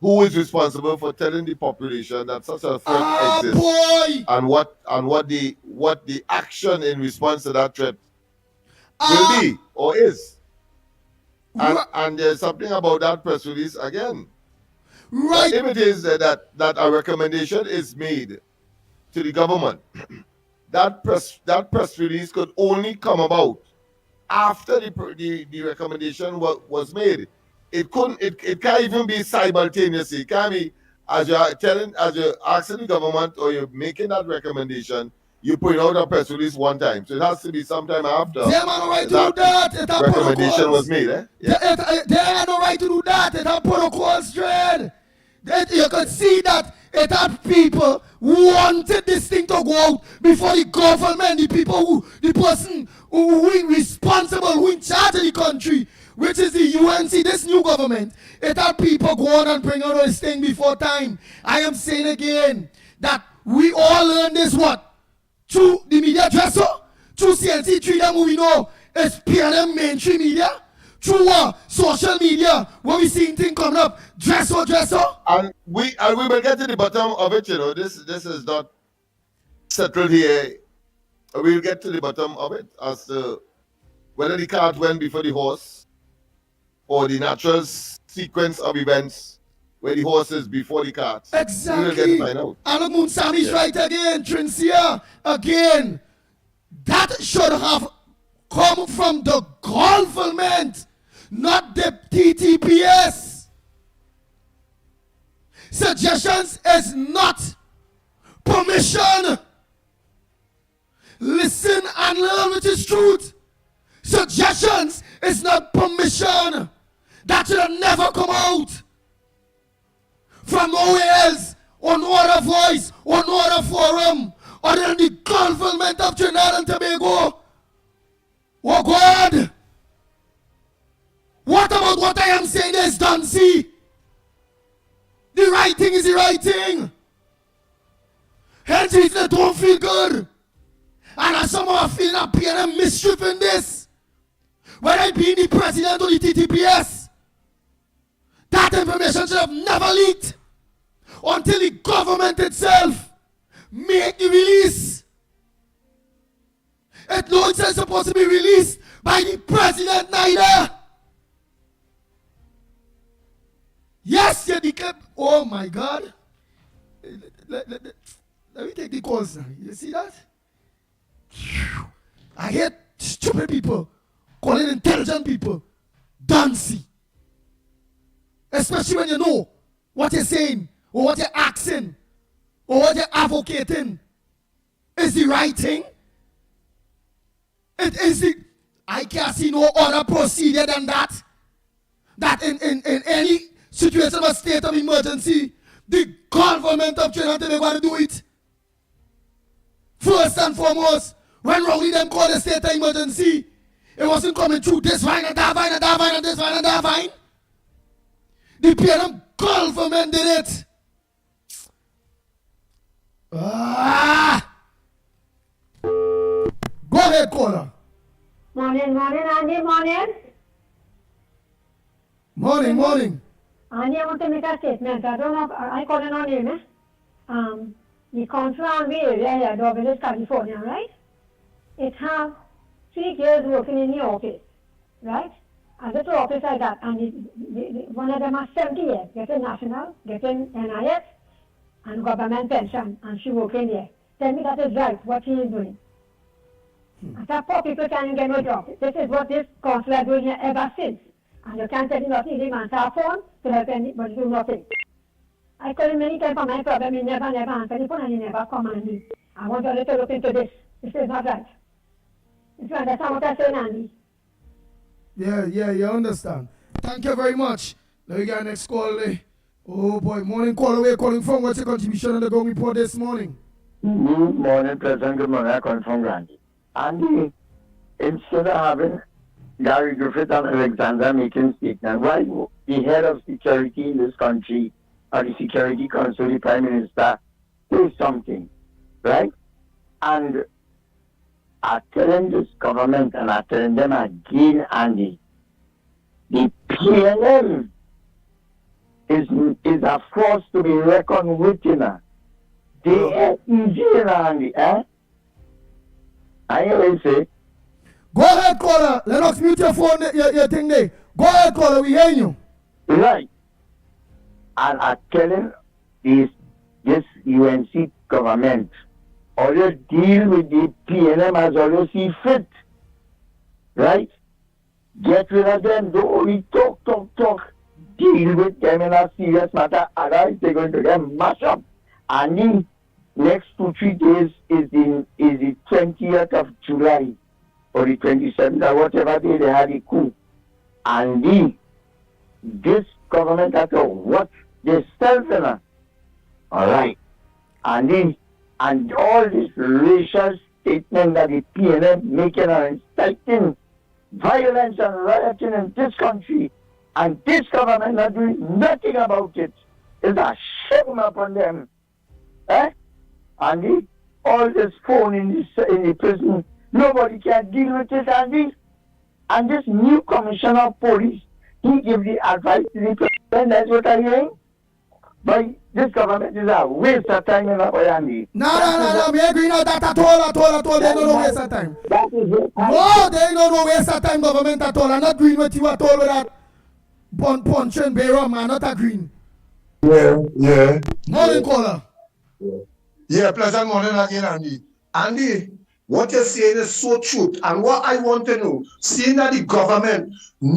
who is responsible for telling the population that such a threat exists,
boy.
and what the action in response to that threat will be or is. And there's something about that press release again.
Right.
If it is that a recommendation is made to the government, that press release could only come about after the recommendation was made. It can't even be simultaneously. It can't be as you're asking the government or you're making that recommendation, you put out a press release one time. So it has to be sometime after
They have no right to do that.
Recommendation was made.
They have no right to do that. It have protocols, Dread. You could see that it had people who wanted this thing to go out before the government, the person who is responsible, who in charge of the country, which is the UNC, this new government. It had people go on and bring out this thing before time. I am saying again that we all learn this what? Through the media dresser, through CNC, through them who we know is PNM mainstream media. Through social media, when we see things coming up, dresser.
And we will get to the bottom of it, This is not settled here. We'll get to the bottom of it as to whether the cart went before the horse or the natural sequence of events where the horse is before the cart.
Exactly.
We will get to find out.
Alamun Sami's right again, Trincia again. That should have come from the government, not the TTPS. Suggestions is not permission. Listen and learn which is truth. Suggestions is not permission. That should have never come out from nowhere else, or no other voice, or no other forum, other than the government of Trinidad and Tobago. Oh God! What about what I am saying is done? See? The right thing is the right thing. Hence reason it don't feel good. And as some are feeling a PNM mischief in this, whether it be the president or the TTPS, that information should have never leaked until the government itself make the release. It no, it's supposed to be released by the president neither. Yes, you declare. Oh my God. Let me take the calls now. You see that? I hate stupid people calling intelligent people dancy. Especially when you know what you're saying, or what you're asking, or what you're advocating is the right thing. It is the, I can't see no other procedure than that. That in any situation of a state of emergency, the government of Trinidad and Tobago to do it. First and foremost, when Rowley them called a state of emergency, it wasn't coming through this vine and that vine and that vine and this vine and that vine. The PNM government did it. Go ahead, caller.
Morning, Andy, morning.
Morning.
Andy, I want to make a statement. I don't know, I call it on name, the council on the area here, Douglas, California, right? It has 3 years working in the office, right? And this office like that, and one of them has 70 years, getting national, getting NIS, and government pension, and she working there. Tell me that is right, what she is doing. And that poor people can't get no job. This is what this council is doing here ever since. And you can't tell me nothing, they man our phone to help anybody do nothing. I call him many times for my problem, he never answer the phone and he never come and me. I want you to look into this. This is not right. If you understand what I'm saying, Andy.
Yeah, you understand. Thank you very much. Let me get next call. Oh boy, morning caller, where you calling from? What's your contribution on the Gong Report this morning?
Good morning, President. Good morning. I come from Grandy. And instead of having Gary Griffith and Alexander making statements, why the head of security in this country, or the Security Council, the Prime Minister, do something, right? And I'm telling this government, and I'm telling them again, Andy, the PNM is a force to be reckoned with, you know. They are easy, Andy, eh? I always say.
Go ahead, caller. Lennox, mute your phone, your thing there. Go ahead, caller. We hear you.
Right. And I'm telling this UNC government, always deal with the PNM as always see fit. Right? Get rid of them. Don't only talk. Deal with them in a serious matter. Otherwise, they're going to get mashed up. And the next 2-3 days is the 20th of July or the 27th or whatever day they had the coup. And this government has to watch themselves, you know. All right. And all this racial statement that the PNM making and inciting violence and rioting in this country, and this government not doing nothing about it. It's a shame upon them. Eh? And all this phone in the prison, nobody can deal with it, Andy. And this new commissioner of police, he give the advice to the president. That's what I'm hearing. But this government is a waste of time, Andy.
No, me agree not that at all. They don't waste of time.
That is it.
No, they don't waste of time, government at all. I'm not agreeing with you at all with that. Punch and Bayram, I'm not agreeing.
Yeah.
Morning caller.
Yeah, pleasant morning again, Andy. Andy, what you're saying is so true. And what I want to know, seeing that the government we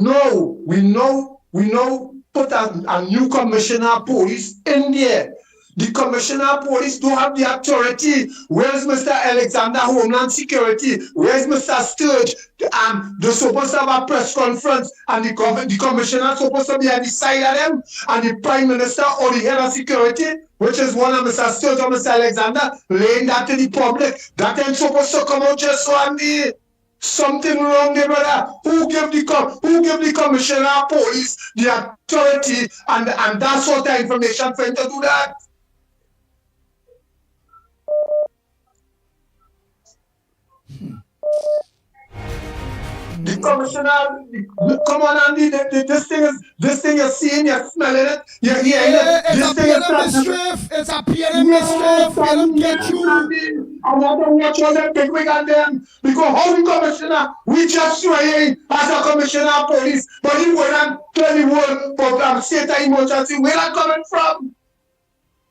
put a new commissioner of police in there. The commissioner of police don't have the authority. Where's Mr. Alexander, Homeland Security? Where's Mr. Sturge? They're supposed to have a press conference, and the commissioner is supposed to be at the side of them, and the prime minister or the head of security, which is one of Mr. Sturge or Mr. Alexander, laying that to the public. That ain't supposed to come out just so, Andy. Something wrong there, brother. Who give the commissioner of police the authority and that sort of information for him to do that? The commissioner, come on, Andy. This thing is seeing, you're smelling it, you're hearing it.
It's a PNM mischief. It's a PNM mischief. They don't get you.
I want to watch all them big wig on them. Because how the commissioner, we just trying as a commissioner of police, but he wouldn't tell the world for state of emergency. Where that coming from?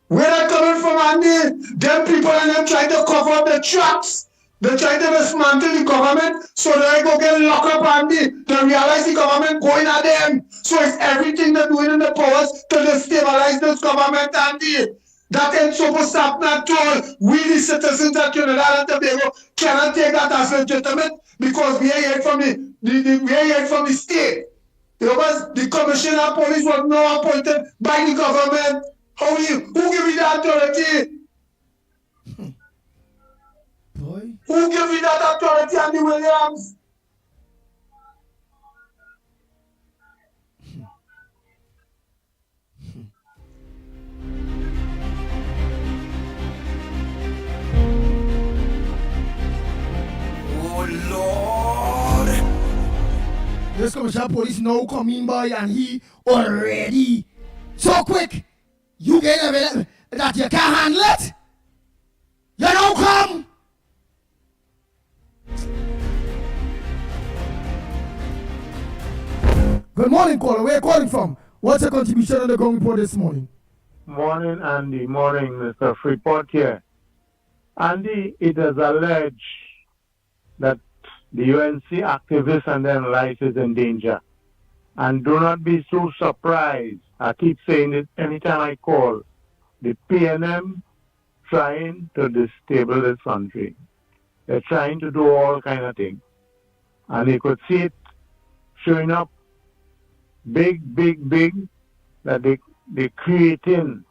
Where that coming from, Andy? Them people and them trying to cover up the tracks. They try to dismantle the government so they go get locked up, Andy. They realize the government going at them. So it's everything they're doing in the powers to destabilize this government, Andy. That ain't supposed to happen at all. We, the citizens of Trinidad and Tobago, cannot take that as legitimate because we are here from the state. Because the commissioner of police was not appointed by the government. Who give you that authority?
Boy.
Who gave you that authority, Andy Williams?
Oh Lord! This commissioner of police now come in, boy, and he already so quick. You get it that you can't handle it. You don't come. Good morning, caller. Where are you calling from? What's your contribution on the Gong Report this morning?
Morning, Andy. Morning, Mr. Freeport here. Andy, it is alleged that the UNC activists and their life is in danger. And do not be so surprised. I keep saying it anytime I call. The PNM trying to destabilize this country. They're trying to do all kind of things. And you could see it showing up big, that they're creating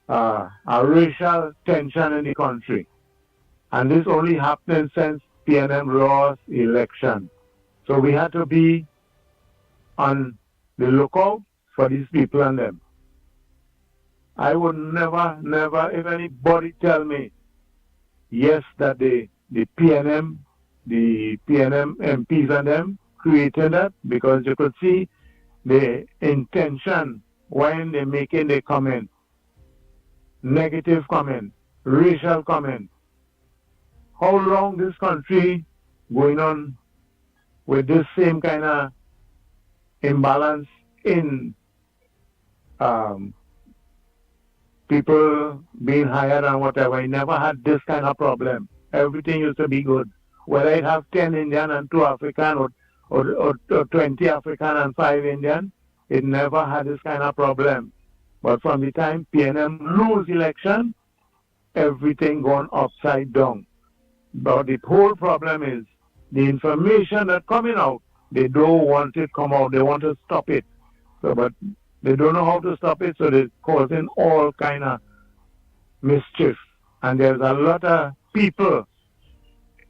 a racial tension in the country. And this only happened since PNM lost election. So we had to be on the lookout for these people and them. I would never, if anybody tell me, yes, that the PNM MPs and them created that, because you could see the intention when they're making the comment, negative comment, racial comment. How long this country going on with this same kind of imbalance in people being hired and whatever? I never had this kind of problem. Everything used to be good. Whether it have 10 Indian and 2 African or 20 African and 5 Indian, it never had this kind of problem. But from the time PNM lose election, everything gone upside down. But the whole problem is the information that coming out, they don't want it come out. They want to stop it. So, but they don't know how to stop it, so they're causing all kind of mischief. And there's a lot of people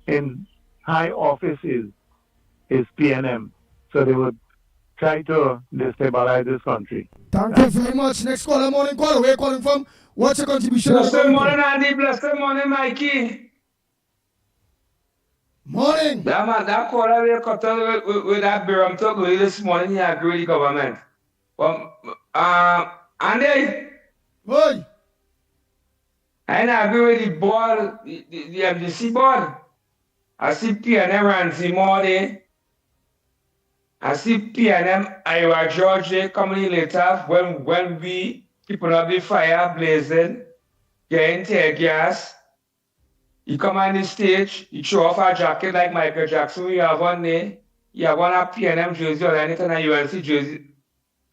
in high offices is PNM. So they would try to destabilize this country.
Thank you very much. Next caller, morning caller. Where are you calling from? What's your contribution?
Blessed morning, Andy. Blessed morning, Mikey.
Morning.
That caller we cut out with that Biram talk this morning, he agree with the government. Andy.
Hey.
I agree with the board, the MDC board. I see PNM Ransom more there. I see PNM Iowa Georgia coming later when we people up the fire blazing, getting tear gas. You come on the stage, you show off a jacket like Michael Jackson, you have one there, you have one a PNM jersey or anything, a UNC jersey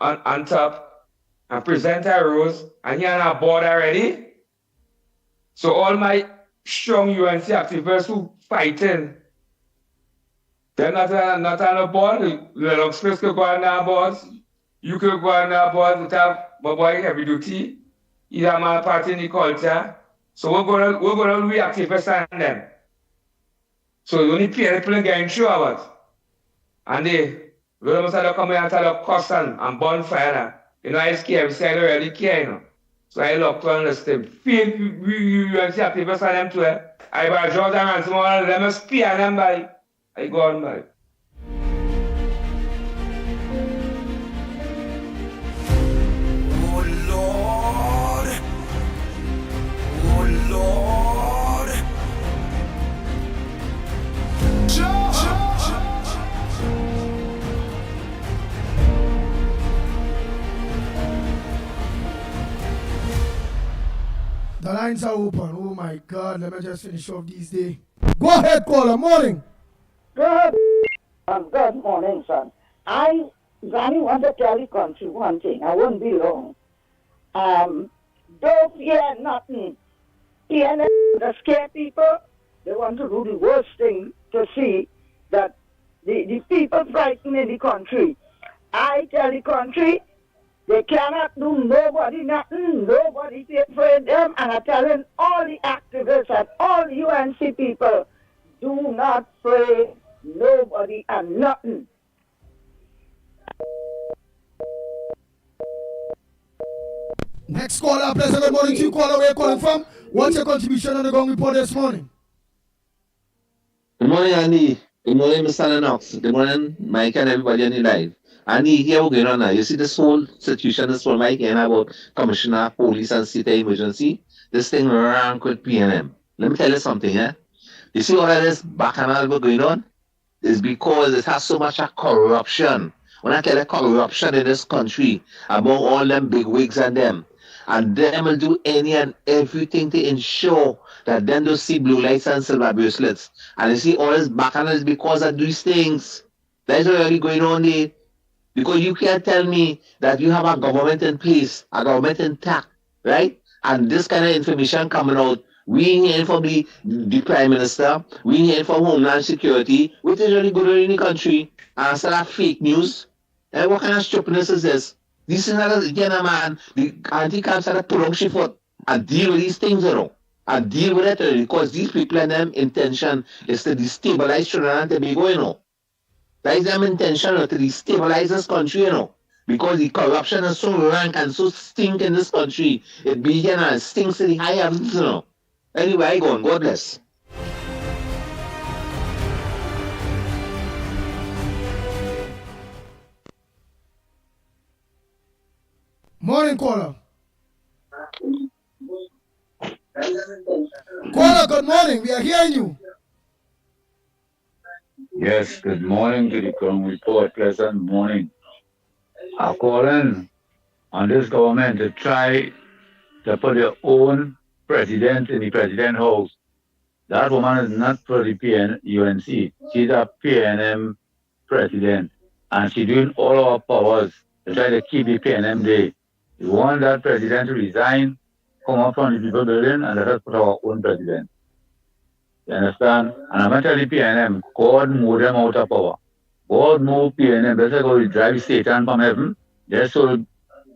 on top, and present a rose, and you're on a board already. So all my strong UNC activists who fighting, they're not on a board. Lennox could go on our boards. You could go on our boards without my boy heavy duty. Either my party in the culture. So we're gonna reactivate them. So the only people getting through about. And they must have come and tell a cuss and bonfire. You know, I scare, we say I don't really care, you know. So I look to understand. Feel UNC activists on them too. I buy George and Ransom, all of them must spear them by. I go on by.
Oh Lord. Oh Lord.
The lines are open. Oh my God. Let me just finish off these days. Go ahead, caller. Morning.
Good morning, son. I want to tell the country one thing. I won't be long. Don't fear nothing. PNM, the scare people, they want to do the worst thing to see that the people frightened in the country. I tell the country, they cannot do nobody nothing. Nobody be afraid of them. And I'm telling all the activists and all the UNC people, do not pray nobody and nothing.
Next caller, pleasant good morning to you. Caller, where are you calling from? What's your contribution on the Gong Report this morning?
Good morning, Andy. Good morning, Mr. Lennox. Good morning, Mike and everybody on the live. Andy, here we're going on now. You see this whole situation, this whole Mike and about Commissioner, Police and State Emergency. This thing rank with PNM. Let me tell you something, eh? You see all of this bacchanal going on? It's because it has so much corruption. When I tell you corruption in this country, among all them big wigs and them will do any and everything to ensure that them don't see blue lights and silver bracelets. And you see all this bacchanal is because of these things. That's what really going on there. Because you can't tell me that you have a government in place, a government intact, right? And this kind of information coming out. We ain't hearing from the Prime Minister, we ain't hearing from Homeland Security, which is really good in the country. And instead of fake news, and what kind of stupidness is this? These things are again, man. The anti-camps are to pull on shift foot and deal with these things, you know. And deal with it because these people and them intention is to destabilize Trinidad and Tobago, you know. That is them intention to destabilize this country, you know. Because the corruption is so rank and so stink in this country. It begin and stinks to the high heavens, you know. Anyway, I go on. God bless.
Morning, caller. Caller, good morning. We are hearing you.
Yes, good morning to the Crown Report. Pleasant morning. I call in on this government to try to put their own president in the president house. That woman is not for the UNC. She's a PNM president. And she's doing all our powers to try to keep the PNM there. We want that president to resign, come up from the people building, and let us put our own president. You understand? And I'm going to tell the PNM, God move them out of power. God move PNM. That's go to drive Satan from heaven. Just so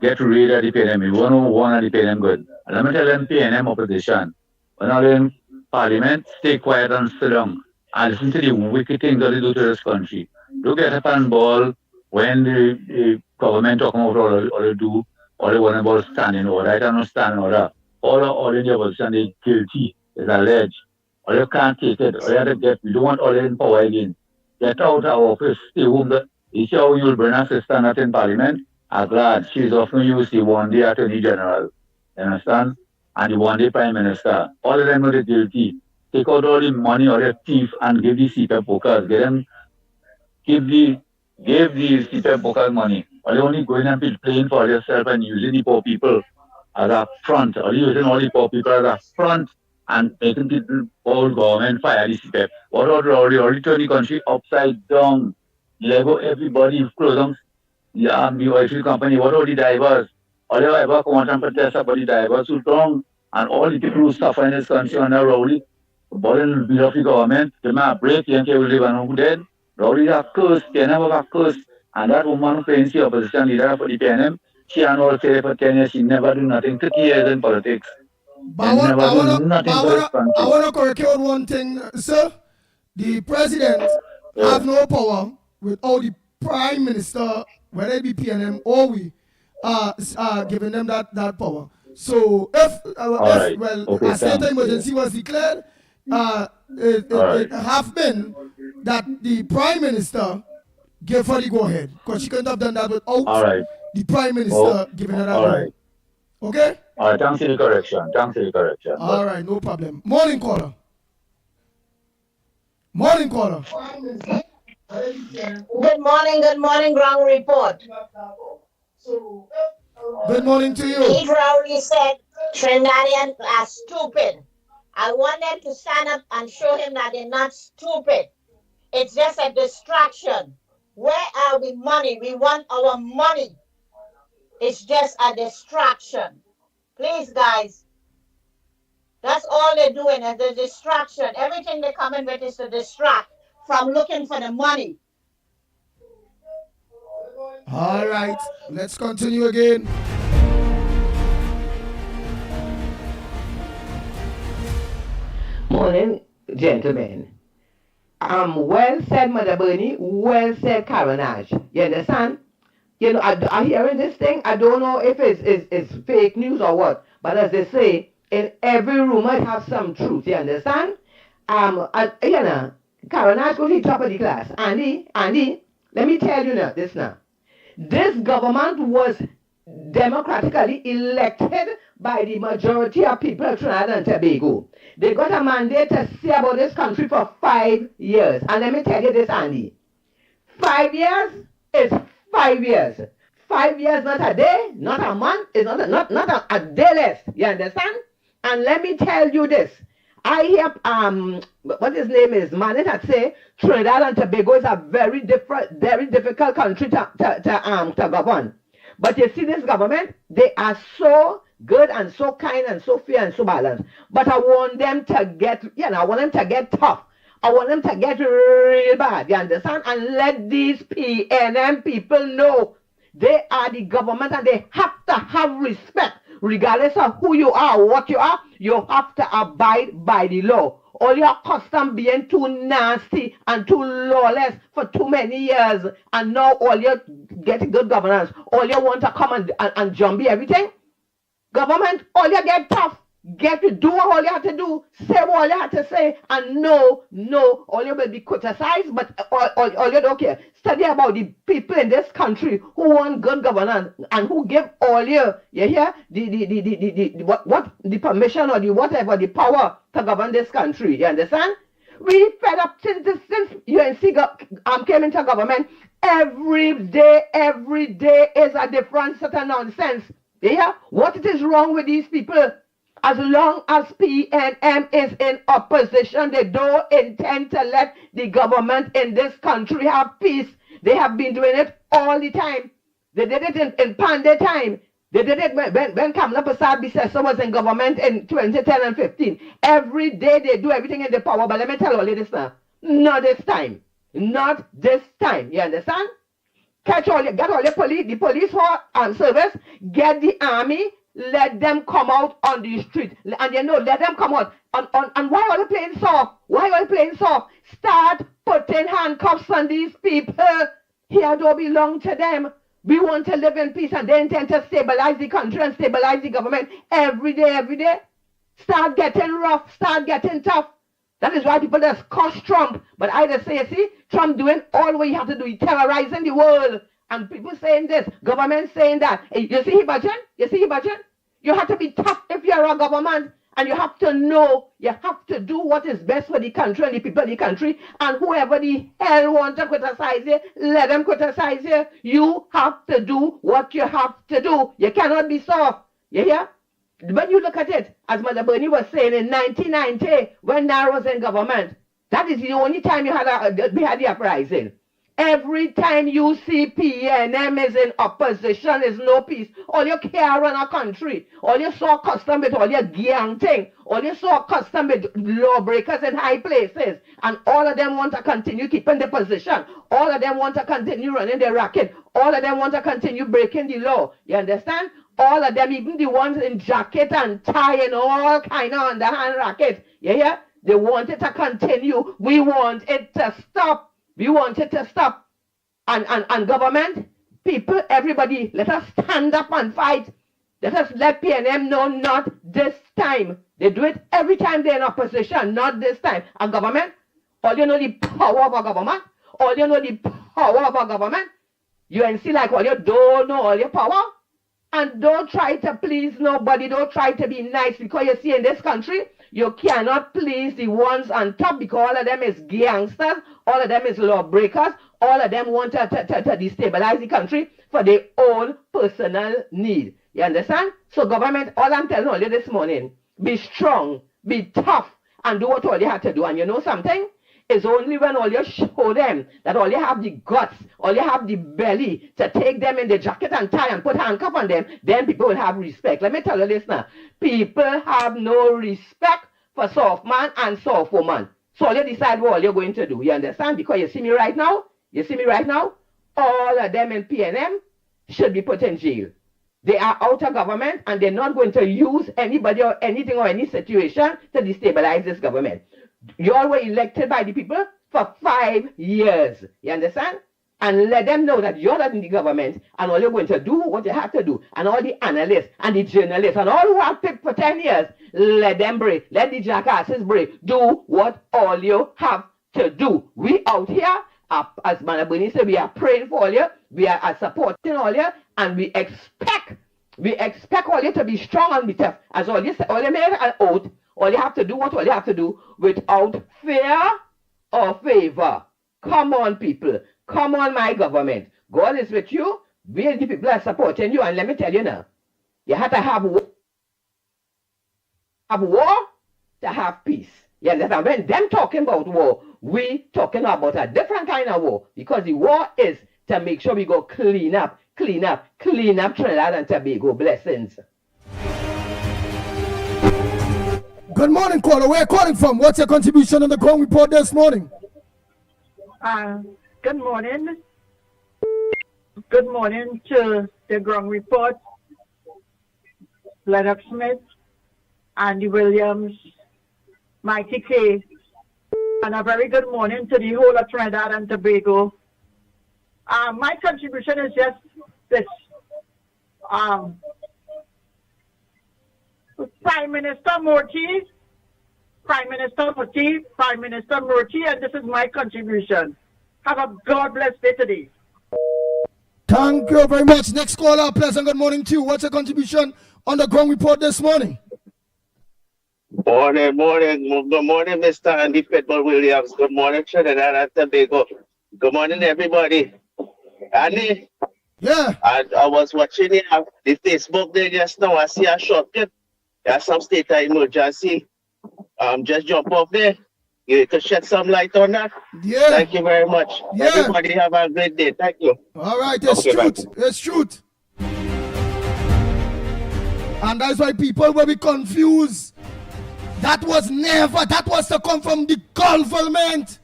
get rid of the PNM. We want to one of the PNM good. And I'm going to tell them PNM opposition. When I'm in parliament, stay quiet and sit down. And listen to the wicked things that they do to this country. Don't get up and ball when the government talking about all they do, all they want about standing order. I don't know standing order. All in the opposition, they guilty, is alleged. Or you can't take it, or you have to get, we don't want all in power again. Get out of office, stay home. You see how you'll bring a sister not in parliament? I'm glad she's often used the one day attorney general. You understand? And the one day prime minister. All of them are guilty. Take out all the money or the thief and give the CPAP workers. Get them, give the CPAP workers money. Or they only going and playing for yourself and using the poor people as a front. Or using all the poor people as a front and making people all government fire the CPAP. What already turn the country upside down. Lego everybody close down the army oil field company. What all the divers? All they ever come out and protest about the divers who wrong and all the people who suffer in this country on the rowdy. Boarding bill of the government, the man break the will live and who dead. Rowdy are cursed, they never got cursed. And that woman who claims she opposition leader for the PNM, she and all say for 10 years, she never do nothing. 30 years in politics.
But I want to correct you on one thing, sir. The president have no power without the prime minister, whether it be PNM or we, giving them that power. So if a state of emergency was declared, it have been that the prime minister gave her the go ahead because she couldn't have done that without the prime minister giving her that go ahead. Okay?
All right, thanks for the correction.
All right, no problem. Morning caller. Morning caller.
Good morning, ground report.
Good morning to you.
Pete Rowley said Trinidadians are stupid. I want them to stand up and show him that they're not stupid. It's just a distraction. Where are we money? We want our money. It's just a distraction. Please, guys. That's all they're doing is the distraction. Everything they're coming with is to distract from looking for the money.
All right, let's continue again.
Morning, gentlemen. Well said, Mother Bernie. Well said, Caronage. You understand? You know, I hearing this thing. I don't know if it's fake news or what. But as they say, in every rumor it has some truth. You understand? You know, Caronage go to the top of the class. Andy, let me tell you now, this government was democratically elected by the majority of people of Trinidad and Tobago. They got a mandate to see about this country for 5 years. And let me tell you this, Andy. 5 years is 5 years. 5 years, not a day, not a month, it's not a day less. You understand? And let me tell you this. I hear what his name is, Manet had say Trinidad and Tobago is a very difficult country to govern. But you see this government, they are so good and so kind and so fair and so balanced. But I want them to get, I want them to get tough. I want them to get real bad, you understand? And let these PNM people know They are the government and they have to have respect. Regardless of who you are, what you are, you have to abide by the law. All your custom being too nasty and too lawless for too many years, and now all you get good governance. All you want to come and jumpy everything. Government, all you get tough. Get to do all you have to do, say what you have to say, and no, all you will be criticized, but all you don't care. Study about the people in this country who want good governance and who give all you hear, the permission or the whatever, the power to govern this country. You understand? We fed up since UNC came into government. Every day is a different set of nonsense. You hear? What is wrong with these people? As long as PNM is in opposition, they don't intend to let the government in this country have peace. They have been doing it all the time. They did it in Pandey time. They did it when Kamala Prasad Bisesa was in government in 2010 and 15. Every day they do everything in the power. But let me tell you this now. Not this time. Not this time. You understand? Get all your police, the police service, get the army. Let them come out on the street. And let them come out. And why are they playing soft? Why are they playing soft? Start putting handcuffs on these people. Here don't belong to them. We want to live in peace and they intend to stabilize the country and stabilize the government every day. Start getting rough. Start getting tough. That is why people just curse Trump. But I just say, see, Trump doing all what you have to do. He's terrorizing the world. And people saying this, government saying that. Hey, you see he budget? You have to be tough if you're a government. And you have to know, you have to do what is best for the country and the people of the country. And whoever the hell wants to criticize you, let them criticize you. You have to do what you have to do. You cannot be soft. You hear? When you look at it, as Mother Bernie was saying in 1990, when Nara was in government, that is the only time we had the uprising. Every time you see PNM is in opposition, is no peace. All you care on a country. All you saw custom with all your gang thing. All you saw custom with lawbreakers in high places. And all of them want to continue keeping the position. All of them want to continue running their racket. All of them want to continue breaking the law. You understand? All of them, even the ones in jacket and tie and all kind of underhand racket. You hear? They want it to continue. We want it to stop. We want it to stop. And government, people, everybody, let us stand up and fight. Let us let PNM know not this time. They do it every time they're in opposition, not this time. And government, all you know the power of a government, all you know the power of a government, UNC like all you don't know all your power. And don't try to please nobody. Don't try to be nice because you see in this country, you cannot please the ones on top because all of them is gangsters, all of them is lawbreakers, all of them want to destabilize the country for their own personal need. You understand? So government, all I'm telling all you this morning, be strong, be tough, and do what all you have to do. And you know something? It's only when all you show them that all you have the guts, all you have the belly to take them in the jacket and tie and put handcuff on them, then people will have respect. Let me tell you this now. People have no respect for soft man and soft woman. So all you decide what all you're going to do. You understand? Because you see me right now? All of them in PNM should be put in jail. They are out of government and they're not going to use anybody or anything or any situation to destabilize this government. You all were elected by the people for 5 years. You understand? And let them know that you're not in the government and all you're going to do what you have to do. And all the analysts and the journalists and all who have picked for 10 years, let them break. Let the jackasses break. Do what all you have to do. We out here, as Mother Bernie said, we are praying for all you. We are supporting all you. And we expect all you to be strong and be tough. As all you made an oath. All you have to do what all you have to do without fear or favor. Come on, people. Come on, my government. God is with you. We the people are supporting you. And let me tell you now, you have to have war to have peace. You understand? When them talking about war, we talking about a different kind of war. Because the war is to make sure we go clean up Trinidad and Tobago. Blessings.
Good morning, caller. Where are you calling from? What's your contribution on the ground report this morning?
Good morning.
Good morning to the ground report, Lennox Smith, Andy Williams, Mickie K, and a very good morning to the whole of Trinidad and Tobago. My contribution is just this. Prime Minister Murthy, and this is my contribution. Have a God bless day today.
Thank you very much. Next caller, pleasant good morning to you. What's your contribution on the ground report this morning?
Morning. Good morning, Mr. Andy Pitbull Williams. Good morning, Trinidad and Tobago. Good morning, everybody. Andy?
Yeah.
I was watching the Facebook there just now. I see a short clip. There's some state of emergency. Just jump off there. You could shed some light on that.
Yeah.
Thank you very much.
Yeah.
Everybody have a great day. Thank you.
All right, it's truth. It's truth. And that's why people will be confused. That was to come from the government.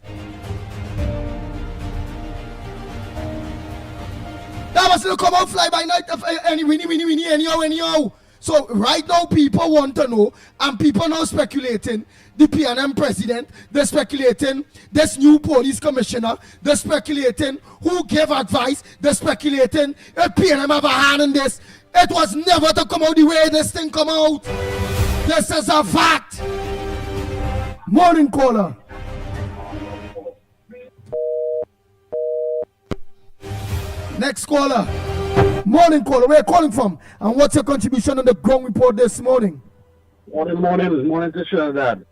That was to come out fly by night of anyhow. So right now people want to know, and people now speculating, the PNM president, they're speculating this new police commissioner, they're speculating who gave advice, they're speculating if PNM have a hand in this. It was never to come out the way this thing come out. This is a fact. Morning caller. Next caller. Morning caller. Where are you calling from? And what's your contribution on the ground report this morning?
Morning to Trinidad.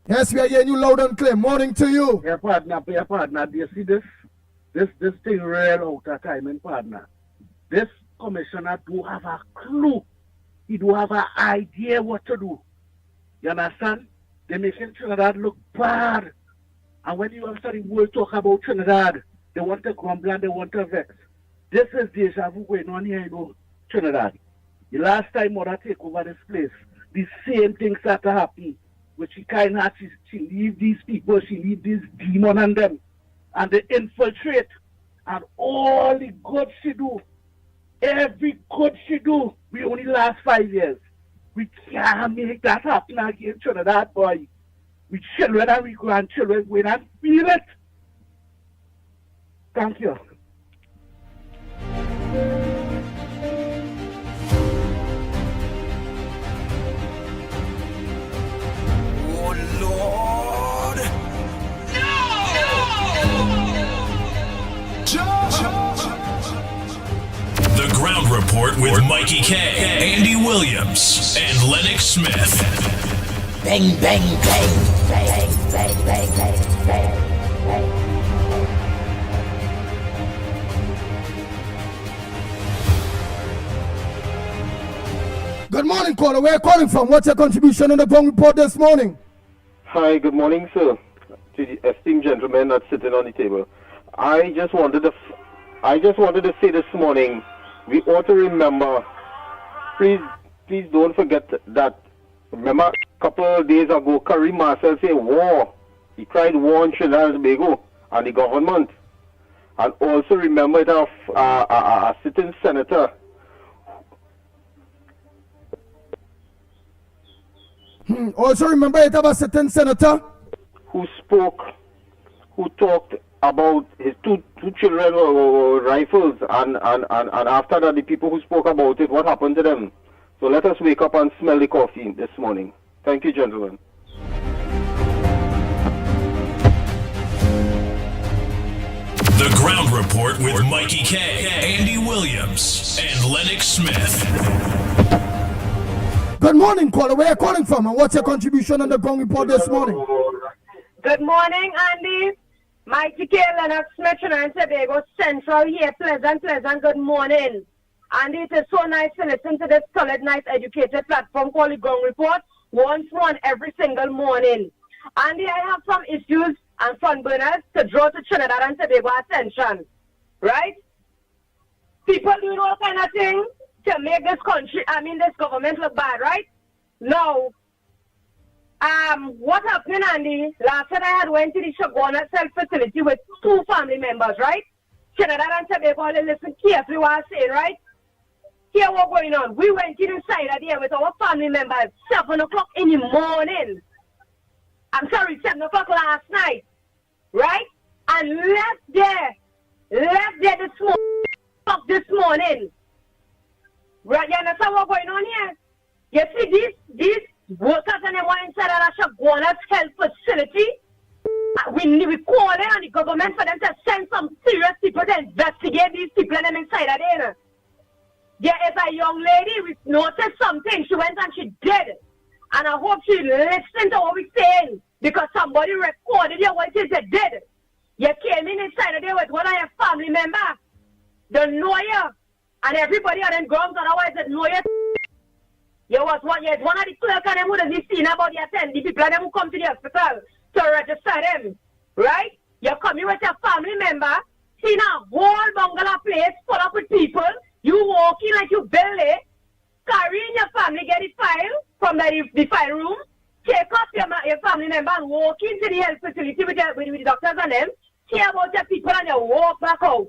Yes, we are hearing you loud and clear. Morning to you.
Yeah, partner. Do you see this? This thing real out of time, and partner. This commissioner do have a clue. He do have an idea what to do. You understand? They making Trinidad look bad. And when you have the world talk about Trinidad, they want to grumble and they want to vex. This is deja vu going on here in Trinidad. The last time Mother take over this place, the same thing started to happen. Which she kind of she leave these people, she leave this demon on them. And they infiltrate. And all the good she do, every good she do, we only last 5 years. We can't make that happen again, Trinidad, boy. We children and we grandchildren, we don't feel it. Thank you.
Oh, Lord. The Ground Report with Mickie K, Andy Williams, and Lennox Smith.
Bang, bang, bang, bang, bang, bang, bang, bang.
Good morning, caller. Where are you calling from? What's your contribution on the ground report this morning?
Hi, good morning, sir. To the esteemed gentleman that's sitting on the table. I just wanted to say this morning, we ought to remember, please don't forget that, remember a couple of days ago, Karim Marcel said war. He cried war on Trinidad and Tobago and the government. And also remember that a sitting senator.
Also remember it about a certain senator
who talked about his two children rifles, and after that the people who spoke about it, what happened to them? So let us wake up and smell the coffee this morning. Thank you, gentlemen.
The Ground Report with Mickie K, Andy Williams, and Lennox Smith.
Good morning, caller. Where are you calling from? And what's your contribution on the ground report this morning?
Good morning, Andy. Mickie K, Lennox Smith, and Tobago Central here. Pleasant. Good morning. Andy, it is so nice to listen to this solid, nice, educated platform called the Ground Report. One every single morning. Andy, I have some issues and front burners to draw to Trinidad and Tobago attention. Right? People doing all kind of things to make this country, this government look bad, right? Now, what happened, Andy? Last night I had went to the Shagona Self facility with 2 family members, right? Trinidad and Tobago, listen carefully what I'm saying, right? Here what's going on. We went inside there with our family members 7 o'clock in the morning. I'm sorry, 7 o'clock last night. Right? And left there this morning. Right? You understand what's going on here? You see these workers and them were inside of the Shaguana's health facility. We calling on the government for them to send some serious people to investigate these people and them inside of there. There is a young lady, we noticed something. She went and she did. And I hope she listened to what we're saying. Because somebody recorded you what it is you did. You came inside of there with one of your family members. The lawyer. And everybody on them grounds, otherwise the lawyer. You was one of the clerk and them who doesn't see about the attendee people and them who come to the hospital to register them. Right? You come here with your family member, see a whole bungalow place full up with people. You walk in like you belly, carry in your family, get the file from the file room, take off your family member and walk into the health facility with the doctors and them, see about your people and you walk back out.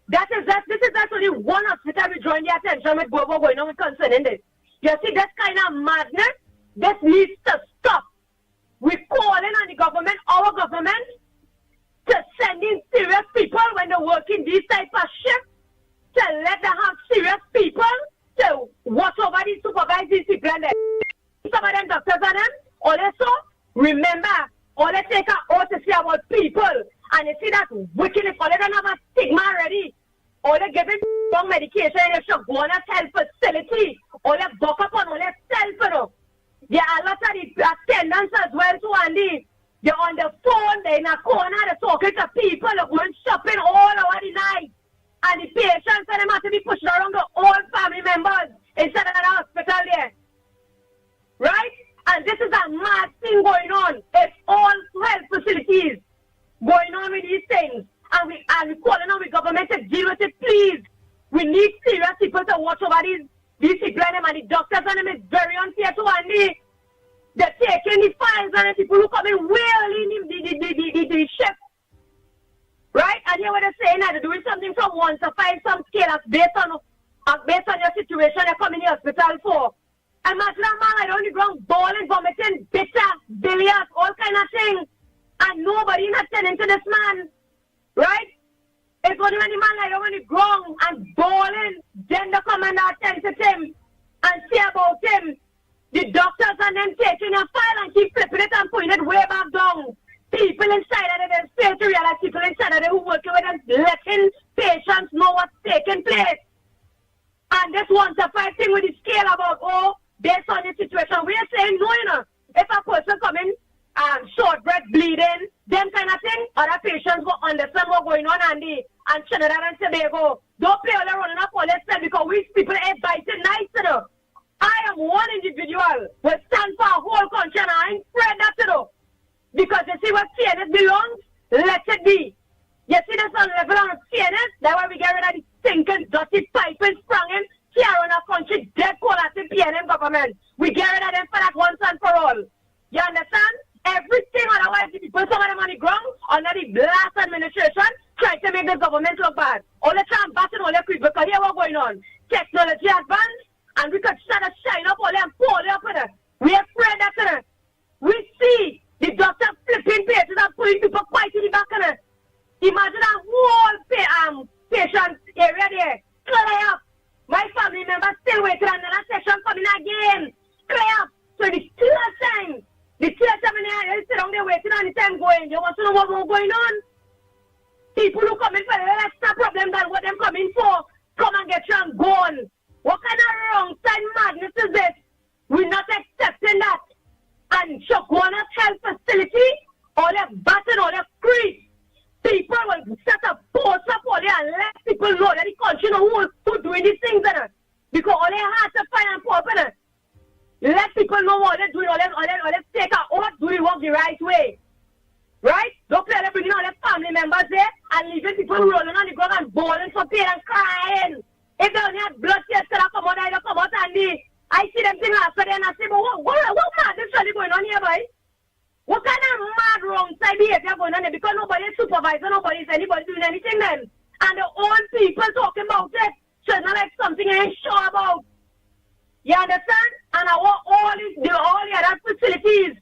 This is actually one hospital we drawing the attention with what going on with concerning this. You see this kind of madness? This needs to stop. We're calling on the government, our government, to send in serious people when they work in these type of shifts, to let them have serious people to watch over these, supervise these people and them. Some of them doctors and them, also, remember, all they take an oath to see about people, and you see that wickedness, all they don't have a stigma already, all they give it wrong medication, and they should go on a health facility, all they buck up on all they self, There are a lot of the attendants as well too, and they're on the phone, they're in a corner, they're talking to people, they're going shopping all over the night. And the patients and them have to be pushed around the all family members instead of the hospital there. Right? And this is a mad thing going on. It's all health facilities going on with these things. And we're calling on the government to deal with it, please. We need serious people to watch over these people and them, and the doctors and them is very unfair to Andy. They're taking the files and the people who come in wailing the shift. Right? And here what they're saying that they're doing something from 1 to 5, some scale based on your situation you're coming in the hospital for. Imagine a man like on the ground bawling, vomiting, bitter, bilious, all kind of things. And nobody not attending to this man. Right? It's only when the man like on the ground and bawling, then they come and attend to him and see about him. The doctors and them taking a file and keep flipping it and putting it way back down. People inside of them fail to realize people inside of them who working with them letting patients know what's taking place. And this 1 to 5 thing with the scale about, based on the situation, we are saying no, if a person coming short breath, bleeding, them kind of thing, other patients will understand what's going on and Trinidad and Tobago. Don't play all running up all this time because we people ain't biting nice, I am one individual who stand for a whole country and I ain't afraid that, Because you see what CNS belongs, let it be. You see this on level on CNS, that's why we get rid of the stinking, dirty piping sprung in, here on our country, dead cold at the PNM government. We get rid of them for that once and for all. You understand? Everything otherwise, the people, some of them on the ground, under the last administration, trying to make the government look bad. All the time, batting all the quick, because here what's going on. Technology advanced, and we could start to shine up all them, pull it up with it. We afraid that, we see the doctor flipping patients and putting people quite in the back of it. Imagine a whole patient area there. Clear up. My family members still waiting and another session coming again. Clear up. So the clear time. The clear time in there, you sit down there waiting and the time going. You want to know what's going on? People who come in for the extra problem than what them coming for, come and get you and gone. What kind of wrong side madness is this? We're not accepting that. And Shaguana's health facility, all that button, all that crease, people will set a post up all there and let people know that the country know who doing these things. Because all they have to find and pop it. Let people know what they're doing, all they take out, all do the work the right way. Right? Don't play bringing all their family members there and leaving people rolling on the ground and bawling for pain and crying. If they only had blood tests that come out, they'll come out and I see them thing after then and I say, but what mad is really going on here, boy? What kind of mad wrong side behavior going on there? Because nobody's supervisor, nobody's anybody doing anything then. And the own people talking about it. So it's not like something I ain't sure about. You understand? And I want all the other facilities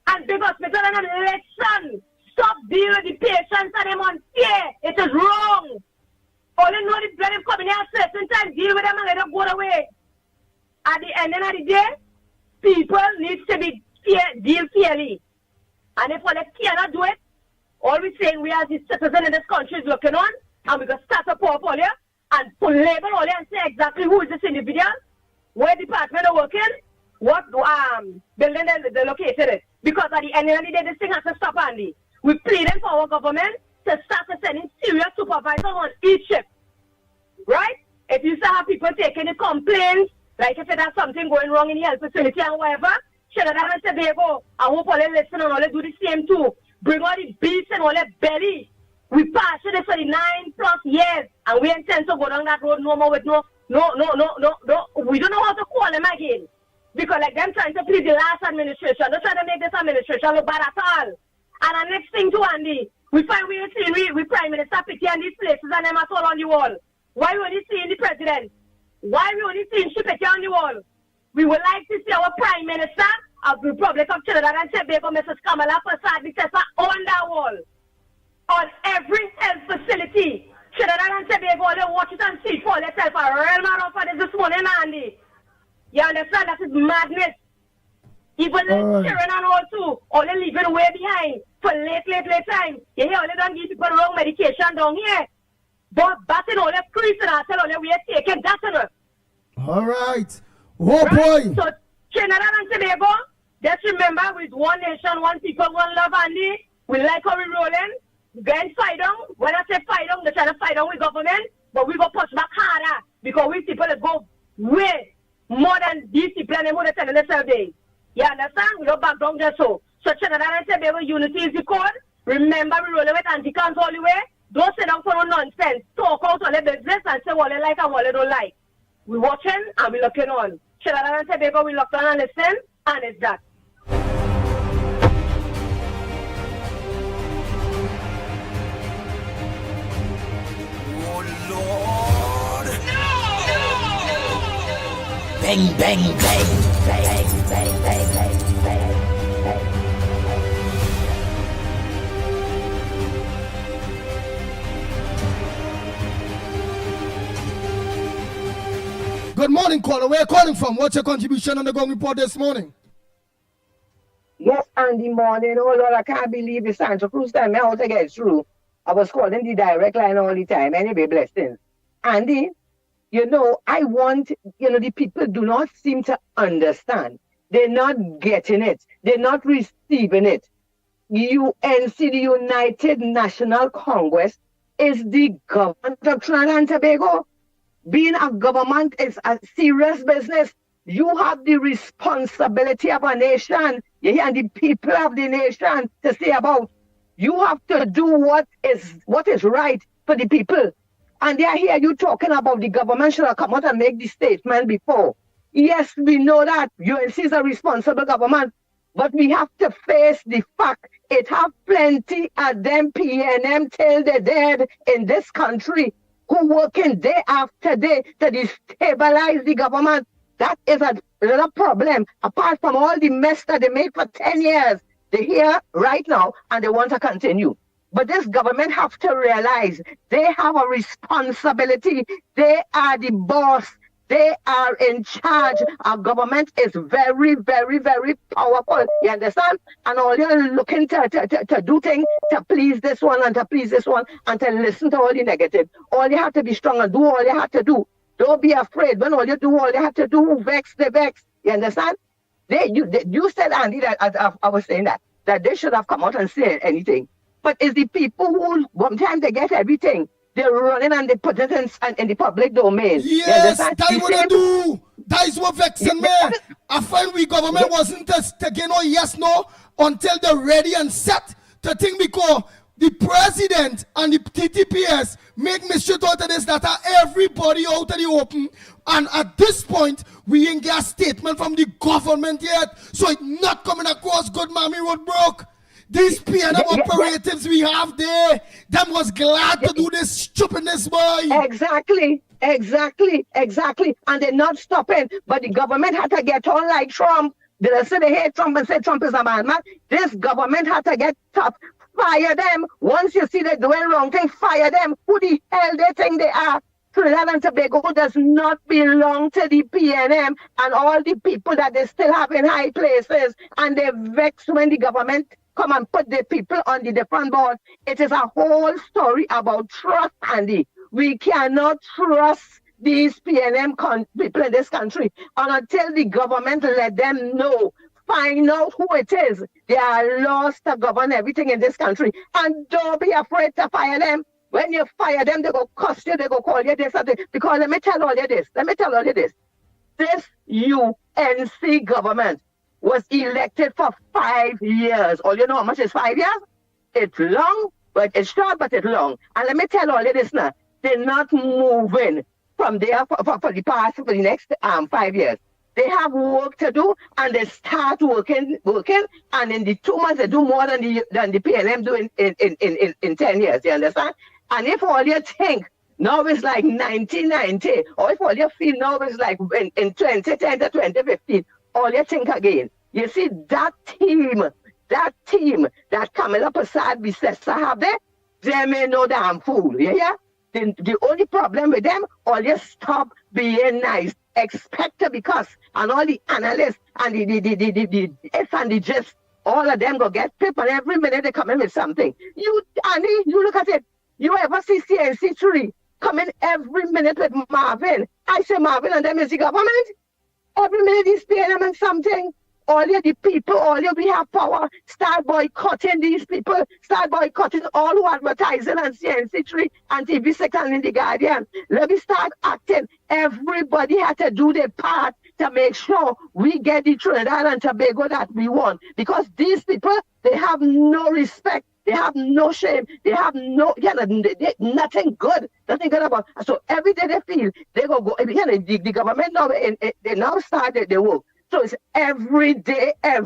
and big hospital and an election. Stop dealing with the patients and them on fear. It is wrong. Only know the blood is coming here at certain time, deal with them and let them go away. At the end of the day, people need to be deal fairly. And if they cannot do it, all we're saying we as the citizens in this country is looking on, and we're going to start a poll here and put label all here and say exactly who is this individual, where department are working, what building they're located in. Because at the end of the day, this thing has to stop, Andy. We're pleading for our government to start sending serious supervisors on each ship. Right? If you still have people taking the complaints, like if there's something going wrong in the health facility and whatever, Trinidad and Tobago, I hope all they listen and all they do the same too. Bring all the beasts and all their belly. We passed this for the 9+ years, and we intend to go down that road no more with no. We don't know how to call them again. Because like them trying to plead the last administration, they're trying to make this administration look bad at all. And the next thing too, Andy, we find we Prime Minister picking on these places and them at all on the wall. Why we only seeing the president? Why we only seeing Shipeke on the wall? We would like to see our Prime Minister of the Republic of Trinidad and Tobago, Mrs. Kamala Persad-Vicessa, on that wall. On every health facility. Trinidad and Tobago, they watch it and see for themselves. A real man for this morning, Andy. You understand? That is madness. Even the children and all too, all they leaving way behind for late time. You hear all they don't give people wrong medication down here. But batting all the crease and I tell all they we are taking that on us.
All right. Oh boy.
So Trinidad and Tobago, just remember with one nation, one people, one love, Andy. We like how we rolling. We going fight down. When I say fight down, they're trying to fight down with government, but we go push back harder because we people that go way more than these people and who they telling themselves days. You understand? We don't back down just so. So Trinidad and Tobago unity is the code. Remember we rolling with anti-cans all the way. Don't sit down for no nonsense. Talk out all the business and say what they like and what they don't like. We watching and we looking on. Trinidad and Tobago, we look on and listen, and it's that.
Oh Lord! No! Bang, bang, bang, bang, bang, bang, bang, bang.
Good morning, caller. Where are you calling from? What's your contribution on the Gong Report this morning?
Yes, Andy morning. Oh Lord, I can't believe the Santa Cruz time. I want to get through. I was calling the direct line all the time. Anyway, blessings. Andy, I want, the people do not seem to understand. They're not getting it. They're not receiving it. UNC, the United National Congress, is the government of Trinidad and Tobago. Being a government is a serious business. You have the responsibility of a nation, and the people of the nation to say about. You have to do what is right for the people. And I hear you talking about the government should have come out and make the statement before. Yes, we know that UNC is a responsible government, but we have to face the fact it have plenty of them PNM till they're dead in this country who working day after day to destabilize the government. That is another problem. Apart from all the mess that they made for 10 years, they're here right now and they want to continue. But this government have to realize they have a responsibility. They are the boss. They are in charge. Our government is very, very, very powerful. You understand? And all you're looking to do things to please this one and to please this one and to listen to all the negative. All you have to be strong and do all you have to do. Don't be afraid. When all you do, all you have to do, vex the vex. You understand? You said, Andy, that I was saying that they should have come out and said anything. But it's the people who, one time they get everything. They're running and they put it in the public domain.
Yes, that's what they do. That is what vexing me. I find we government wasn't taking no yes, no, until they're ready and set to think because the president and the TTPS make mischief out of this that are everybody out of the open. And at this point, we ain't get a statement from the government yet. So it's not coming across good, mommy road broke. These PNM operatives we have there, them was glad to do this stupidness, boy.
Exactly. And they're not stopping. But the government had to get on like Trump. They say they hate Trump and say Trump is a madman. This government had to get tough. Fire them. Once you see they're doing wrong thing, fire them. Who the hell they think they are? Trinidad and Tobago does not belong to the PNM and all the people that they still have in high places. And they vex when the government come and put the people on the different board. It is a whole story about trust, Andy. We cannot trust these PNM people in this country. And until the government let them know, find out who it is, they are lost to govern everything in this country. And don't be afraid to fire them. When you fire them, they go cost you, they go call you this or this. Because let me tell all you this. This UNC government was elected for 5 years. All you know how much is 5 years? It's long, but it's short, but it's long. And let me tell all you this now. They're not moving from there for the next 5 years. They have work to do, and they start working, and in the 2 months they do more than the PNM do in 10 years. You understand? And if all you think now it's like 1990, or if all you feel now is like in 2010 to 2015, all you think again. You see that team that Kamala Prasad Bisesa have there, they may know damn fool. Yeah. The only problem with them, all you stop being nice. Expect to be cussed, and all the analysts and the F and the G's, all of them go get pipped, and every minute they come in with something. You, Annie, you look at it. You ever see CNC3 coming every minute with Marvin? I say Marvin and them is the government. Every minute he's paying them and something. All of the people, all of we have power. Start boycotting these people. Start boycotting all who advertising on CNC3 and TV6 and in the Guardian. Let me start acting. Everybody had to do their part to make sure we get the Trinidad and Tobago that we want. Because these people, they have no respect. They have no shame. They have nothing good. Nothing good about. So every day they feel they go. The government now they now started their work. So it's every day they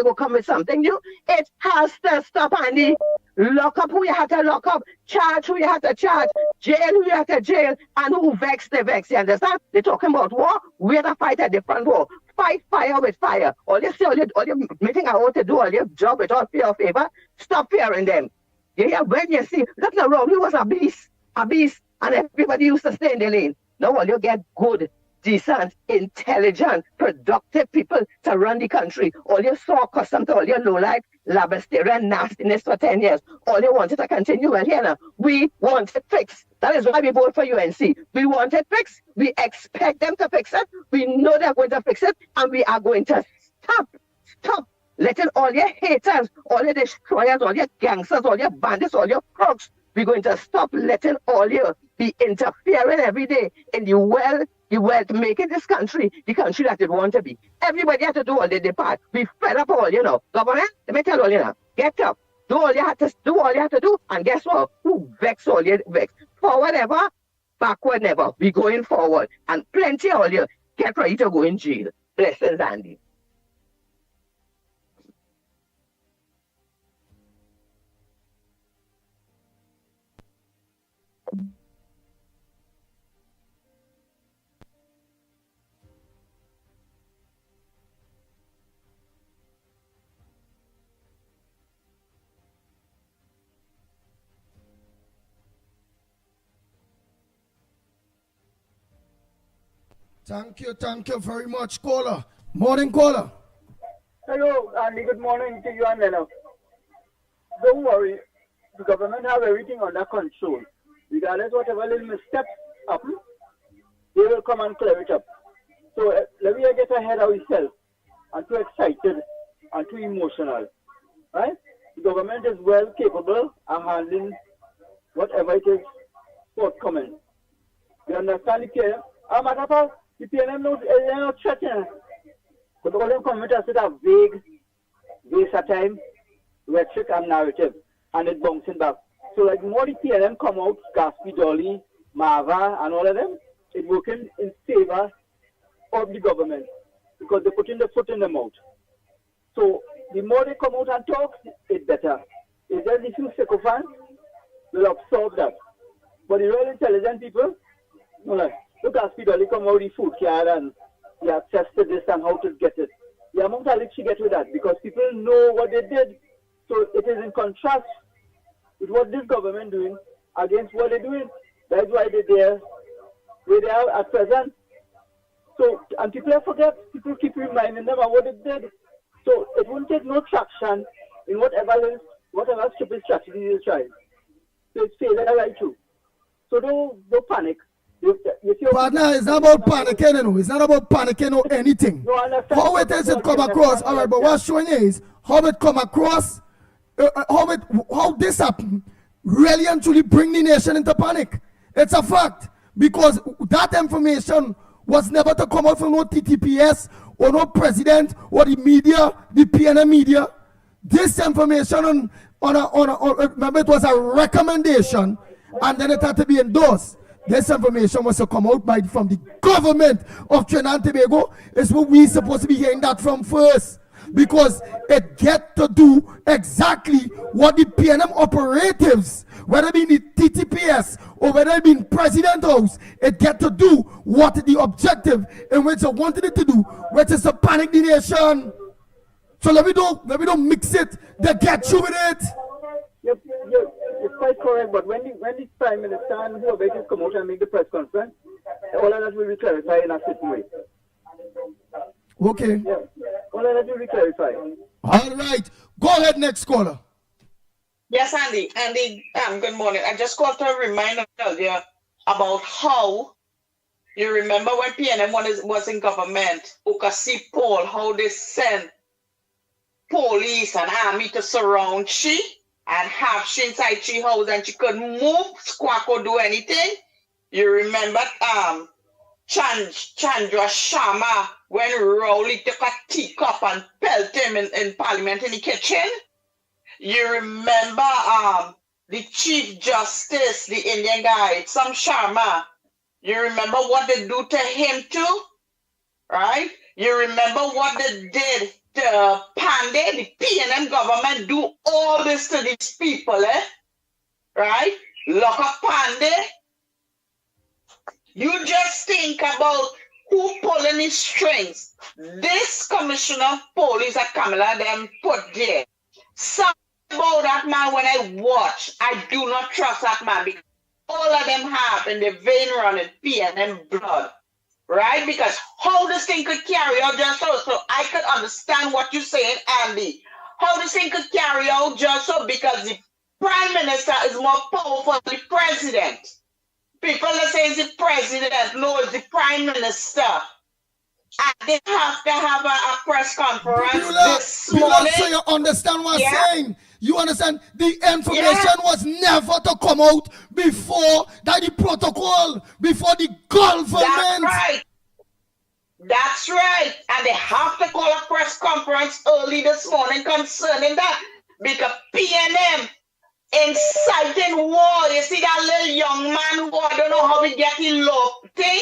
go come with something new. It has to stop, Andy. Lock up who you have to lock up, charge who you have to charge, jail who you have to jail, and who vex, they vex. You understand? They're talking about war. We're gonna fight a different war. Fight fire with fire. All you see, all you meeting I want to do, all your job without fear or favor, stop fearing them. Yeah, when you see, look around, he was a beast, and everybody used to stay in the lane. Now all you get good, decent, intelligent, productive people to run the country. All you saw accustomed to all your low-life, labestarian nastiness for 10 years. All you wanted to continue. Well, here now, we want it fixed. That is why we vote for UNC. We want it fixed. We expect them to fix it. We know they're going to fix it. And we are going to stop letting all your haters, all your destroyers, all your gangsters, all your bandits, all your crooks, we're going to stop letting all you be interfering every day in the wealth making this country the country that it want to be. Everybody has to do all their part. We fed up all, Government, let me tell all get up. Do all you have to do, and guess what? Who vex all you vex? Forward ever, backward never. We going forward. And plenty all you get ready to go in jail. Blessings, Andy.
Thank you very much, caller. Morning, caller.
Hello, Andy. Good morning to you and Lennox. Don't worry, the government have everything under control. Regardless whatever little missteps happen, they will come and clear it up. So let me get ahead of ourselves. I'm too excited and too emotional. Right? The government is well capable of handling whatever it is forthcoming. You understand the PNM? As a matter of fact, the PNM is not threatening. But all them come with a sort of vague, versatile rhetoric and narrative, and it's bouncing back. So like more the PNM come out, Gaspy, Dolly, Marva, and all of them, it's working in favor of the government because they're putting the foot in the mouth. So the more they come out and talk, it's better. It's just the few sycophants will absorb that. But the real intelligent people, no, like, look at Speed they come out the food card and the access to this and how to get it. The amount of she get with that because people know what they did. So it is in contrast with what this government doing against what they're doing. That's why they're there where they are at present. So, and people forget, people keep reminding them of what they did. So it won't take no traction in whatever stupid strategy they're trying. So it's failure right through. So don't panic.
Partner, it's not about panicking, you know. It's not about panicking or anything. How it is it come across, all right, but what's showing is how it come across, how this happen really and truly bring the nation into panic. It's a fact because that information was never to come out from no TTPS or no president or the media, the PNM media. This information remember it was a recommendation and then it had to be endorsed. This information was to come out from the government of Trinidad and Tobago. Is what we supposed to be hearing that from first. Because it get to do exactly what the PNM operatives, whether it be in the TTPS or whether it be in President House, it get to do what the objective in which they wanted it to do, which is to panic the nation. So let me don't mix it. They get you with it.
You're quite correct, but when the Prime Minister and whoever it is come out and make the press conference, all of that will be clarified in a certain way.
Okay.
Yeah. All of that will be clarified.
All right. Go ahead, next caller.
Yes, Andy. Andy, good morning. I just called to remind earlier about how you remember when PNM was in government, Okasi Paul, how they sent police and army to surround she and have she inside she house and she couldn't move, squawk or do anything. You remember Chandra Sharma when Rowley took a teacup and pelted him in Parliament in the kitchen? You remember the Chief Justice, the Indian guy, Sam Sharma. You remember what they do to him too? Right? You remember what they did to Pandey, the PNM government do all this to these people, right? Lock up Pandey. You just think about who pulling the strings. This commissioner of police at Kamala them put there. Something about that man when I watch, I do not trust that man because all of them have in the vein running PNM blood. Right? Because how this thing could carry out just so I could understand what you're saying, Andy. How this thing could carry out just so because the Prime Minister is more powerful than the President. People are saying it's the President, no, it's the Prime Minister. And they have to have a press conference this morning.
So you understand what I'm saying? You understand? The information was never to come out before that the protocol, before the government.
That's right. That's right. And they have to call a press conference early this morning concerning that. Because PNM inciting war. You see that little young man who I don't know how he get his love thing?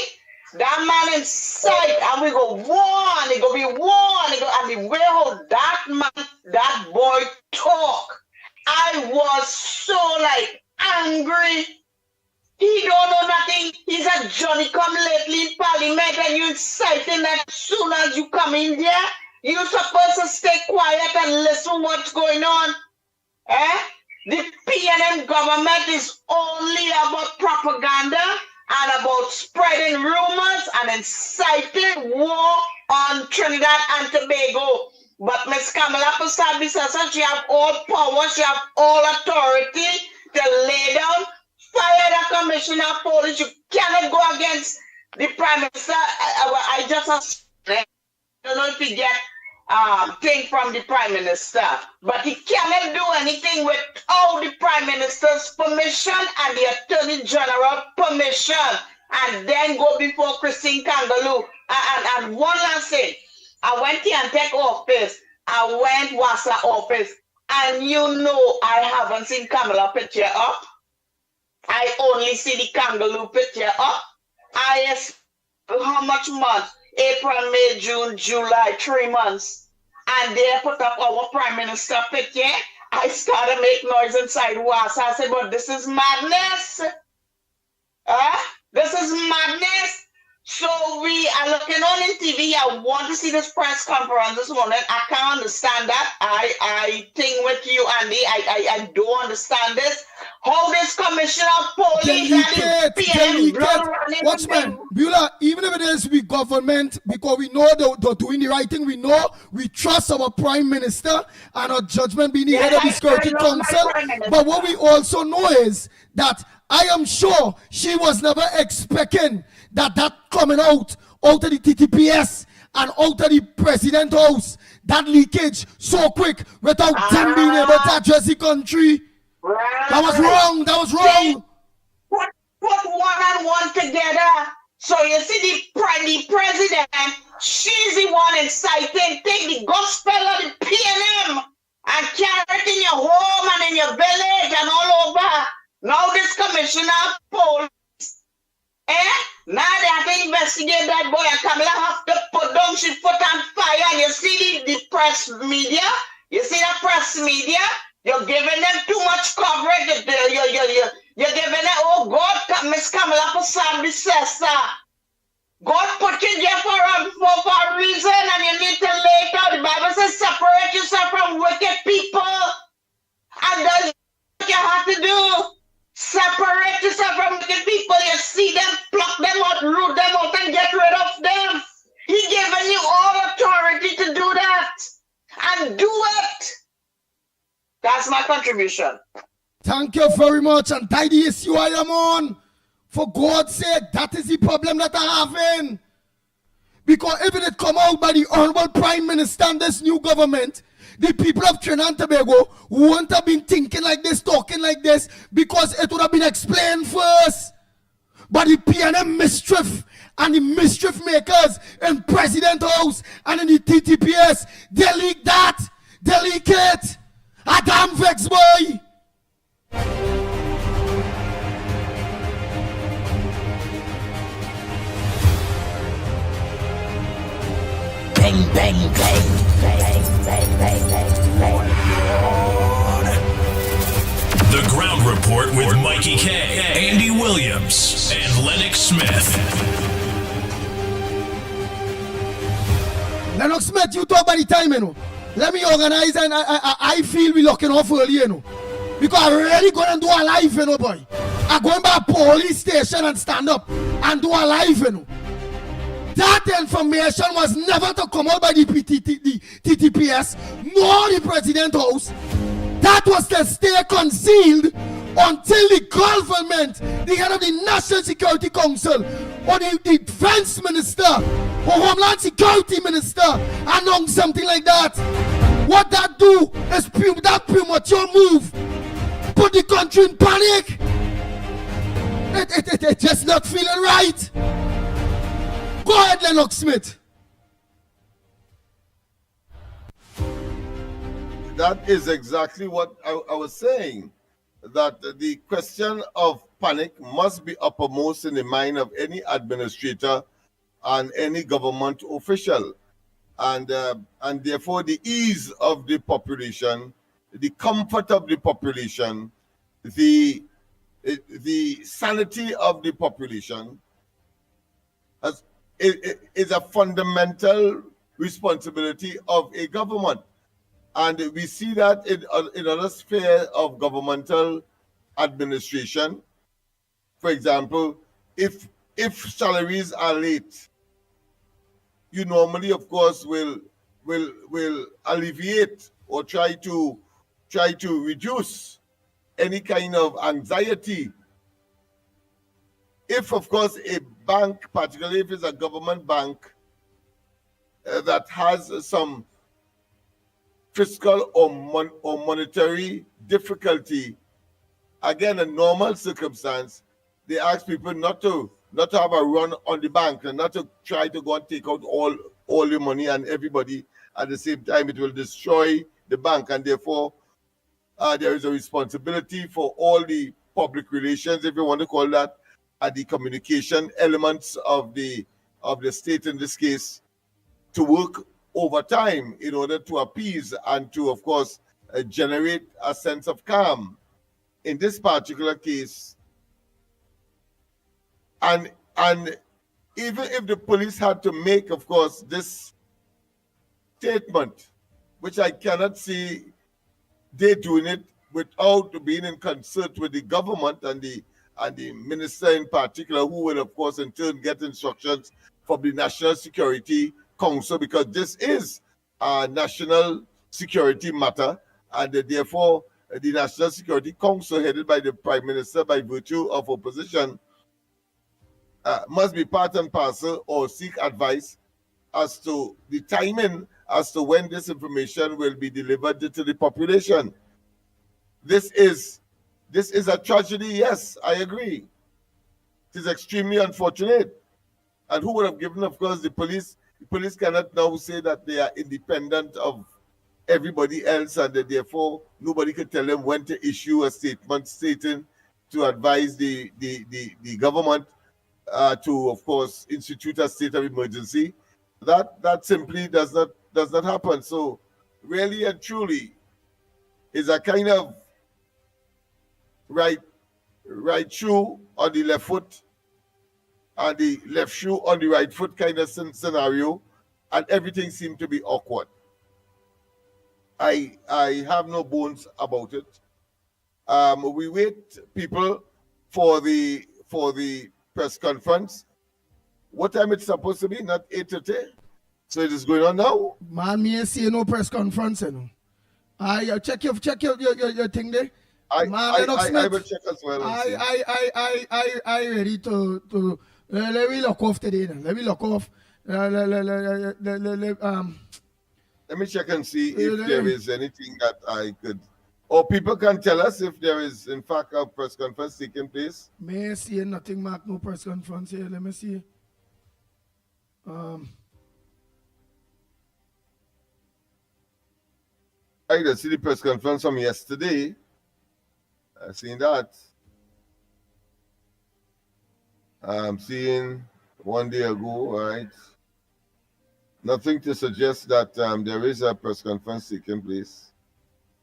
That man inside, and we go war, and it go be war, and the way how that man, that boy talk, I was so like angry. He don't know nothing. He's a Johnny come lately in Parliament, and you inciting that as soon as you come in there, you're supposed to stay quiet and listen what's going on. The PNM government is only about propaganda and about spreading rumors and inciting war on Trinidad and Tobago. But Ms. Kamala Prasad says she have all power, she have all authority to lay down, fire the commissioner of police. You cannot go against the Prime Minister. I just don't know if you get thing from the Prime Minister, but he cannot do anything without the Prime Minister's permission and the Attorney General permission, and then go before Christine Kangaloo. And one last thing, I went to Antec office, I went Wassa office, and you know I haven't seen Kamala picture up. I only see the Kangaloo picture up. How much months? April, May, June, July, 3 months. and they put up our prime minister picture, I started to make noise inside was. I said, but this is madness. This is madness. So we are looking on in TV. I want to see this press conference this morning. I can't understand that. I think with you, Andy, I don't understand this. How this commissioner of police and the
Watchman, Beulah, even if it is we government, because we know they're doing the right thing, we know we trust our prime minister and our judgment being the head of the security council. But what we also know is that I am sure she was never expecting that coming out of the TTPS and out of the president house, that leakage so quick without them being able to address the country. That was wrong. That was wrong.
Put one and one together. So you see the president, she's the one inciting. Take the gospel of the PNM and carry it in your home and in your village and all over. Now this commissioner of police, now they have to investigate that boy, and Kamala have to put down his foot on fire. And you see the press media, you're giving them too much coverage. You're giving them, oh God, Miss Kamala for some disaster. God put you there for a reason, and you need to lay it out. The Bible says separate yourself from wicked people. And that's what you have to do. Separate yourself from wicked people. You see them, pluck them out, root them out, and get rid of them. He's given you all authority to do that. And do it. That's my contribution.
Thank you very much. And tie the issue I am on. For God's sake, that is the problem that I have in. Because if it had come out by the Honorable Prime Minister and this new government, the people of Trinidad and Tobago wouldn't have been thinking like this, talking like this, because it would have been explained first. But the PNM mischief and the mischief makers in President House and in the TTPS, they leak that. They leak it. A damn vex boy.
Bang, bang, bang, bang, bang, bang, bang, bang.
The Ground Report with Mickie K, Andy Williams, and Lennox Smith.
Lennox Smith, you talk about the time, you know. Let me organize, and I feel we looking off early, you know. Because I'm really going to do a live, you know, boy. I'm going by a police station and stand up and do a live, you know. That information was never to come out by the TTPS nor the President House. That was to stay concealed until the government, the head of the National Security Council, or the Defense Minister, or Homeland Security Minister, announced something like that. What that do is that premature move put the country in panic. It's just not feeling right. Go ahead, Lennox Smith.
That is exactly what I was saying. That the question of panic must be uppermost in the mind of any administrator and any government official. And therefore the ease of the population, the comfort of the population, the sanity of the population is a fundamental responsibility of a government. And we see that in other sphere of governmental administration. For example, if salaries are late, you normally, of course, will alleviate or try to reduce any kind of anxiety. If, of course, a bank, particularly if it's a government bank that has some fiscal or monetary difficulty, again, a normal circumstance, they ask people not to have a run on the bank and not to try to go and take out all the money and everybody at the same time. It will destroy the bank, and therefore there is a responsibility for all the public relations, if you want to call that, the communication elements of the state in this case, to work over time in order to appease and to, of course, generate a sense of calm. In this particular case, and even if the police had to make, of course, this statement, which I cannot see they doing it without being in concert with the government and the minister in particular, who will, of course, in turn get instructions from the National Security Council, because this is a national security matter, and therefore the National Security Council, headed by the Prime Minister by virtue of opposition, must be part and parcel or seek advice as to the timing as to when this information will be delivered to the population. This is a tragedy, yes, I agree. It is extremely unfortunate. And who would have given, of course, the police cannot now say that they are independent of everybody else, and that therefore nobody can tell them when to issue a statement stating to advise the government to, of course, institute a state of emergency. That simply does not happen. So really and truly is a kind of right shoe on the left foot and the left shoe on the right foot kind of scenario, and everything seemed to be awkward. I have no bones about it. We wait, people, for the press conference. What time it's supposed to be? Not 8:30. So it is going on now.
Man, me ain't see no press conference, you know. I check your thing there.
I will check as well.
I ready to let me lock off today. Then. Let me lock off.
Let me check and see if there is anything that I could, or people can tell us if there is in fact a press conference taking place.
May I see nothing, Mark? No press conference here. Let me see.
I did see the press conference from yesterday. I've seen that. I'm seeing one day ago, right? Nothing to suggest that there is a press conference taking place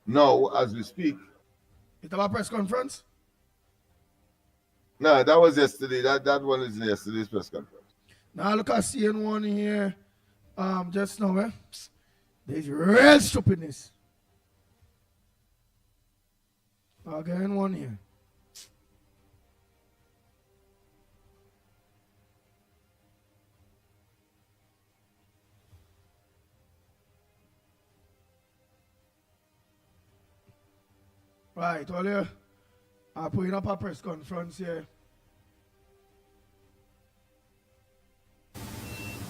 now as we speak.
It's about press conference?
No, that was yesterday. That one is yesterday's press conference.
Now look, I see one here just now. There's real stupidness. Again, one here. Right, well, yeah, I'm putting up a press conference here.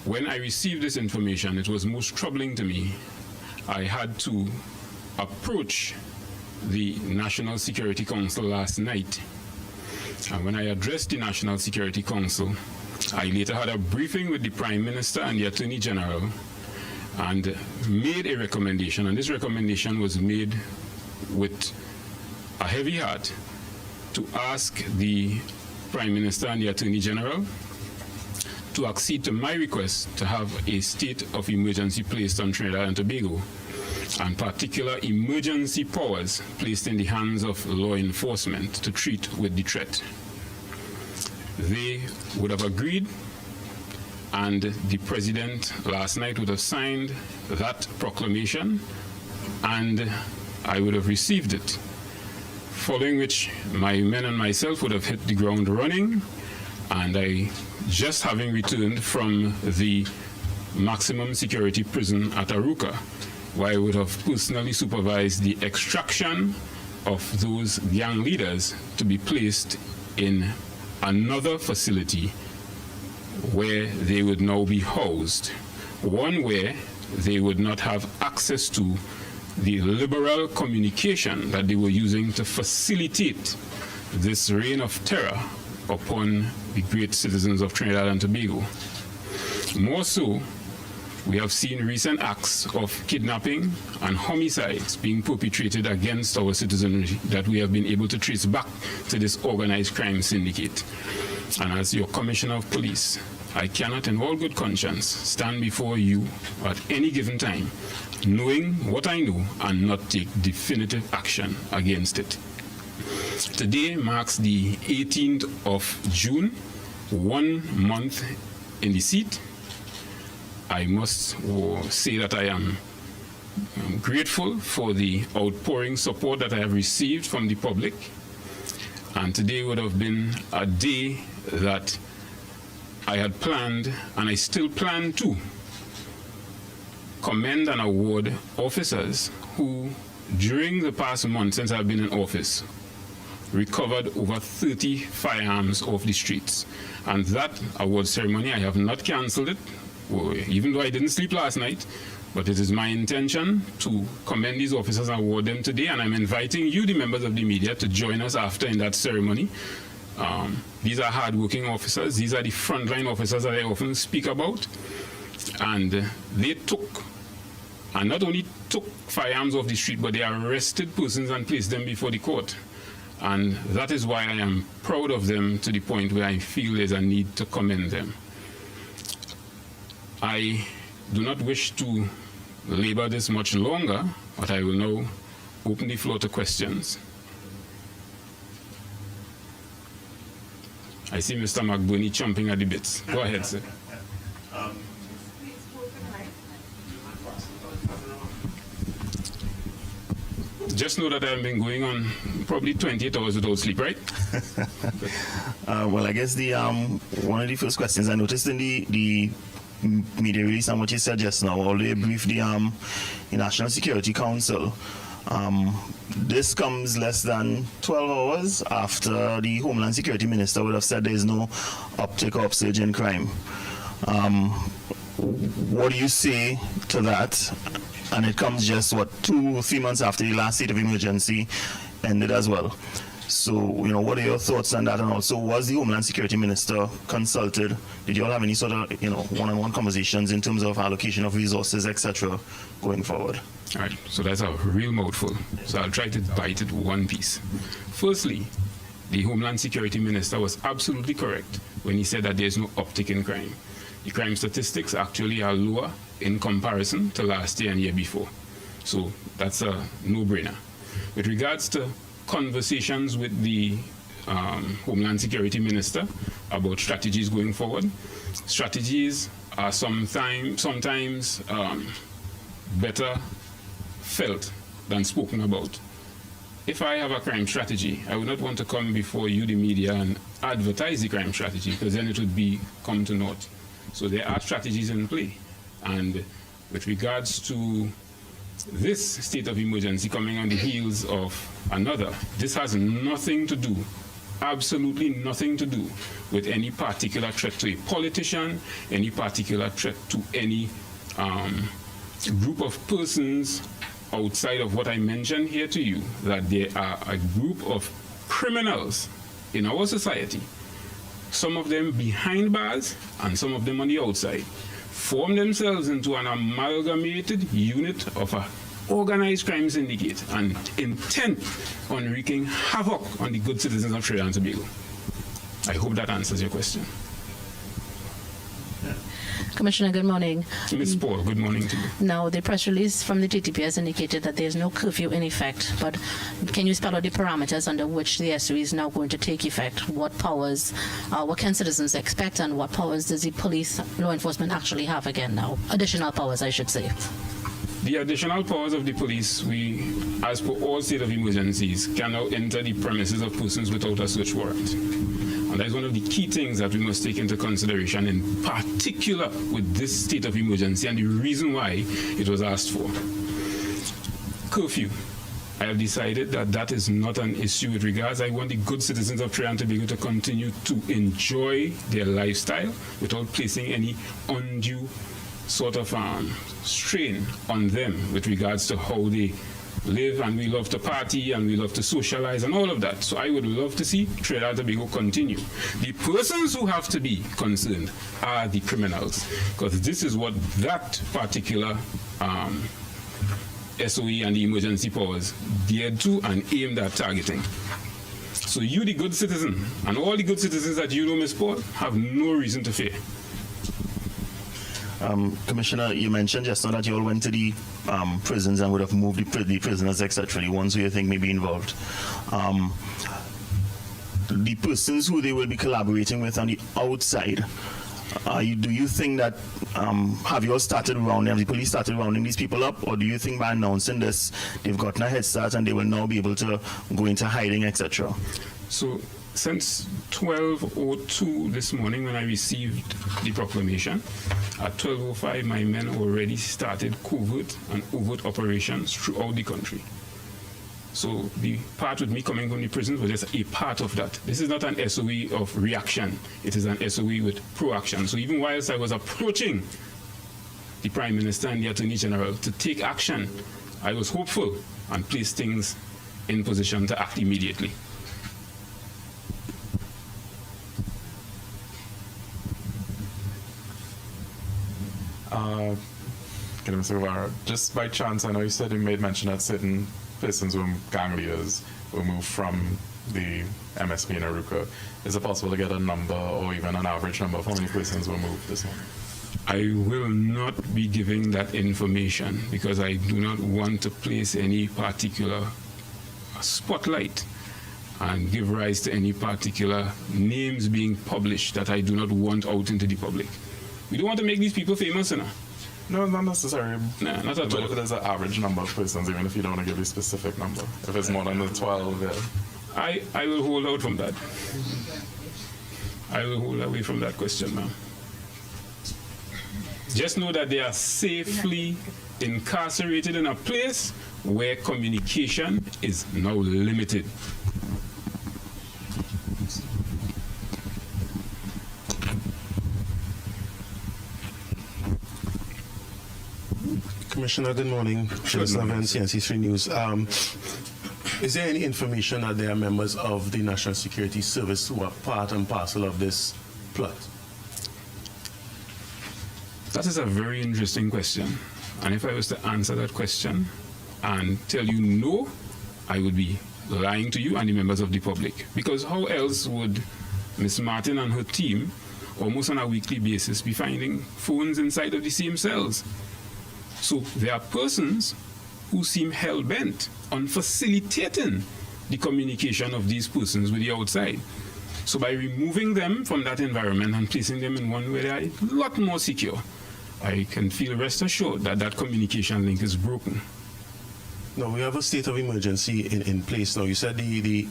When I received this information, it was most troubling to me. I had to approach the National Security Council last night. And when I addressed the National Security Council, I later had a briefing with the Prime Minister and the Attorney General and made a recommendation. And this recommendation was made with a heavy heart to ask the Prime Minister and the Attorney General to accede to my request to have a state of emergency placed on Trinidad and Tobago, and particular emergency powers placed in the hands of law enforcement to treat with the threat. They would have agreed, and the President last night would have signed that proclamation, and I would have received it. Following which, my men and myself would have hit the ground running, and I, just having returned from the maximum security prison at Aruca, where I would have personally supervised the extraction of those gang leaders to be placed in another facility where they would now be housed, one where they would not have access to the liberal communication that they were using to facilitate this reign of terror upon the great citizens of Trinidad and Tobago. More so, we have seen recent acts of kidnapping and homicides being perpetrated against our citizenry that we have been able to trace back to this organized crime syndicate. And as your Commissioner of Police, I cannot in all good conscience stand before you at any given time, knowing what I know and not take definitive action against it. Today marks the 18th of June, 1 month in the seat. I must say that I am grateful for the outpouring support that I have received from the public. And today would have been a day that I had planned, and I still plan to, commend and award officers who, during the past month since I've been in office, recovered over 30 firearms off the streets. And that award ceremony, I have not cancelled it, even though I didn't sleep last night, but it is my intention to commend these officers and award them today, and I'm inviting you, the members of the media, to join us after in that ceremony. These are hardworking officers. These are the frontline officers that I often speak about. And they took, and not only took firearms off the street, but they arrested persons and placed them before the court. And that is why I am proud of them to the point where I feel there's a need to commend them. I do not wish to labor this much longer, but I will now open the floor to questions. I see Mr. McBurney chomping at the bits. Go ahead, sir. Just know that I've been going on probably 28 hours without sleep, right?
Well, I guess the one of the first questions I noticed in the media release and what you said just now, although you briefed the National Security Council, this comes less than 12 hours after the Homeland Security Minister would have said there is no uptick or upsurge in crime. What do you say to that? And it comes just, what, 2 or 3 months after the last state of emergency ended as well. So, what are your thoughts on that? And also, was the Homeland Security Minister consulted? Did you all have any sort of, one-on-one conversations in terms of allocation of resources, etc., going forward?
All right, so that's a real mouthful. So I'll try to bite it one piece. Firstly, the Homeland Security Minister was absolutely correct when he said that there's no uptick in crime. The crime statistics actually are lower in comparison to last year and year before. So that's a no-brainer. With regards to conversations with the Homeland Security Minister about strategies going forward, strategies are sometimes better felt than spoken about. If I have a crime strategy, I would not want to come before you, the media, and advertise the crime strategy, because then it would come to naught. So there are strategies in play. And with regards to this state of emergency coming on the heels of another, this has nothing to do, absolutely nothing to do with any particular threat to a politician, any particular threat to any group of persons outside of what I mentioned here to you, that there are a group of criminals in our society, some of them behind bars and some of them on the outside, form themselves into an amalgamated unit of an organized crime syndicate and intent on wreaking havoc on the good citizens of Trinidad and Tobago. I hope that answers your question.
Commissioner, good morning.
Ms. Paul, good morning to you.
Now, the press release from the TTP has indicated that there is no curfew in effect, but can you spell out the parameters under which the SOE is now going to take effect? What powers, what can citizens expect, and what powers does the police, law enforcement actually have again now? Additional powers, I should say.
The additional powers of the police, we, as per all state of emergencies, can now enter the premises of persons without a search warrant. And that is one of the key things that we must take into consideration, in particular with this state of emergency and the reason why it was asked for. Curfew. I have decided that that is not an issue with regards. I want the good citizens of Trinidad and Tobago to continue to enjoy their lifestyle without placing any undue sort of strain on them with regards to how they live, and we love to party and we love to socialize and all of that. So I would love to see Trinidad and Tobago continue. The persons who have to be concerned are the criminals, because this is what that particular SOE and the emergency powers geared to and aimed at targeting. So you, the good citizen, and all the good citizens that you know, Ms. Paul, have no reason to fear.
Commissioner, you mentioned just now that you all went to the prisons and would have moved the prisoners, etc., the ones who you think may be involved. The persons who they will be collaborating with on the outside, do you think that, have you all started rounding, have the police started rounding these people up, or do you think by announcing this, they've gotten a head start and they will now be able to go into hiding, etc.?
So, since 12:02 this morning when I received the proclamation, at 12:05 my men already started covert and overt operations throughout the country. So the part with me coming from the prison was just a part of that. This is not an SOE of reaction. It is an SOE with proaction. So even whilst I was approaching the Prime Minister and the Attorney General to take action, I was hopeful and placed things in position to act immediately.
Mr. Guevara, just by chance, I know you said you made mention that certain persons were gang leaders were moved from the MSP in Aruca. Is it possible to get a number or even an average number of how many persons were moved this morning?
I will not be giving that information because I do not want to place any particular spotlight and give rise to any particular names being published that I do not want out into the public. We don't want to make these people famous, you know.
No, not necessarily.
Nah, not at all.
If there's an average number of persons, even if you don't want to give a specific number, if it's more than the 12, yeah.
I will hold out from that. I will hold away from that question now. Just know that they are safely incarcerated in a place where communication is now limited.
Commissioner, good morning. CNC3 News. Is there any information that there are members of the National Security Service who are part and parcel of this plot?
That is a very interesting question. And if I was to answer that question and tell you no, I would be lying to you and the members of the public. Because how else would Ms. Martin and her team, almost on a weekly basis, be finding phones inside of the same cells? So there are persons who seem hell-bent on facilitating the communication of these persons with the outside. So by removing them from that environment and placing them in one where they are a lot more secure, I can feel rest assured that that communication link is broken.
No, we have a state of emergency in place now. You said the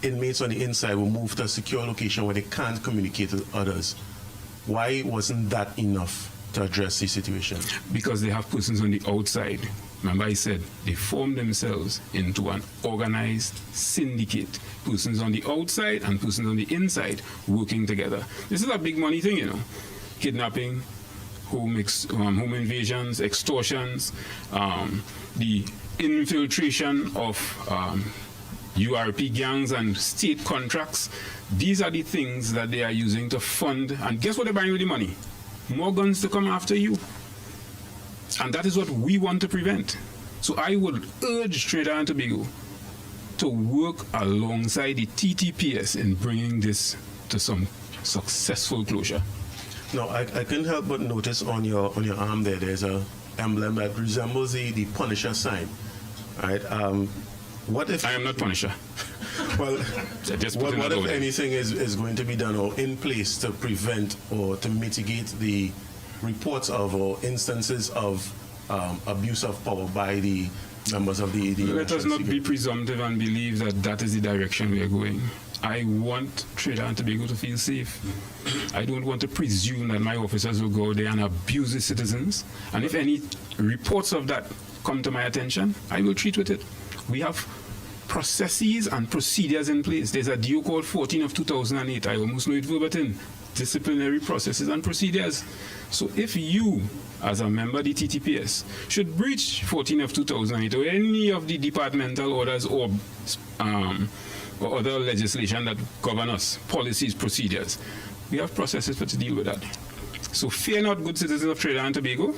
inmates on the inside will move to a secure location where they can't communicate with others. Why wasn't that enough to address the situation?
Because they have persons on the outside. Remember I said they form themselves into an organized syndicate. Persons on the outside and persons on the inside working together. This is a big money thing, you know. Kidnapping, home invasions, extortions, the infiltration of URP gangs and state contracts. These are the things that they are using to fund. And guess what they're buying with the money? More guns to come after you. And that is what we want to prevent. So I would urge Trinidad and Tobago to work alongside the TTPS in bringing this to some successful closure.
No, I couldn't help but notice on your arm there's a emblem that resembles the Punisher sign. Right? What if
I am not Punisher?
Well, what if anything is going to be done or in place to prevent or to mitigate the reports of or instances of abuse of power by the members of the
Let us not be presumptive and believe that that is the direction we are going. I want Trinidad and Tobago to feel safe. I don't want to presume that my officers will go there and abuse the citizens. And if any reports of that come to my attention, I will treat with it. We have processes and procedures in place. There's a DO called 14 of 2008. I almost know it verbatim. Disciplinary processes and procedures. So if you, as a member of the TTPS, should breach 14 of 2008 or any of the departmental orders or other legislation that govern us, policies, procedures, we have processes to deal with that. So fear not, good citizens of Trinidad and Tobago.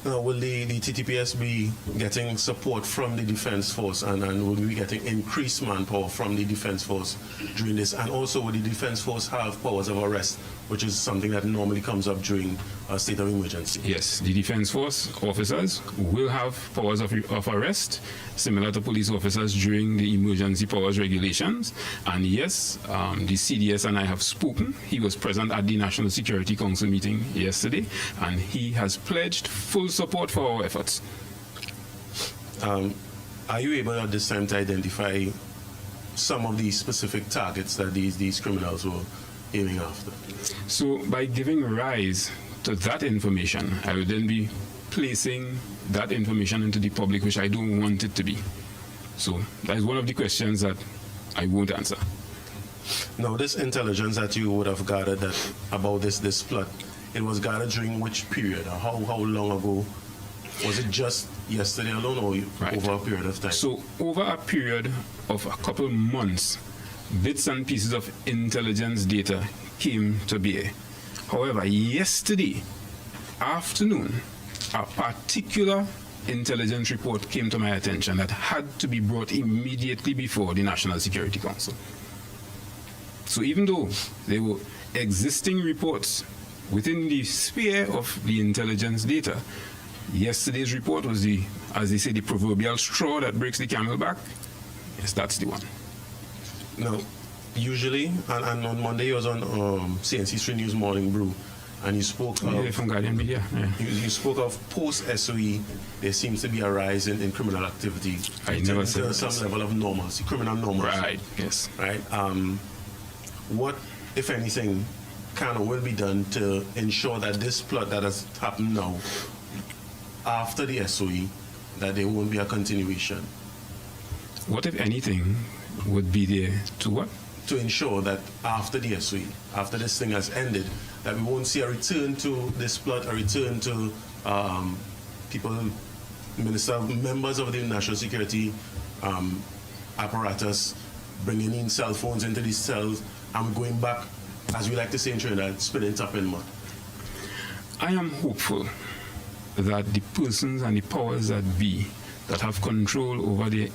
Now, will the TTPS be getting support from the Defense Force, and will we be getting increased manpower from the Defense Force during this? And also, will the Defense Force have powers of arrest, which is something that normally comes up during a state of emergency?
Yes, the Defense Force officers will have powers of arrest, similar to police officers during the emergency powers regulations. And yes, the CDS and I have spoken. He was present at the National Security Council meeting yesterday, and he has pledged full support for our efforts.
Are you able at this time to identify some of these specific targets that these criminals were aiming after?
So by giving rise to that information, I would then be placing that information into the public, which I don't want it to be. So that is one of the questions that I won't answer.
Now, this intelligence that you would have gathered about this plot, it was gathered during which period? How long ago? Was it just yesterday alone, or over a period of time?
So over a period of a couple months, bits and pieces of intelligence data came to bear. However, yesterday afternoon, a particular intelligence report came to my attention that had to be brought immediately before the National Security Council. So even though there were existing reports within the sphere of the intelligence data, yesterday's report was the, as they say, the proverbial straw that breaks the camel back. Yes, that's the one.
Now, usually, and on Monday he was on CNC3 News Morning Brew, and you spoke of,
from Guardian Media. Yeah.
You spoke of post-SOE, there seems to be a rise in criminal activity.
I never said
some level of normalcy, criminal normalcy.
Right, yes.
Right. What, if anything, can or will be done to ensure that this plot that has happened now, after the SOE, that there won't be a continuation?
What, if anything, would be there to what?
To ensure that after the SOE, after this thing has ended, that we won't see a return to this plot, a return to members of the national security apparatus bringing in cell phones into these cells and going back, as we like to say in Trinidad, spinning top in mud.
I am hopeful that the persons and the powers that be that have control over the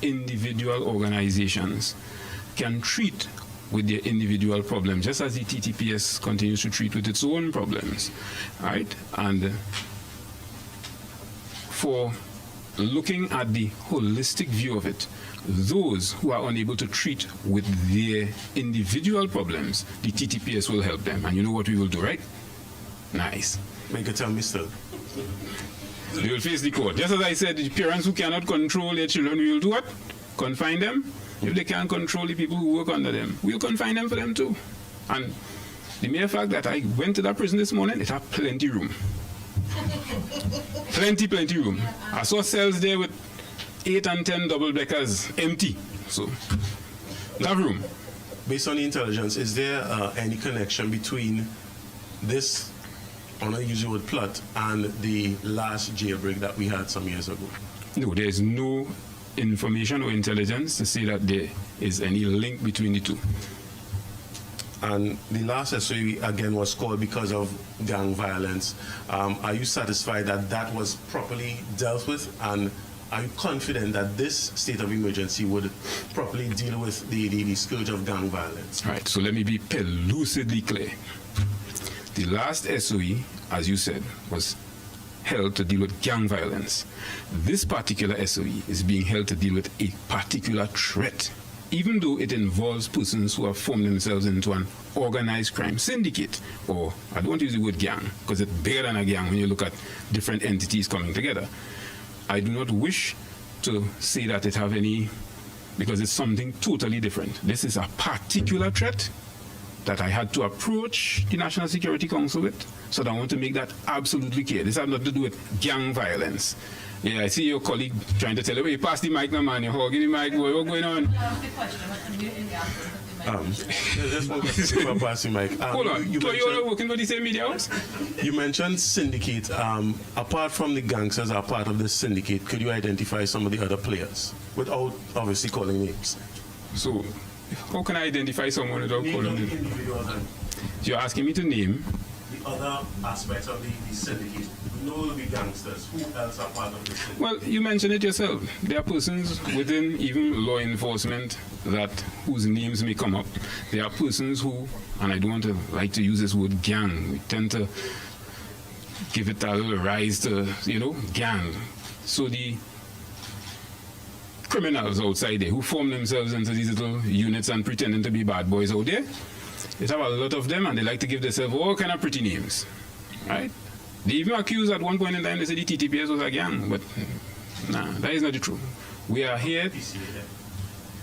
individual organizations can treat with their individual problems, just as the TTPS continues to treat with its own problems, right? And for looking at the holistic view of it, those who are unable to treat with their individual problems, the TTPS will help them. And you know what we will do, right? Nice.
Make it tell me still.
They will face the court. Just as I said, the parents who cannot control their children, we will do what? Confine them. If they can't control the people who work under them, we'll confine them for them too. And the mere fact that I went to that prison this morning, it had plenty room. plenty room. I saw cells there with 8 and 10 double-deckers empty. So, that room.
Based on the intelligence, is there any connection between this, I want to use the word plot, and the last jailbreak that we had some years ago?
No, there is no information or intelligence to say that there is any link between the two.
And the last SOE again was called because of gang violence. Are you satisfied that that was properly dealt with, and are you confident that this state of emergency would properly deal with the scourge of gang violence?
Right, so let me be lucidly clear. The last SOE, as you said, was held to deal with gang violence. This particular SOE is being held to deal with a particular threat, even though it involves persons who have formed themselves into an organized crime syndicate, or I don't want to use the word gang, because it's bigger than a gang when you look at different entities coming together. I do not wish to say that it have any, because it's something totally different. This is a particular threat that I had to approach the National Security Council with, so I want to make that absolutely clear. This has nothing to do with gang violence. Yeah, I see your colleague trying to tell you, hey, pass the mic now, man, you're hogging the mic, what's going on?
Just one question before passing mic.
Hold on, you all working for the same media house?
You mentioned syndicate. Apart from the gangsters are part of this syndicate, could you identify some of the other players without obviously calling names?
So, how can I identify someone without calling names? You're asking me to name
the other aspects of the syndicate know the gangsters, who else are part of this thing?
Well, you mentioned it yourself. There are persons within even law enforcement that whose names may come up. There are persons who, and I don't want to like to use this word gang, we tend to give it a little rise to, gang. So the criminals outside there who form themselves into these little units and pretending to be bad boys out there, they have a lot of them and they like to give themselves all kind of pretty names, right? They even accused at one point in time, they said the TTPS was a gang, but nah, that is not the truth. We are here.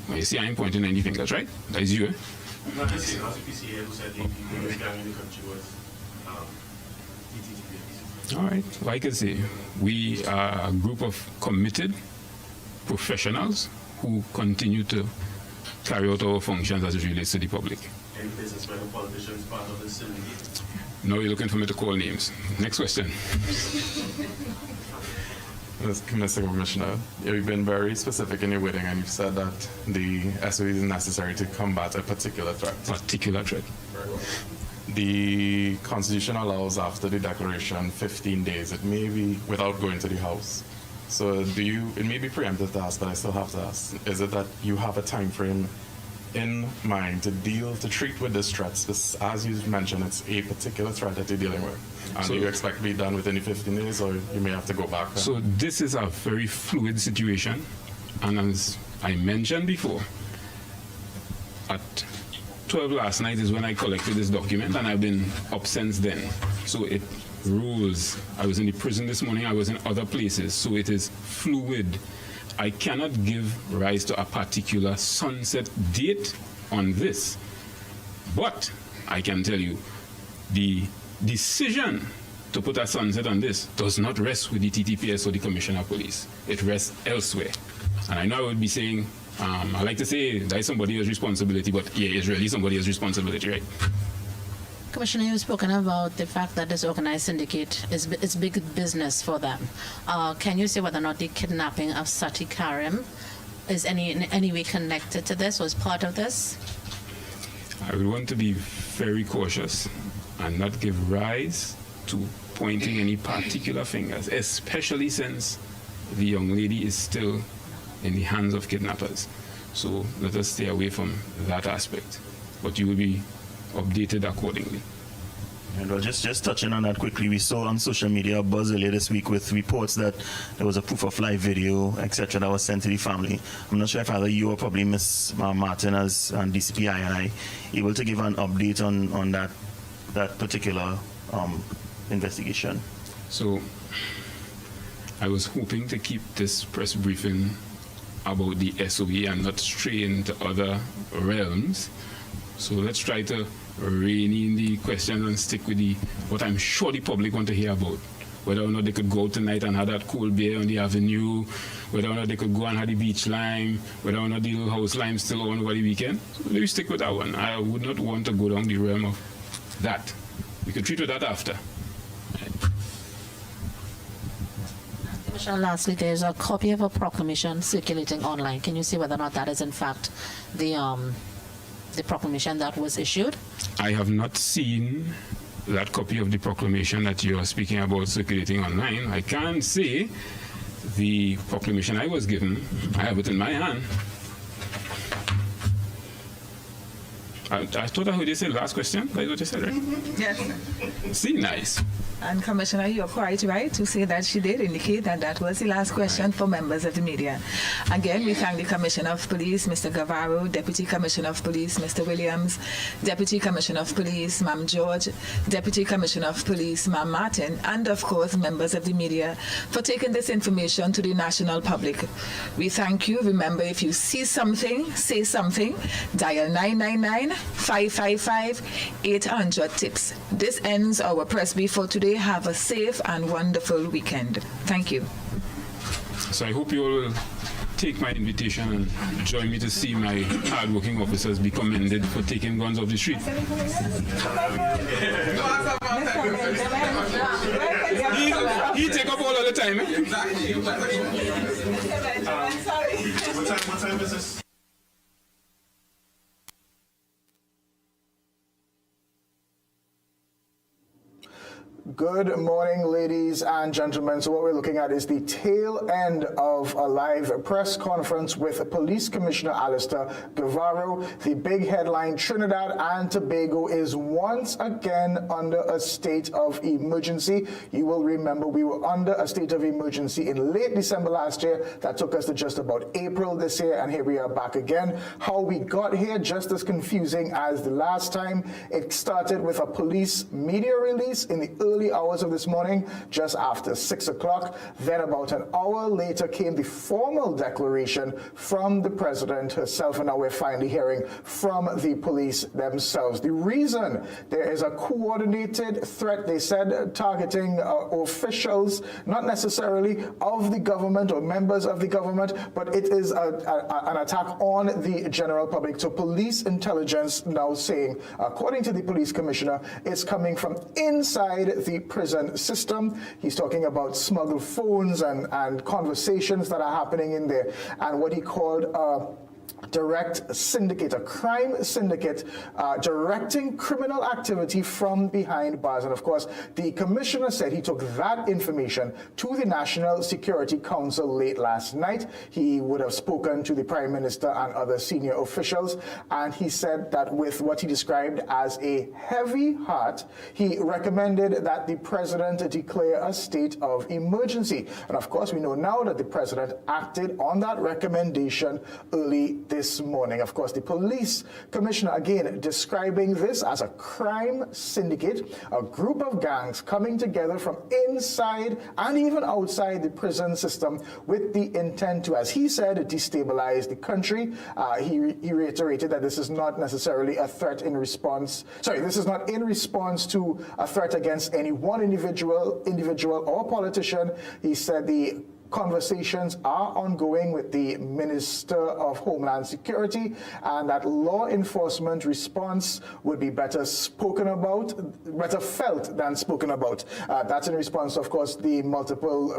Well, you see, I ain't pointing any fingers, right? That is you, eh?
Not the same as the PCA who said the biggest gang in the country was TTPS.
All right. Like I say, we are a group of committed professionals who continue to carry out our functions as it relates to the public.
Any businessmen or politicians part of the syndicate?
Now you're looking for me to call names. Next question.
Mr. Commissioner, you've been very specific in your wording, and you've said that the SOE is necessary to combat a particular threat.
Particular threat.
The Constitution allows after the declaration 15 days. It may be without going to the House. So it may be preemptive to ask, but I still have to ask, is it that you have a time frame in mind to treat with this threat? As you mentioned, it's a particular threat that you're dealing with. And
So-
do you expect to be done within the 15 days, or you may have to go back?
So this is a very fluid situation, and as I mentioned before, at 12 last night is when I collected this document, and I've been up since then. So it rules. I was in the prison this morning, I was in other places, so it is fluid. I cannot give rise to a particular sunset date on this, but I can tell you the decision to put a sunset on this does not rest with the TTPS or the Commissioner of Police. It rests elsewhere. And I know I would be saying, I like to say that is somebody else's responsibility, but yeah, it's really somebody else's responsibility, right?
Commissioner, you've spoken about the fact that this organized syndicate is big business for them. Can you say whether or not the kidnapping of Sati Karim is in any way connected to this or is part of this?
I would want to be very cautious and not give rise to pointing any particular fingers, especially since the young lady is still in the hands of kidnappers. So let us stay away from that aspect. But you will be updated accordingly.
And well, just touching on that quickly, we saw on social media a buzz earlier this week with reports that there was a proof of life video, etc., that was sent to the family. I'm not sure if either you or probably Miss Martin as and DCPI and I able to give an update on that particular investigation.
So I was hoping to keep this press briefing about the SOE and not stray into other realms. So let's try to rein in the questions and stick with what I'm sure the public want to hear about. Whether or not they could go out tonight and have that cool beer on the avenue, whether or not they could go and have the beach lime, whether or not the little house lime still on over the weekend. So let me stick with that one. I would not want to go down the realm of that. We could treat with that after.
Commissioner, lastly, there's a copy of a proclamation circulating online. Can you see whether or not that is in fact the proclamation that was issued?
I have not seen that copy of the proclamation that you are speaking about circulating online. I can't say the proclamation I was given. I have it in my hand. I thought I heard you say last question. That's what you said, right?
Yes.
See, nice.
And Commissioner, you're quite right to say that she did indicate that that was the last question for members of the media. Again, we thank the Commissioner of Police, Mr. Guevara, Deputy Commissioner of Police, Mr. Williams, Deputy Commissioner of Police, Ma'am George, Deputy Commissioner of Police, Ma'am Martin, and of course, members of the media for taking this information to the national public. We thank you. Remember, if you see something, say something, dial 999-555-800 tips. This ends our press brief for today. Have a safe and wonderful weekend. Thank you.
So I hope you all take my invitation and join me to see my hardworking officers be commended for taking guns off the street. He take up all of the time.
What time is this?
Good morning, ladies and gentlemen. So what we're looking at is the tail end of a live press conference with Police Commissioner Alistair Guevara. The big headline, Trinidad and Tobago is once again under a state of emergency. You will remember we were under a state of emergency in late December last year. That took us to just about April this year, and here we are back again. How we got here, just as confusing as the last time. It started with a police media release in the early hours of this morning, just after 6 o'clock. Then about an hour later came the formal declaration from the president herself, and now we're finally hearing from the police themselves. The reason there is a coordinated threat, they said, targeting officials, not necessarily of the government or members of the government, but it is an attack on the general public. So police intelligence now saying, according to the police commissioner, it's coming from inside the prison system. He's talking about smuggled phones and conversations that are happening in there, and what he called direct syndicate, a crime syndicate directing criminal activity from behind bars. And of course, the commissioner said he took that information to the National Security Council late last night. He would have spoken to the Prime Minister and other senior officials, and he said that with what he described as a heavy heart, he recommended that the president declare a state of emergency. And of course, we know now that the president acted on that recommendation early this morning. Of course, the police commissioner again describing this as a crime syndicate, a group of gangs coming together from inside and even outside the prison system with the intent to, as he said, destabilize the country. He reiterated that this is not necessarily a threat in response, this is not in response to a threat against any one individual or politician. He said the conversations are ongoing with the Minister of Homeland Security, and that law enforcement response would be better felt than spoken about. That's in response, of course, the multiple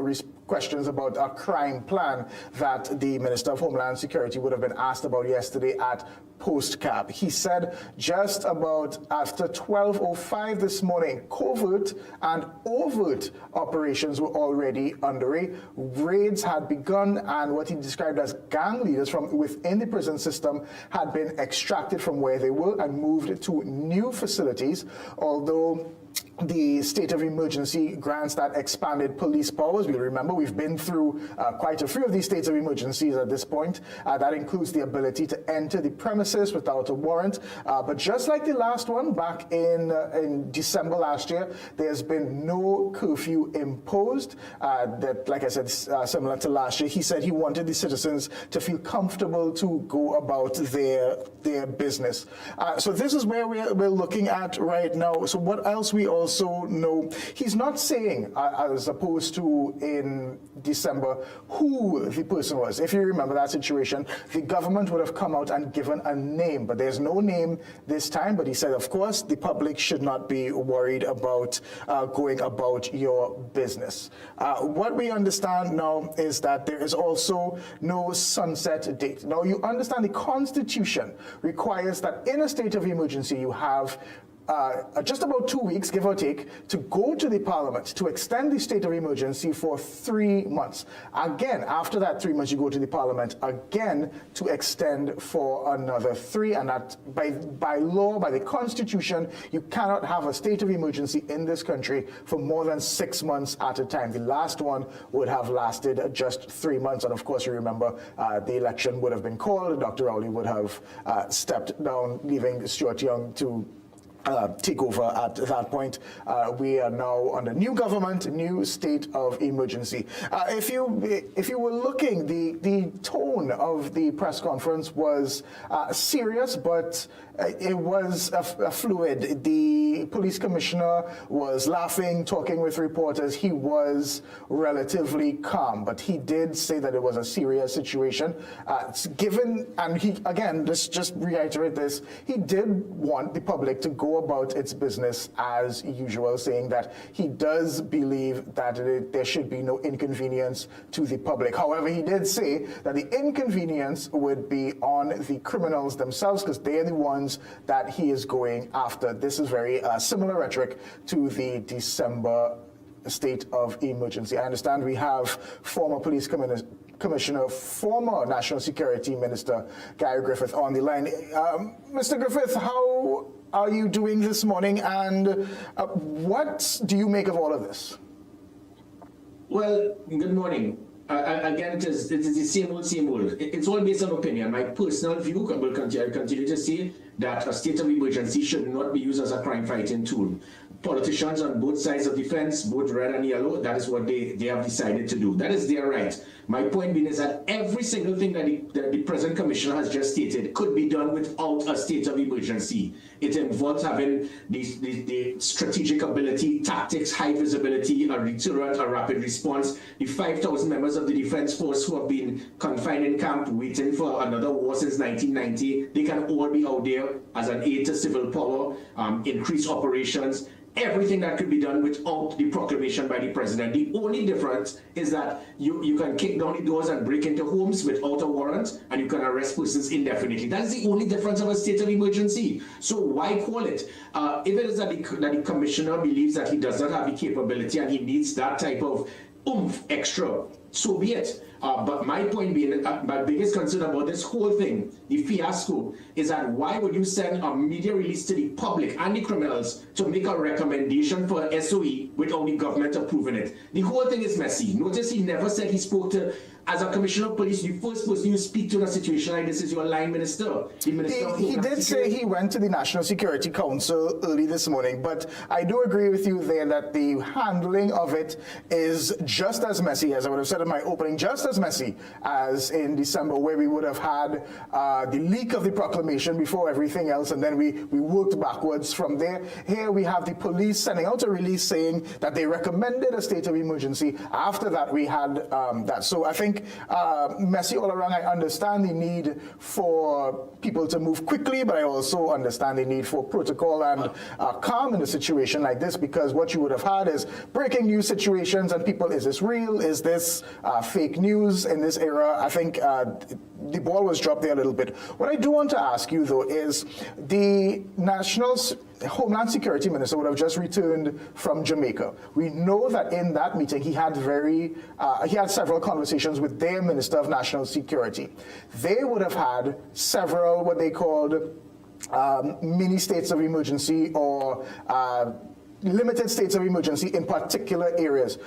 questions about a crime plan that the Minister of Homeland Security would have been asked about yesterday at post-cab. He said just about after 12:05 this morning, covert and overt operations were already underway. Raids had begun, and what he described as gang leaders from within the prison system had been extracted from where they were and moved to new facilities, although the state of emergency grants that expanded police powers. We'll remember we've been through quite a few of these states of emergencies at this point. That includes the ability to enter the premises without a warrant. But just like the last one back in December last year, there's been no curfew imposed. That, like I said, similar to last year, he said he wanted the citizens to feel comfortable to go about their business. So this is where we're looking at right now. So what else we also know, he's not saying, as opposed to in December, who the person was. If you remember that situation, the government would have come out and given a name, but there's no name this time. But he said, of course, the public should not be worried about going about your business. What we understand now is that there is also no sunset date. Now, you understand the Constitution requires that in a state of emergency, you have just about 2 weeks, give or take, to go to the Parliament to extend the state of emergency for 3 months. Again, after that 3 months, you go to the Parliament again to extend for another 3. And that by law, by the Constitution, you cannot have a state of emergency in this country for more than 6 months at a time. The last one would have lasted just 3 months. And of course, you remember the election would have been called. Dr. Rowley would have stepped down, leaving Stuart Young to take over at that point. We are now under new government, new state of emergency. If you were looking, the tone of the press conference was serious, but it was fluid. The police commissioner was laughing, talking with reporters. He was relatively calm, but he did say that it was a serious situation. And he, again, just reiterate this, he did want the public to go about its business as usual, saying that he does believe that there should be no inconvenience to the public. However, he did say that the inconvenience would be on the criminals themselves, because they're the ones that he is going after. This is very similar rhetoric to the December state of emergency. I understand we have former police commissioner, former National Security Minister Guy Griffith on the line. Mr. Griffith, how are you doing this morning, and what do you make of all of this?
Well, good morning. Again, it is the same old. It's all based on opinion. My personal view will continue to say that a state of emergency should not be used as a crime-fighting tool. Politicians on both sides of the fence, both red and yellow, that is what they have decided to do. That is their right. My point being is that every single thing that the present commissioner has just stated could be done without a state of emergency. It involves having the strategic ability, tactics, high visibility, a deterrent, a rapid response. The 5,000 members of the Defense Force who have been confined in camp waiting for another war since 1990, they can all be out there as an aid to civil power, increase operations, everything that could be done without the proclamation by the president. The only difference is that you can kick down the doors and break into homes without a warrant, and you can arrest persons indefinitely. That's the only difference of a state of emergency. So why call it? If it is that the commissioner believes that he does not have the capability and he needs that type of oomph extra, so be it. But my point being, my biggest concern about this whole thing, the fiasco, is that why would you send a media release to the public and the criminals to make a recommendation for SOE without the government approving it? The whole thing is messy. Notice he never said he spoke to, as a commissioner of police, the first person you speak to in a situation like this is your line minister. The minister
he did say he went to the National Security Council early this morning, but I do agree with you there that the handling of it is just as messy, as I would have said in my opening, just as messy as in December, where we would have had the leak of the proclamation before everything else, and then we worked backwards from there. Here we have the police sending out a release saying that they recommended a state of emergency. After that, we had that. So I think messy all around. I understand the need for people to move quickly, but I also understand the need for protocol and calm in a situation like this, because what you would have had is breaking news situations and people, is this real? Is this fake news in this era? I think the ball was dropped there a little bit. What I do want to ask you, though, is the Homeland Security Minister would have just returned from Jamaica. We know that in that meeting he had several conversations with their Minister of National Security. They would have had several what they called mini states of emergency or limited states of emergency in particular areas.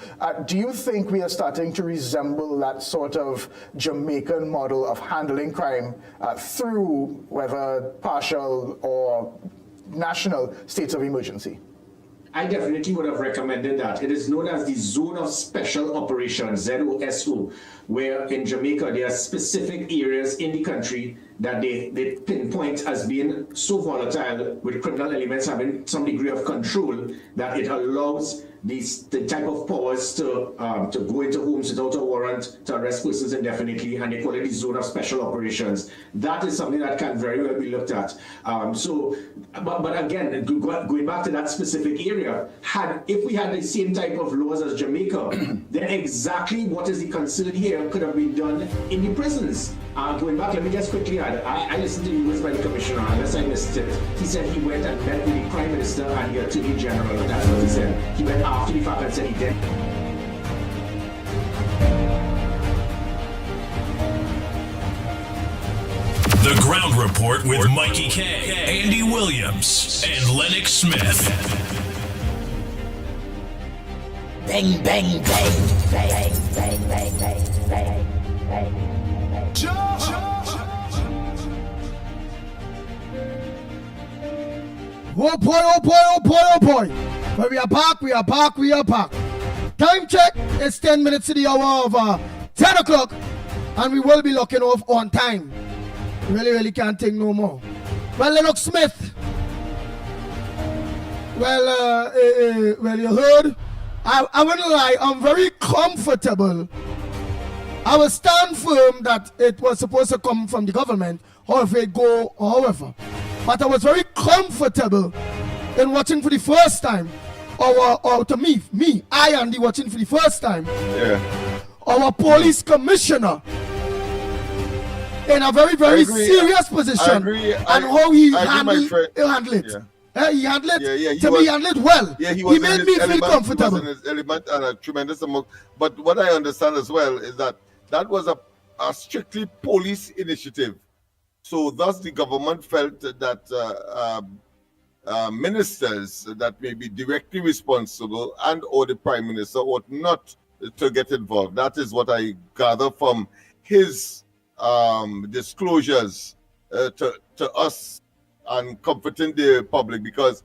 Do you think we are starting to resemble that sort of Jamaican model of handling crime through whether partial or national states of emergency?
I definitely would have recommended that. It is known as the Zone of Special Operations, ZOSO, where in Jamaica there are specific areas in the country that they pinpoint as being so volatile, with criminal elements having some degree of control, that it allows the type of powers to go into homes without a warrant, to arrest persons indefinitely, and they call it the Zone of Special Operations. That is something that can very well be looked at. But again, going back to that specific area, if we had the same type of laws as Jamaica, then exactly what is the concern here could have been done in the prisons. Going back, let me just quickly add, I listened to the words by the commissioner, unless I missed it. He said he went and met with the Prime Minister and the Attorney General, and that's what he said. He went after the fact and said he did.
The Ground Report with Mickie K, Andy Williams, and Lennox Smith.
Bang, bang, bang, bang, bang, bang, bang, bang, bang.
Oh boy, oh boy, oh boy, oh boy. But we are back. Time check, it's 10 minutes to the hour of 10 o'clock, and we will be locking off on time. Really can't take no more. Well, Lennox Smith. Well, you heard. I wouldn't lie, I'm very comfortable. I will stand firm that it was supposed to come from the government, or if it go, or however. But I was very comfortable in watching for the first time, or to me, Andy, watching for the first time.
Yeah.
Our police commissioner in a very serious position, and how he handled it. He handled it.
Yeah,
He handled it well.
Yeah,
he made me feel comfortable.
He was in his element and a tremendous amount. But what I understand as well is that was a strictly police initiative. So thus the government felt that ministers that may be directly responsible and or the Prime Minister ought not to get involved. That is what I gather from his disclosures to us and comforting the public, because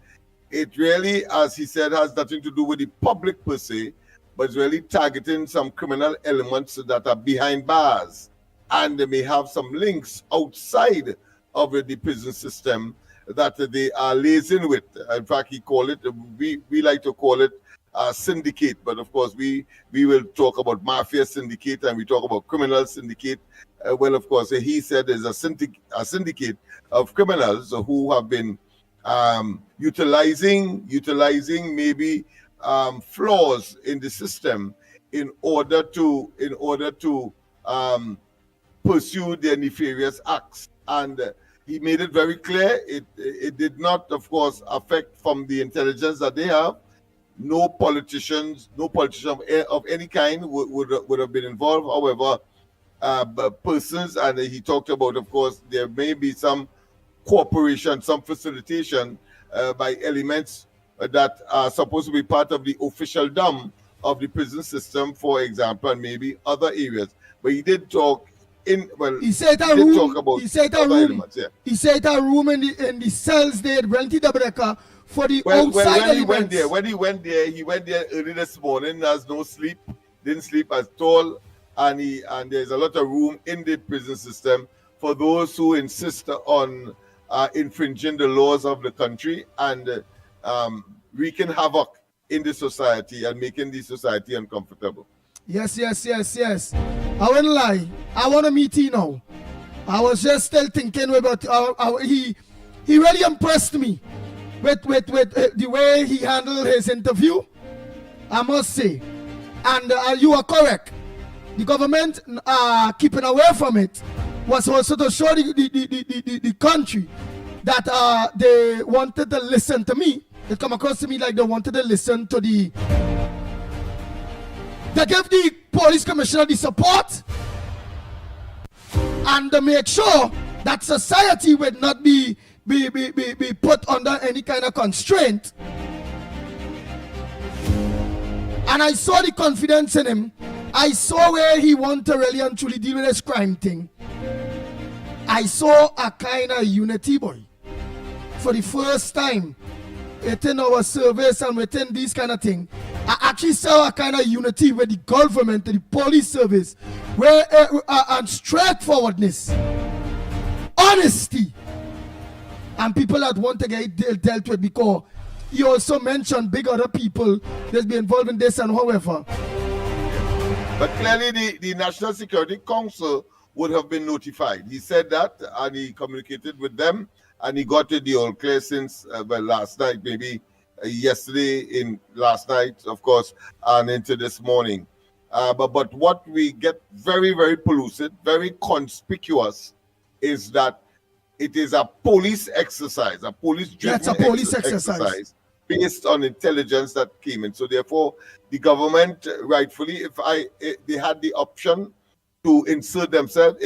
it really, as he said, has nothing to do with the public per se, but it's really targeting some criminal elements that are behind bars, and they may have some links outside of the prison system that they are liaising with. In fact, he called it, we like to call it a syndicate, but of course we will talk about mafia syndicate and we talk about criminal syndicate. Well, of course, he said there's a syndicate of criminals who have been utilizing maybe flaws in the system in order to pursue their nefarious acts. And he made it very clear it did not, of course, affect from the intelligence that they have. No politician of any kind would have been involved. However, persons, and he talked about, of course, there may be some cooperation, some facilitation by elements that are supposed to be part of the officialdom of the prison system, for example, and maybe other areas. But he did talk he said a room. He said a room. Yeah. He said a room in the cells they had rented the breaker for the outside elements. When he went there early this morning. There's no sleep, didn't sleep at all, and there's a lot of room in the prison system for those who insist on infringing the laws of the country and wreaking havoc in the society and making the society uncomfortable.
Yes. I won't lie. I want to meet you now. I was just still thinking about he really impressed me with the way he handled his interview, I must say. And you are correct. The government keeping away from it was also to show the country that they wanted to listen to me. It come across to me like they wanted to listen to they gave the police commissioner the support and to make sure that society would not be put under any kind of constraint. And I saw the confidence in him. I saw where he wanted to really and truly deal with this crime thing. I saw a kind of unity, boy. For the first time within our service and within these kind of thing, I actually saw a kind of unity with the government, the police service, where and straightforwardness, honesty, and people that want to get dealt with, because you also mentioned big other people that's been involved in this and however.
But clearly the National Security Council would have been notified. He said that and he communicated with them and he got the all clear since last night, maybe last night, of course, and into this morning. But what we get very, very pellucid, very conspicuous, is that it is a police exercise, a police-driven exercise based on intelligence that came in. So therefore, the government, rightfully, if they had the option to insert themselves,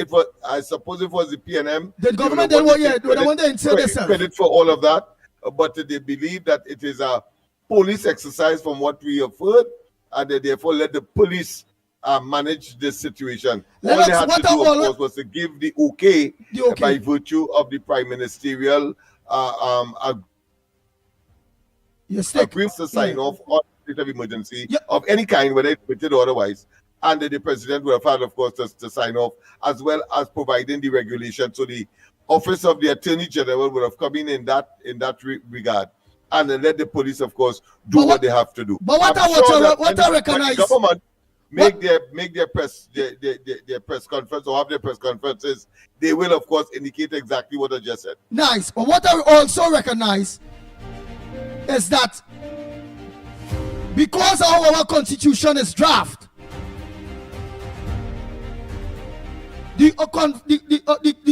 I suppose it was the PNM.
The government they want to insert themselves.
Credit for all of that, but they believe that it is a police exercise from what we have heard, and they therefore let the police manage this situation.
Lennox,
all they had to do, of course, was to give the okay by virtue of the prime ministerial agreement to sign off on state of emergency of any kind, whether it's permitted or otherwise. And the president would have had, of course, to sign off, as well as providing the regulation. So the office of the Attorney General would have come in that regard, and then let the police, of course, do what they have to do.
But what I recognize,
the government make their press conference or have their press conferences, they will, of course, indicate exactly what I just said.
Nice. But what I also recognize is that because our constitution is draft, the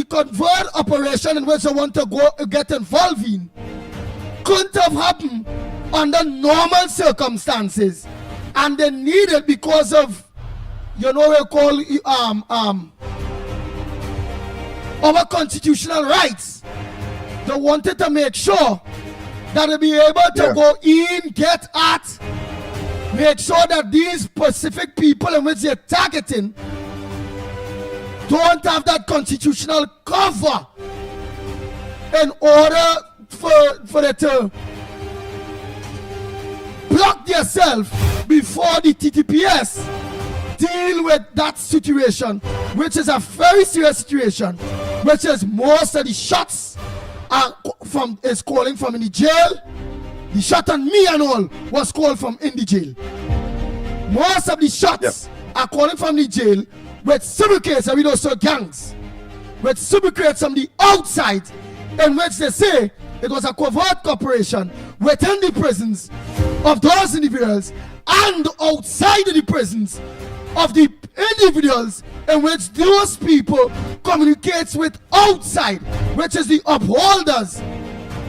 convert operation in which I want to go get involved in couldn't have happened under normal circumstances, and they need it because of, you know, we call our constitutional rights. They wanted to make sure that they be able to go in, get at, make sure that these specific people in which they're targeting don't have that constitutional cover in order for them to block themselves before the TTPS deal with that situation, which is a very serious situation, which is most of the shots is calling from in the jail. The shot on me and all was called from in the jail. Most of the shots are calling from the jail with subricates and with also gangs, with subricates from the outside, in which they say it was a covert operation within the prisons of those individuals and outside of the prisons of the individuals in which those people communicates with outside, which is the upholders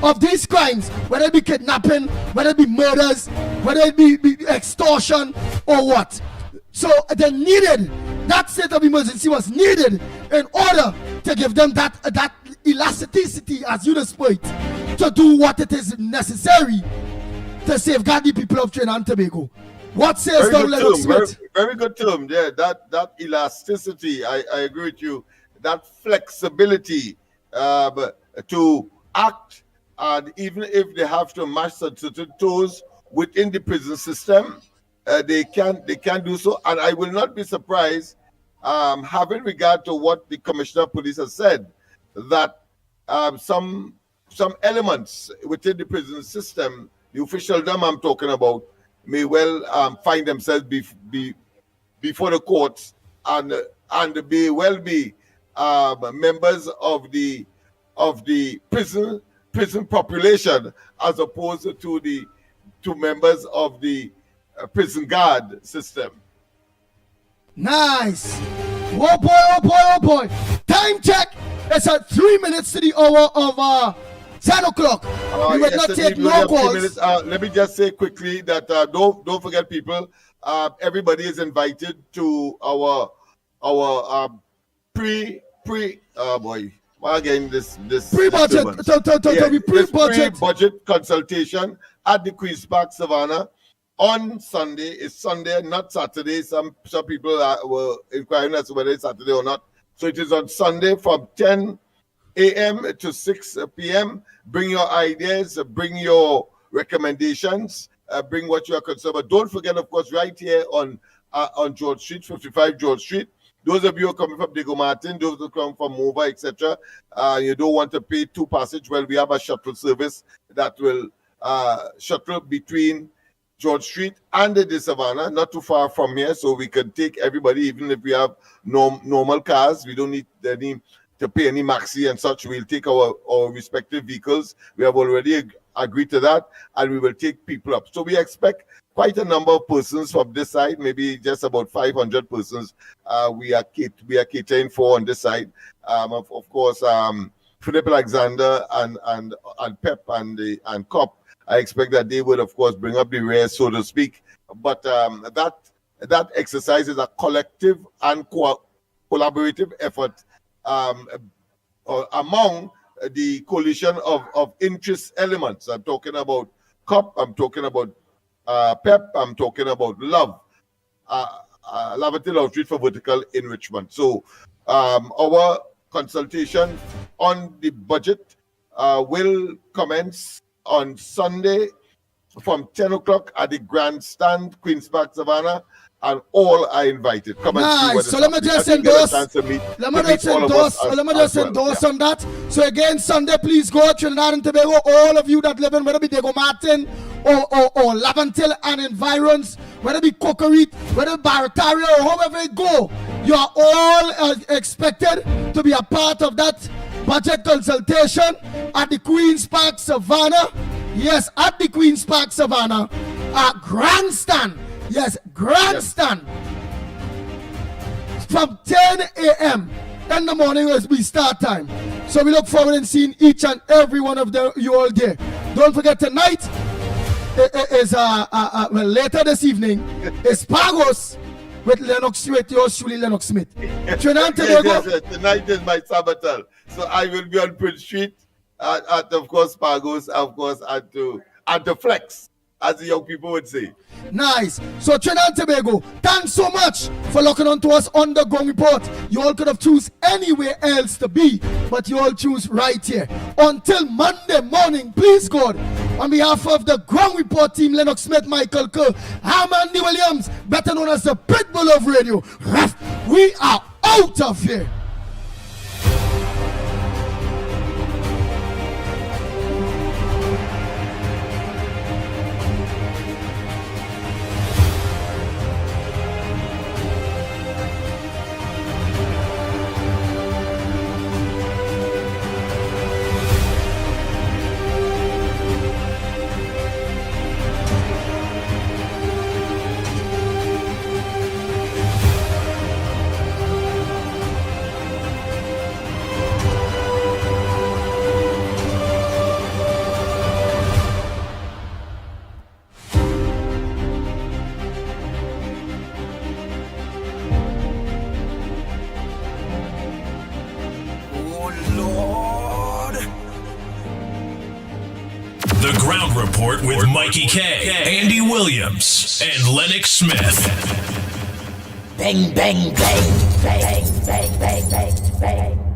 of these crimes, whether it be kidnapping, whether it be murders, whether it be extortion or what. So they needed, that state of emergency was needed in order to give them that elasticity, as you just put, to do what it is necessary to safeguard the people of Trinidad and Tobago. What says the Lennox Smith?
Very good term. Yeah, that elasticity, I agree with you. That flexibility to act, and even if they have to mash certain toes within the prison system, they can do so. And I will not be surprised, having regard to what the Commissioner of Police has said, that some elements within the prison system, the officialdom I'm talking about, may well find themselves before the courts and may well be members of the prison population, as opposed to members of the prison guard system.
Nice. Oh boy, oh boy, oh boy. Time check. It's at 3 minutes to the hour of 10 o'clock. We will not take no calls.
Let me just say quickly that don't forget, people. Everybody is invited to our pre-budget consultation at the Queen's Park Savannah on Sunday. It's Sunday, not Saturday. Some people were inquiring as to whether it's Saturday or not. So it is on Sunday from 10 a.m. to 6 p.m. Bring your ideas, bring your recommendations, bring what you are concerned about. Don't forget, of course, right here on George Street, 55 George Street. Those of you who are coming from Diego Martin, those who come from Mova, etc., you don't want to pay 2 passage. Well, we have a shuttle service that will shuttle between George Street and the Savannah, not too far from here, so we can take everybody, even if we have normal cars. We don't need to pay any maxi and such. We'll take our respective vehicles. We have already agreed to that, and we will take people up. So we expect quite a number of persons from this side, maybe just about 500 persons we are catering for on this side. Of course, Philip Alexander and Pep and Cop, I expect that they would, of course, bring up the rear, so to speak. But that exercise is a collective and collaborative effort among the coalition of interest elements. I'm talking about COP, I'm talking about PEP, I'm talking about LOVE, Lavatil Outreach for Vertical Enrichment. So our consultation on the budget will commence on Sunday from 10 o'clock at the grandstand, Queen's Park, Savannah, and all are invited. Come and see what is
so let me just endorse on that. So again, Sunday, please go Trinidad and Tobago. All of you that live in, whether it be Diego Martin or Lavantil and environs, whether it be Cocorite, whether it be Barataria, or however you go, you are all expected to be a part of that budget consultation at the Queen's Park Savannah. Yes, at the Queen's Park Savannah, grandstand. Yes, grandstand. From 10 a.m. in the morning as we start time. So we look forward to seeing each and every one of you all there. Don't forget tonight is well, later this evening is Pagos with Lennox, with yours truly, Lennox Smith. Trinidad and Tobago.
Yes. Tonight is my Sabatal, so I will be on Prince Street at of course Pagos, of course at the Flex, as the young people would say.
Nice. So Trinidad and Tobago, thanks so much for locking on to us on the Gong Report. You all could have choose anywhere else to be, but you all choose right here. Until Monday morning, please God, on behalf of the Gong Report team, Lennox Smith, Michael Kerr, I'm Andy Williams, better known as the Pitbull of Radio. We are out of here.
The Ground Report with Mickie K, Andy Williams, and Lennox Smith.
Bang, bang, bang, bang, bang, bang, bang, bang.